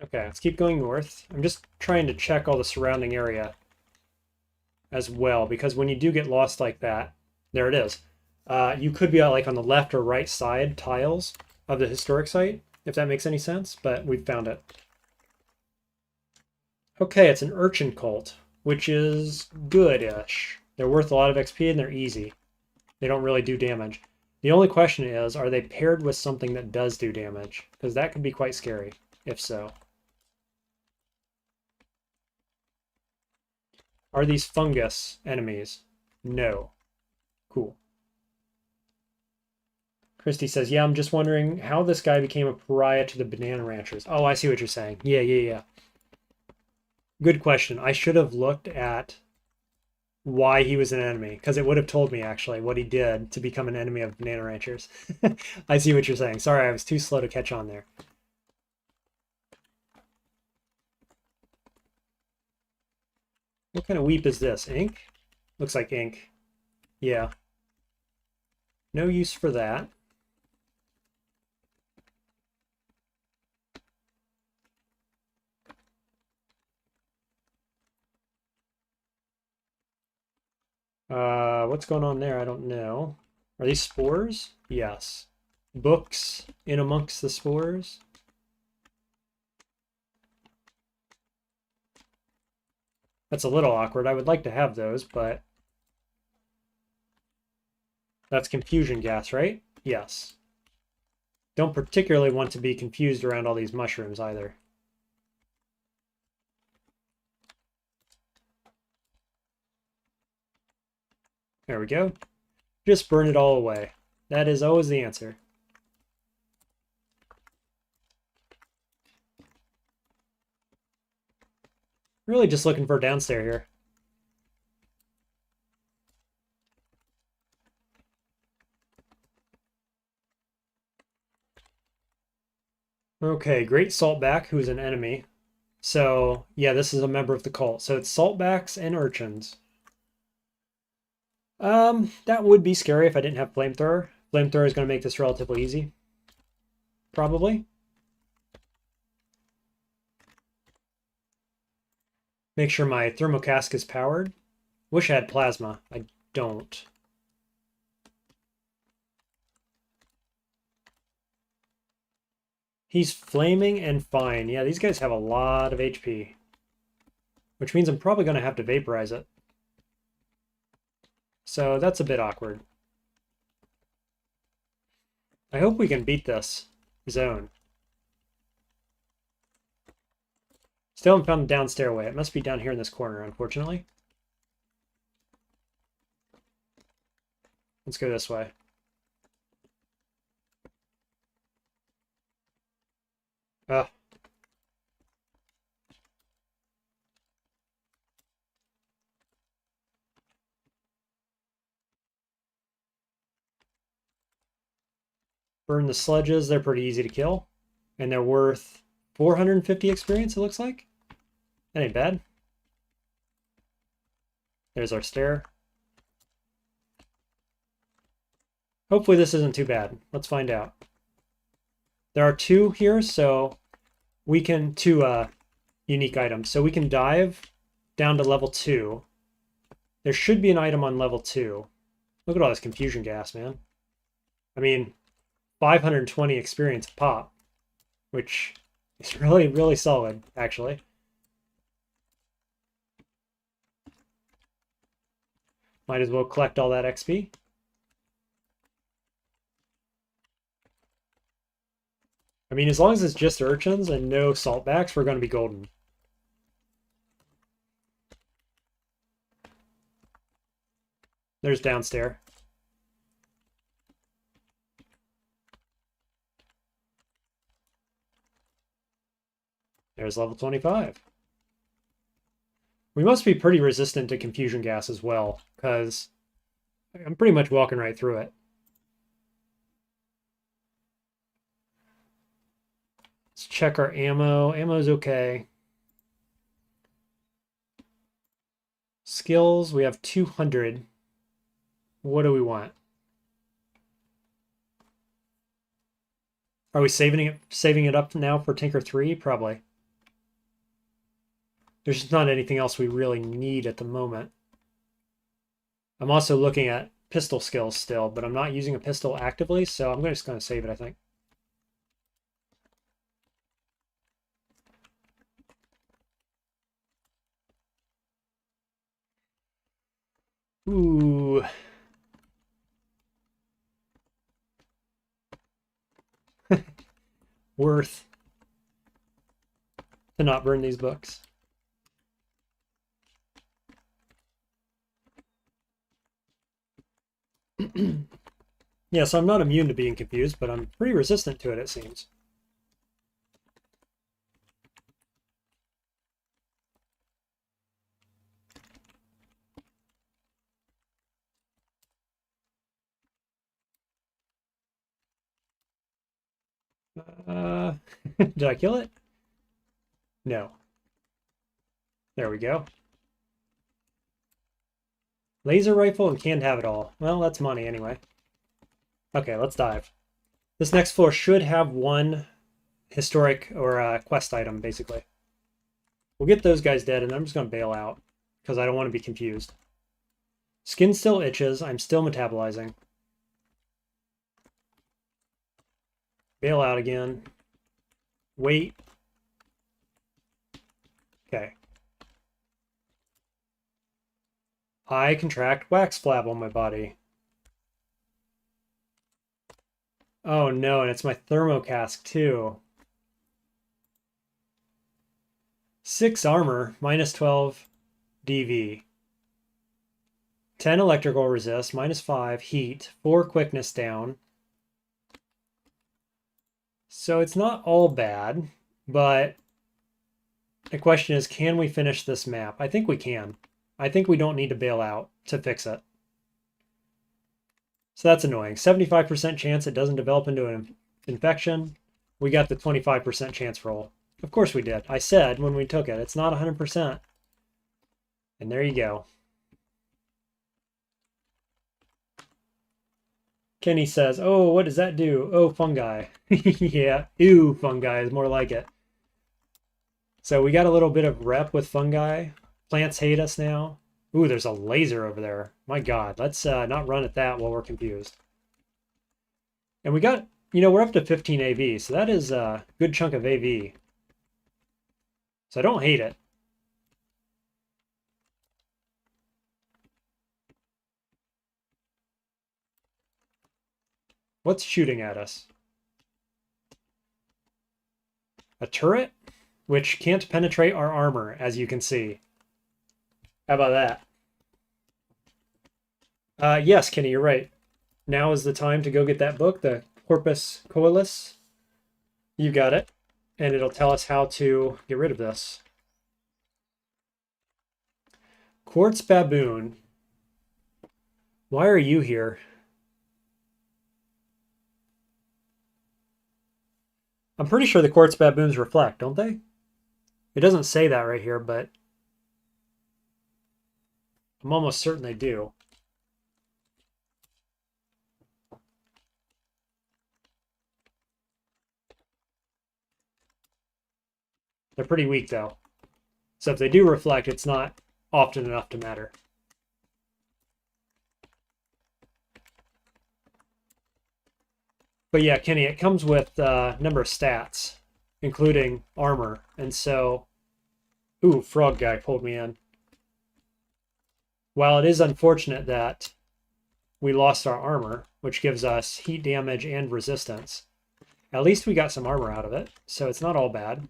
Okay, let's keep going north. I'm just trying to check all the surrounding area as well, because when you do get lost like that, there it is. You could be like on the left or right side tiles of the historic site, if that makes any sense, but we've found it. Okay, it's an urchin cult, which is good-ish. They're worth a lot of XP and they're easy. They don't really do damage. The only question is, are they paired with something that does do damage? Because that could be quite scary, if so. Are these fungus enemies? No. Cool. Christy says, yeah, I'm just wondering how this guy became a pariah to the banana ranchers. Oh, I see what you're saying. Yeah. Good question. I should have looked at why he was an enemy, because it would have told me actually what he did to become an enemy of banana ranchers. I see what you're saying. Sorry, I was too slow to catch on there. What kind of weep is this? Ink? Looks like ink. Yeah. No use for that. What's going on there? I don't know. Are these spores? Yes. Books in amongst the spores? That's a little awkward. I would like to have those, but that's confusion gas, right? Yes. Don't particularly want to be confused around all these mushrooms either. There we go. Just burn it all away. That is always the answer. Really just looking for a downstairs here. Okay, Great Saltback, who's an enemy. So, yeah, this is a member of the cult. So it's saltbacks and urchins. That would be scary if I didn't have Flamethrower. Flamethrower is going to make this relatively easy. Probably. Make sure my thermocask is powered. Wish I had plasma. I don't. He's flaming and fine. Yeah, these guys have a lot of HP. Which means I'm probably going to have to vaporize it. So that's a bit awkward. I hope we can beat this zone. Still haven't found a down stairway. It must be down here in this corner, unfortunately. Let's go this way. Ugh. Burn the sludges. They're pretty easy to kill. And they're worth 450 experience, it looks like. That ain't bad. There's our stair. Hopefully this isn't too bad. Let's find out. There are two here, so we can, two unique items. So we can dive down to level 2. There should be an item on level 2. Look at all this confusion gas, man. I mean, 520 experience pop, which is really, really solid, actually. Might as well collect all that XP. I mean, as long as it's just urchins and no saltbacks, we're going to be golden. There's downstairs. There's level 25. We must be pretty resistant to confusion gas as well, because I'm pretty much walking right through it. Let's check our ammo. Ammo's okay. Skills, we have 200. What do we want? Are we saving it up now for Tinker 3? Probably. There's just not anything else we really need at the moment. I'm also looking at pistol skills still, but I'm not using a pistol actively, so I'm just going to save it, I think. Ooh. Worth to not burn these books. Yeah, so I'm not immune to being confused, but I'm pretty resistant to it, it seems. Uh, did I kill it? No. There we go. Laser rifle and can't have it all. Well, that's money anyway. Okay, let's dive. This next floor should have one historic or quest item, basically. We'll get those guys dead, and I'm just going to bail out because I don't want to be confused. Skin still itches. I'm still metabolizing. Bail out again. Wait. Okay. I contract wax flab on my body. Oh no, and it's my thermocask too. 6 armor, minus 12 DV. 10 electrical resist, minus 5 heat, 4 quickness down. So it's not all bad, but the question is, can we finish this map? I think we can. I think we don't need to bail out to fix it. So that's annoying. 75% chance it doesn't develop into an infection. We got the 25% chance roll. Of course we did. I said when we took it, it's not 100%. And there you go. Kenny says, oh, what does that do? Oh, fungi. Yeah, ew, fungi is more like it. So we got a little bit of rep with fungi. Plants hate us now. Ooh, there's a laser over there. My God, let's not run at that while we're confused. And we got, we're up to 15 AV, so that is a good chunk of AV. So I don't hate it. What's shooting at us? A turret, which can't penetrate our armor, as you can see. How about that? Yes, Kenny, you're right. Now is the time to go get that book, the Corpus Coelis. You got it. And it'll tell us how to get rid of this. Quartz Baboon. Why are you here? I'm pretty sure the quartz baboons reflect, don't they? It doesn't say that right here, but I'm almost certain they do. They're pretty weak, though. So if they do reflect, it's not often enough to matter. But yeah, Kenny, it comes with a number of stats, including armor. And so, ooh, frog guy pulled me in. While it is unfortunate that we lost our armor, which gives us heat damage and resistance, at least we got some armor out of it, so it's not all bad.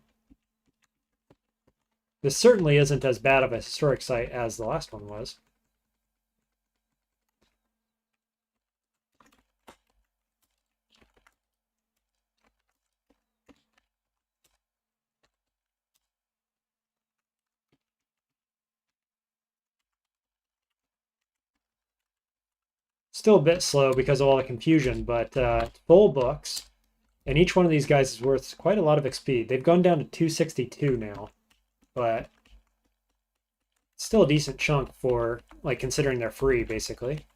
This certainly isn't as bad of a historic site as the last one was. Still a bit slow because of all the confusion, but full books. And each one of these guys is worth quite a lot of XP. They've gone down to 262 now, but still a decent chunk for, like, considering they're free, basically.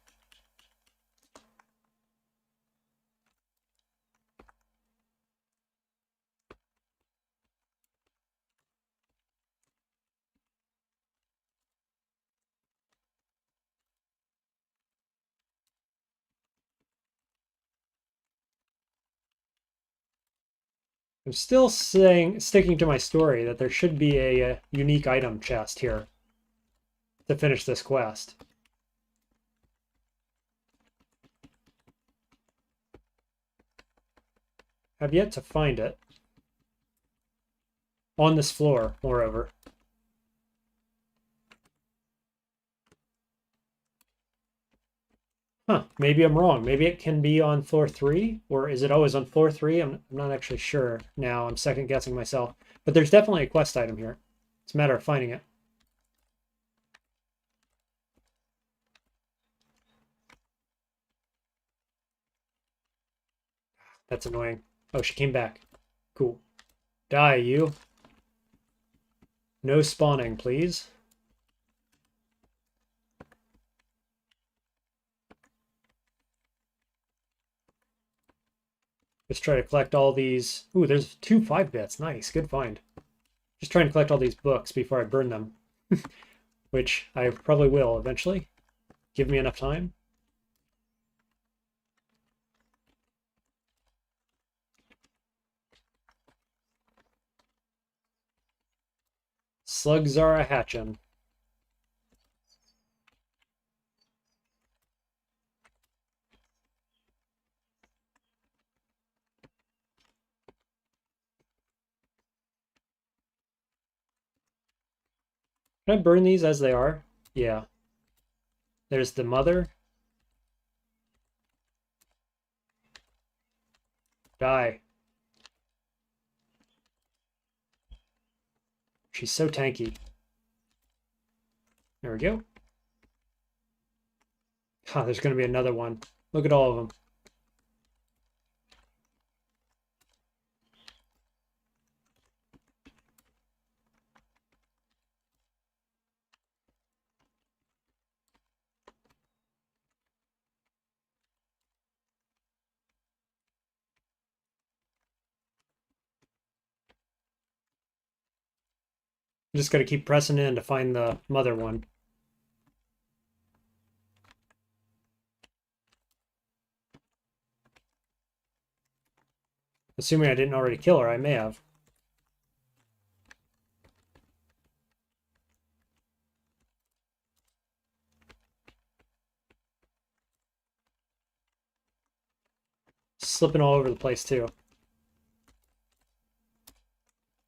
I'm still sticking to my story that there should be a unique item chest here to finish this quest. Have yet to find it. On this floor, moreover. Huh, maybe I'm wrong. Maybe it can be on floor 3, or is it always on floor 3? I'm not actually sure now. I'm second guessing myself. But there's definitely a quest item here. It's a matter of finding it. That's annoying. Oh, she came back. Cool. Die, you. No spawning, please. Just try to collect all these. Ooh, there's 2 5-bits. Nice, good find. Just trying to collect all these books before I burn them. Which I probably will eventually. Give me enough time. Slugs are a hatchin'. Can I burn these as they are? Yeah. There's the mother. Die. She's so tanky. There we go. Ah, there's going to be another one. Look at all of them. I'm just going to keep pressing in to find the mother one. Assuming I didn't already kill her, I may have. Slipping all over the place, too.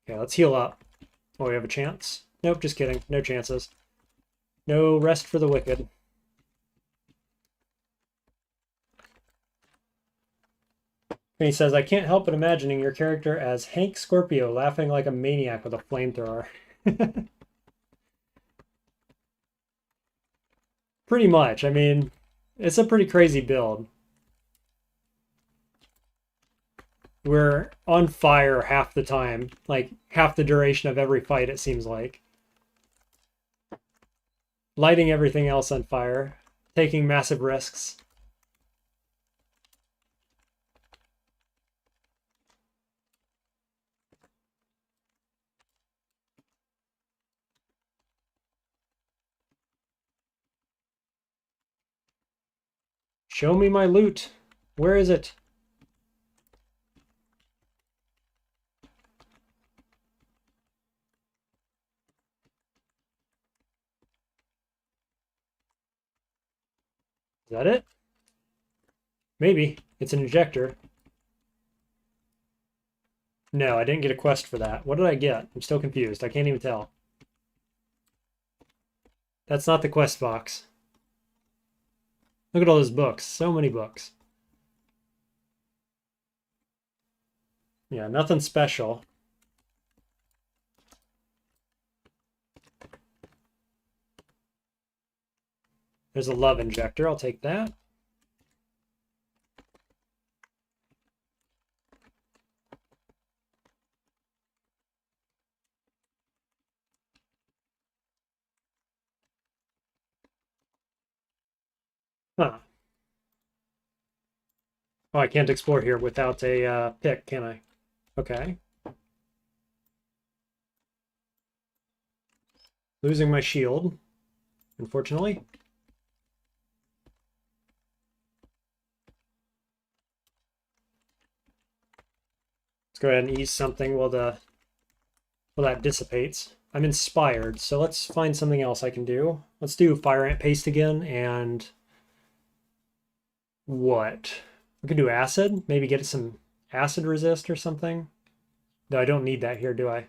Okay, let's heal up. Oh, we have a chance? Nope, just kidding. No chances. No rest for the wicked. And he says, I can't help but imagining your character as Hank Scorpio laughing like a maniac with a flamethrower. Pretty much. I mean, it's a pretty crazy build. We're on fire half the time, like half the duration of every fight, it seems like. Lighting everything else on fire, taking massive risks. Show me my loot. Where is it? Is that it? Maybe. It's an injector. No, I didn't get a quest for that. What did I get? I'm still confused. I can't even tell. That's not the quest box. Look at all those books. So many books. Yeah, nothing special. There's a love injector. I'll take that. Huh. Oh, I can't explore here without a pick, can I? Okay. Losing my shield, unfortunately. Let's go ahead and ease something while that dissipates. I'm inspired, so let's find something else I can do. Let's do fire ant paste again, and what? We could do acid. Maybe get some acid resist or something. No, I don't need that here, do I?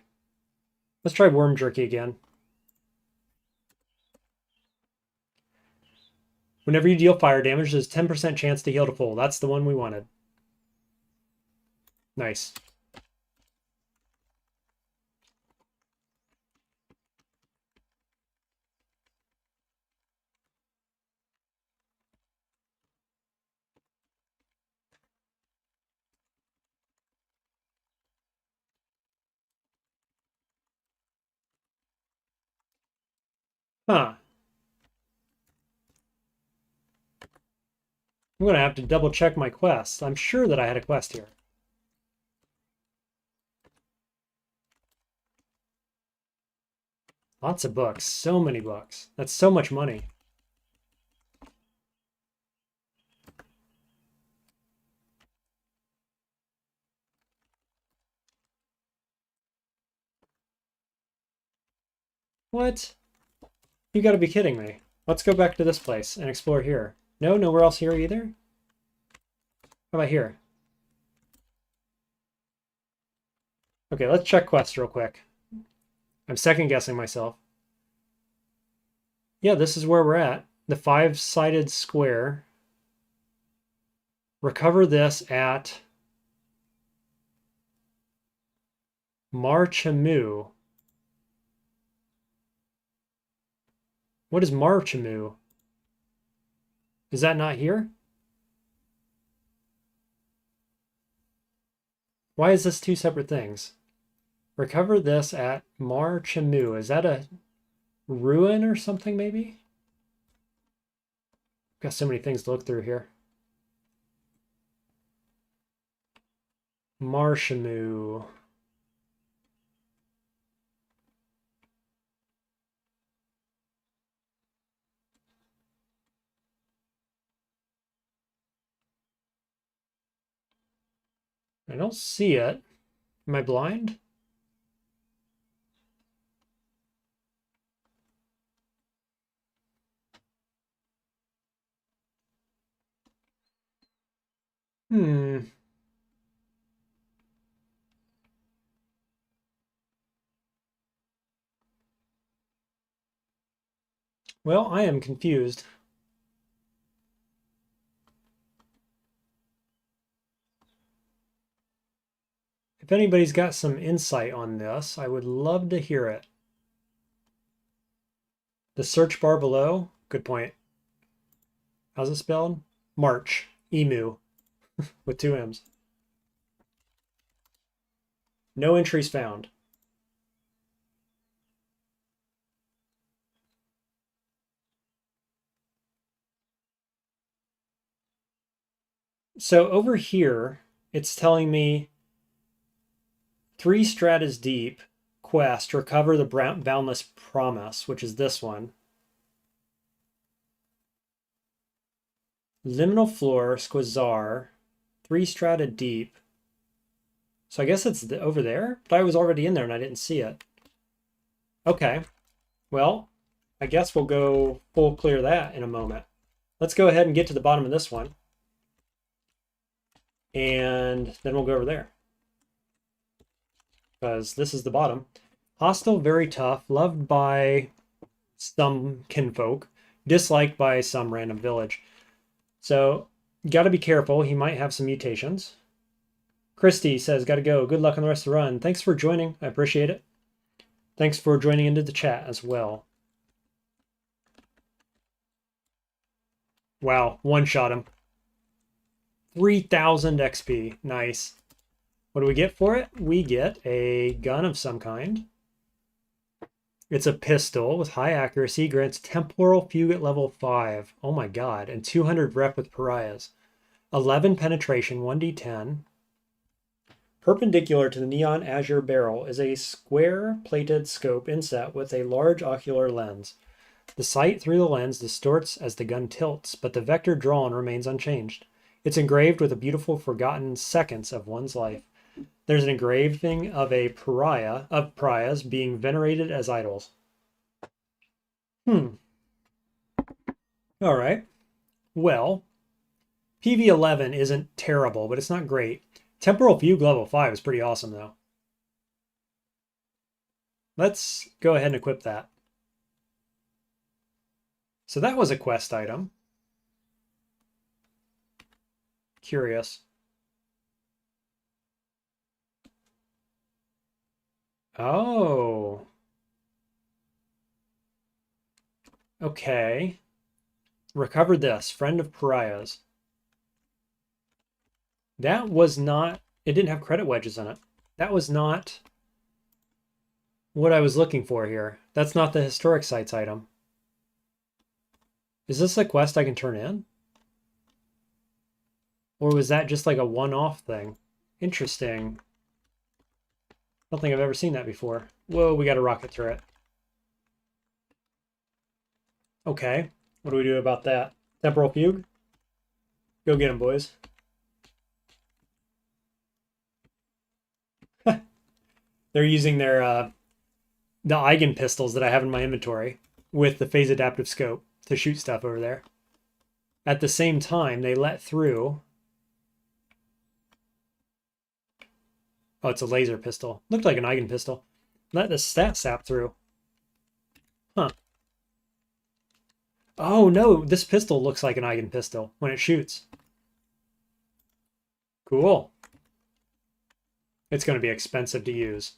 Let's try worm jerky again. Whenever you deal fire damage, there's 10% chance to heal to full. That's the one we wanted. Nice. Huh. I'm going to have to double check my quest. I'm sure that I had a quest here. Lots of books. So many books. That's so much money. What? You gotta be kidding me. Let's go back to this place and explore here. No, nowhere else here either? How about here? Okay, let's check quests real quick. I'm second guessing myself. Yeah, this is where we're at. The 5-sided square. Recover this at Marchamu. What is Marchamu? Is that not here? Why is this two separate things? Recover this at Marchamu. Is that a ruin or something, maybe? Got so many things to look through here. Marchamu. I don't see it. Am I blind? Hmm. Well, I am confused. If anybody's got some insight on this, I would love to hear it. The search bar below? Good point. How's it spelled? March. Emu. With 2 M's. No entries found. So over here, it's telling me 3 stratas deep quest, recover the boundless promise, which is this one. Liminal floor, Squazar, 3 strata deep. So I guess it's over there, but I was already in there and I didn't see it. Okay, well, I guess we'll go full clear that in a moment. Let's go ahead and get to the bottom of this one. And then we'll go over there. Because this is the bottom. Hostile, very tough, loved by some kinfolk, disliked by some random village. So, gotta be careful. He might have some mutations. Christy says, gotta go. Good luck on the rest of the run. Thanks for joining. I appreciate it. Thanks for joining into the chat as well. Wow, one-shot him. 3,000 XP. Nice. What do we get for it? We get a gun of some kind. It's a pistol with high accuracy, grants temporal fugue at level 5. Oh my god. And 200 rep with pariahs. 11 penetration, 1d10. Perpendicular to the neon azure barrel is a square-plated scope inset with a large ocular lens. The sight through the lens distorts as the gun tilts, but the vector drawn remains unchanged. It's engraved with a beautiful forgotten seconds of one's life. There's an engraving of a pariahs being venerated as idols. All right. Well, PV11 isn't terrible, but it's not great. Temporal Fugue level 5 is pretty awesome, though. Let's go ahead and equip that. So that was a quest item. Curious. Oh. Okay. Recovered this. Friend of Pariahs. That was not... It didn't have credit wedges in it. That was not what I was looking for here. That's not the historic sites item. Is this a quest I can turn in? Or was that just like a one-off thing? Interesting. I don't think I've ever seen that before. Whoa, we got a rocket turret. Okay, what do we do about that? Temporal fugue? Go get him, boys. They're using their the Eigen pistols that I have in my inventory with the phase adaptive scope to shoot stuff over there. At the same time, they let through... Oh, it's a laser pistol. Looked like an Eigen pistol. Let the stat sap through. Huh. Oh, no, this pistol looks like an Eigen pistol when it shoots. Cool. It's going to be expensive to use.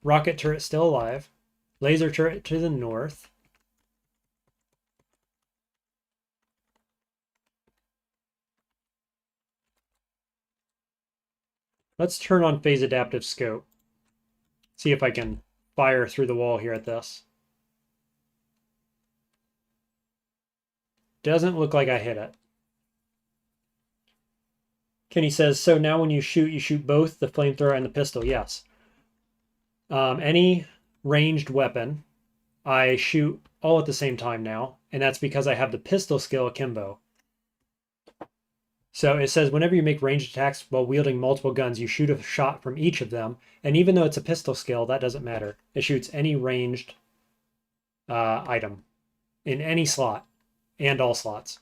Rocket turret still alive. Laser turret to the north. Let's turn on phase adaptive scope. See if I can fire through the wall here at this. Doesn't look like I hit it. Kenny says, so now when you shoot both the flamethrower and the pistol. Yes. Any ranged weapon, I shoot all at the same time now, and that's because I have the pistol skill akimbo. So it says whenever you make ranged attacks while wielding multiple guns, you shoot a shot from each of them. And even though it's a pistol skill, that doesn't matter. It shoots any ranged item in any slot and all slots.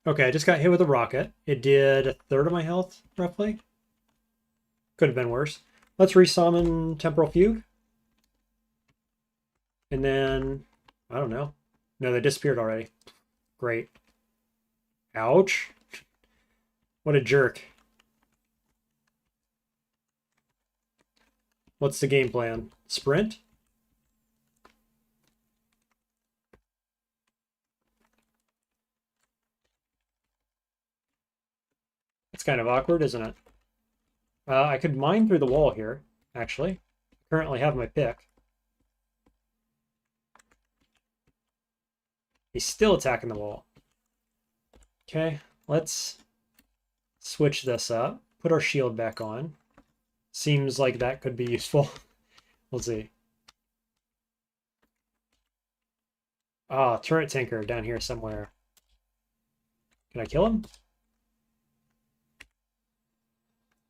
Okay, I just got hit with a rocket. It did a third of my health, roughly. Could have been worse. Let's resummon Temporal Fugue. And then, I don't know. No, they disappeared already. Great. Ouch. What a jerk. What's the game plan? Sprint? It's kind of awkward, isn't it? I could mine through the wall here, actually. I currently have my pick. He's still attacking the wall. Okay, let's switch this up. Put our shield back on. Seems like that could be useful. We'll see. Ah, turret tanker down here somewhere. Can I kill him?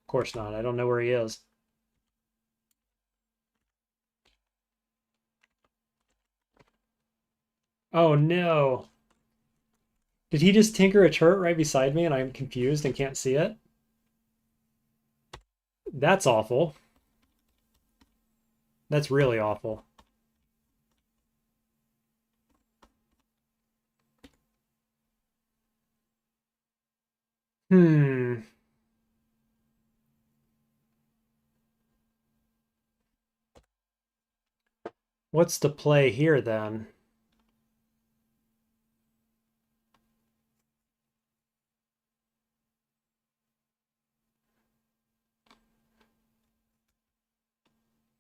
Of course not. I don't know where he is. Oh no. Did he just tinker a turret right beside me and I'm confused and can't see it? That's awful. That's really awful. Hmm. What's the play here then?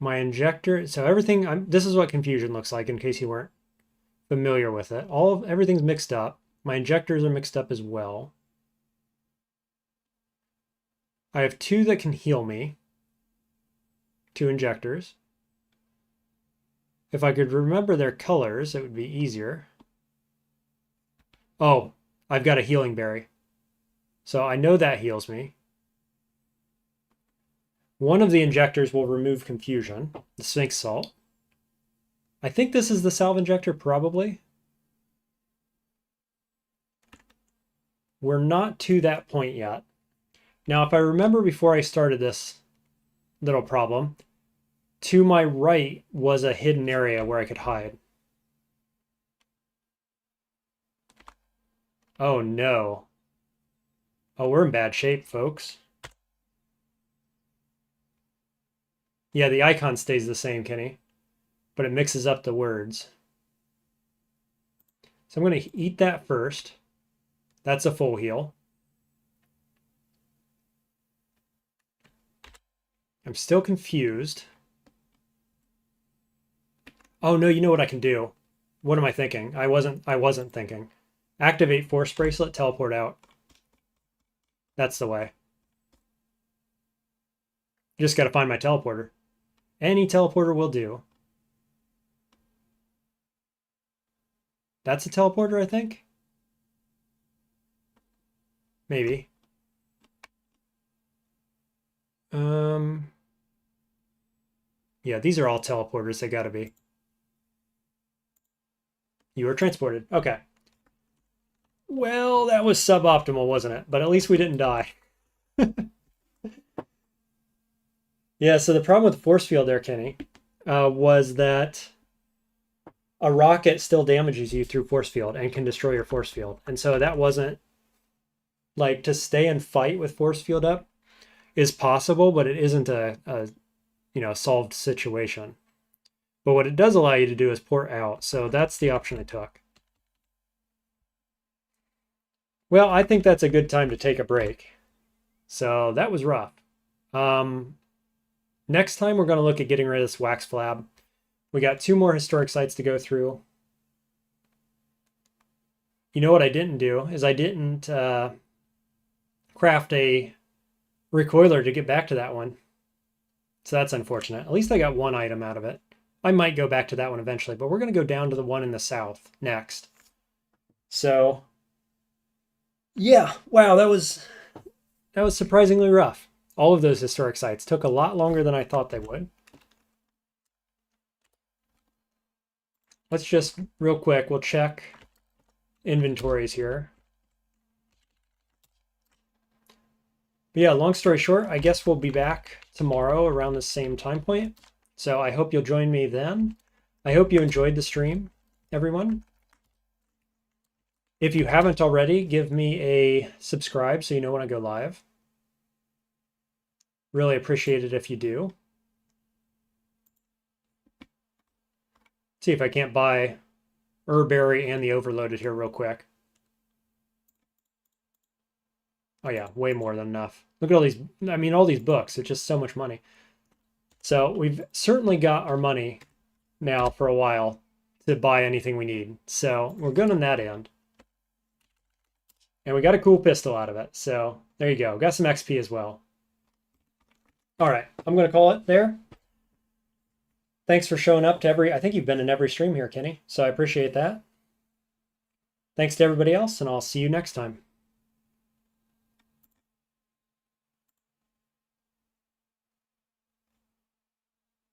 My injector, so everything, this is what confusion looks like in case you weren't familiar with it. Everything's mixed up. My injectors are mixed up as well. I have two that can heal me. Two injectors. If I could remember their colors, it would be easier. Oh, I've got a healing berry. So I know that heals me. One of the injectors will remove confusion, the Sphinx Salt. I think this is the salve injector, probably. We're not to that point yet. Now, if I remember before I started this little problem, to my right was a hidden area where I could hide. Oh no. Oh, we're in bad shape, folks. Yeah, the icon stays the same, Kenny, but it mixes up the words. So I'm going to eat that first. That's a full heal. I'm still confused. Oh no, you know what I can do? What am I thinking? I wasn't thinking. Activate Force Bracelet, teleport out. That's the way. You just got to find my teleporter. Any teleporter will do. That's a teleporter, I think. Maybe. Yeah, these are all teleporters. They gotta be. You were transported. Okay. Well, that was suboptimal, wasn't it? But at least we didn't die. Yeah, so the problem with the force field there, Kenny, was that a rocket still damages you through force field and can destroy your force field. And so that wasn't like to stay and fight with force field up is possible, but it isn't a solved situation. But what it does allow you to do is port out. So that's the option I took. Well, I think that's a good time to take a break. So that was rough. Next time we're going to look at getting rid of this wax flab. We got 2 more historic sites to go through. You know what I didn't do is I didn't craft a recoiler to get back to that one. So that's unfortunate. At least I got 1 item out of it. I might go back to that one eventually, but we're going to go down to the one in the south next. So, yeah, wow, that was surprisingly rough. All of those historic sites took a lot longer than I thought they would. Let's just, real quick, we'll check inventories here. But yeah, long story short, I guess we'll be back tomorrow around the same time point. So I hope you'll join me then. I hope you enjoyed the stream, everyone. If you haven't already, give me a subscribe so you know when I go live. Really appreciate it if you do. See if I can't buy Herberry and the Overloaded here real quick. Oh yeah, way more than enough. Look at all these, I mean, all these books. It's just so much money. So we've certainly got our money now for a while to buy anything we need. So we're good on that end. And we got a cool pistol out of it. So there you go. Got some XP as well. All right, I'm going to call it there. Thanks for showing up to I think you've been in every stream here, Kenny. So I appreciate that. Thanks to everybody else, and I'll see you next time.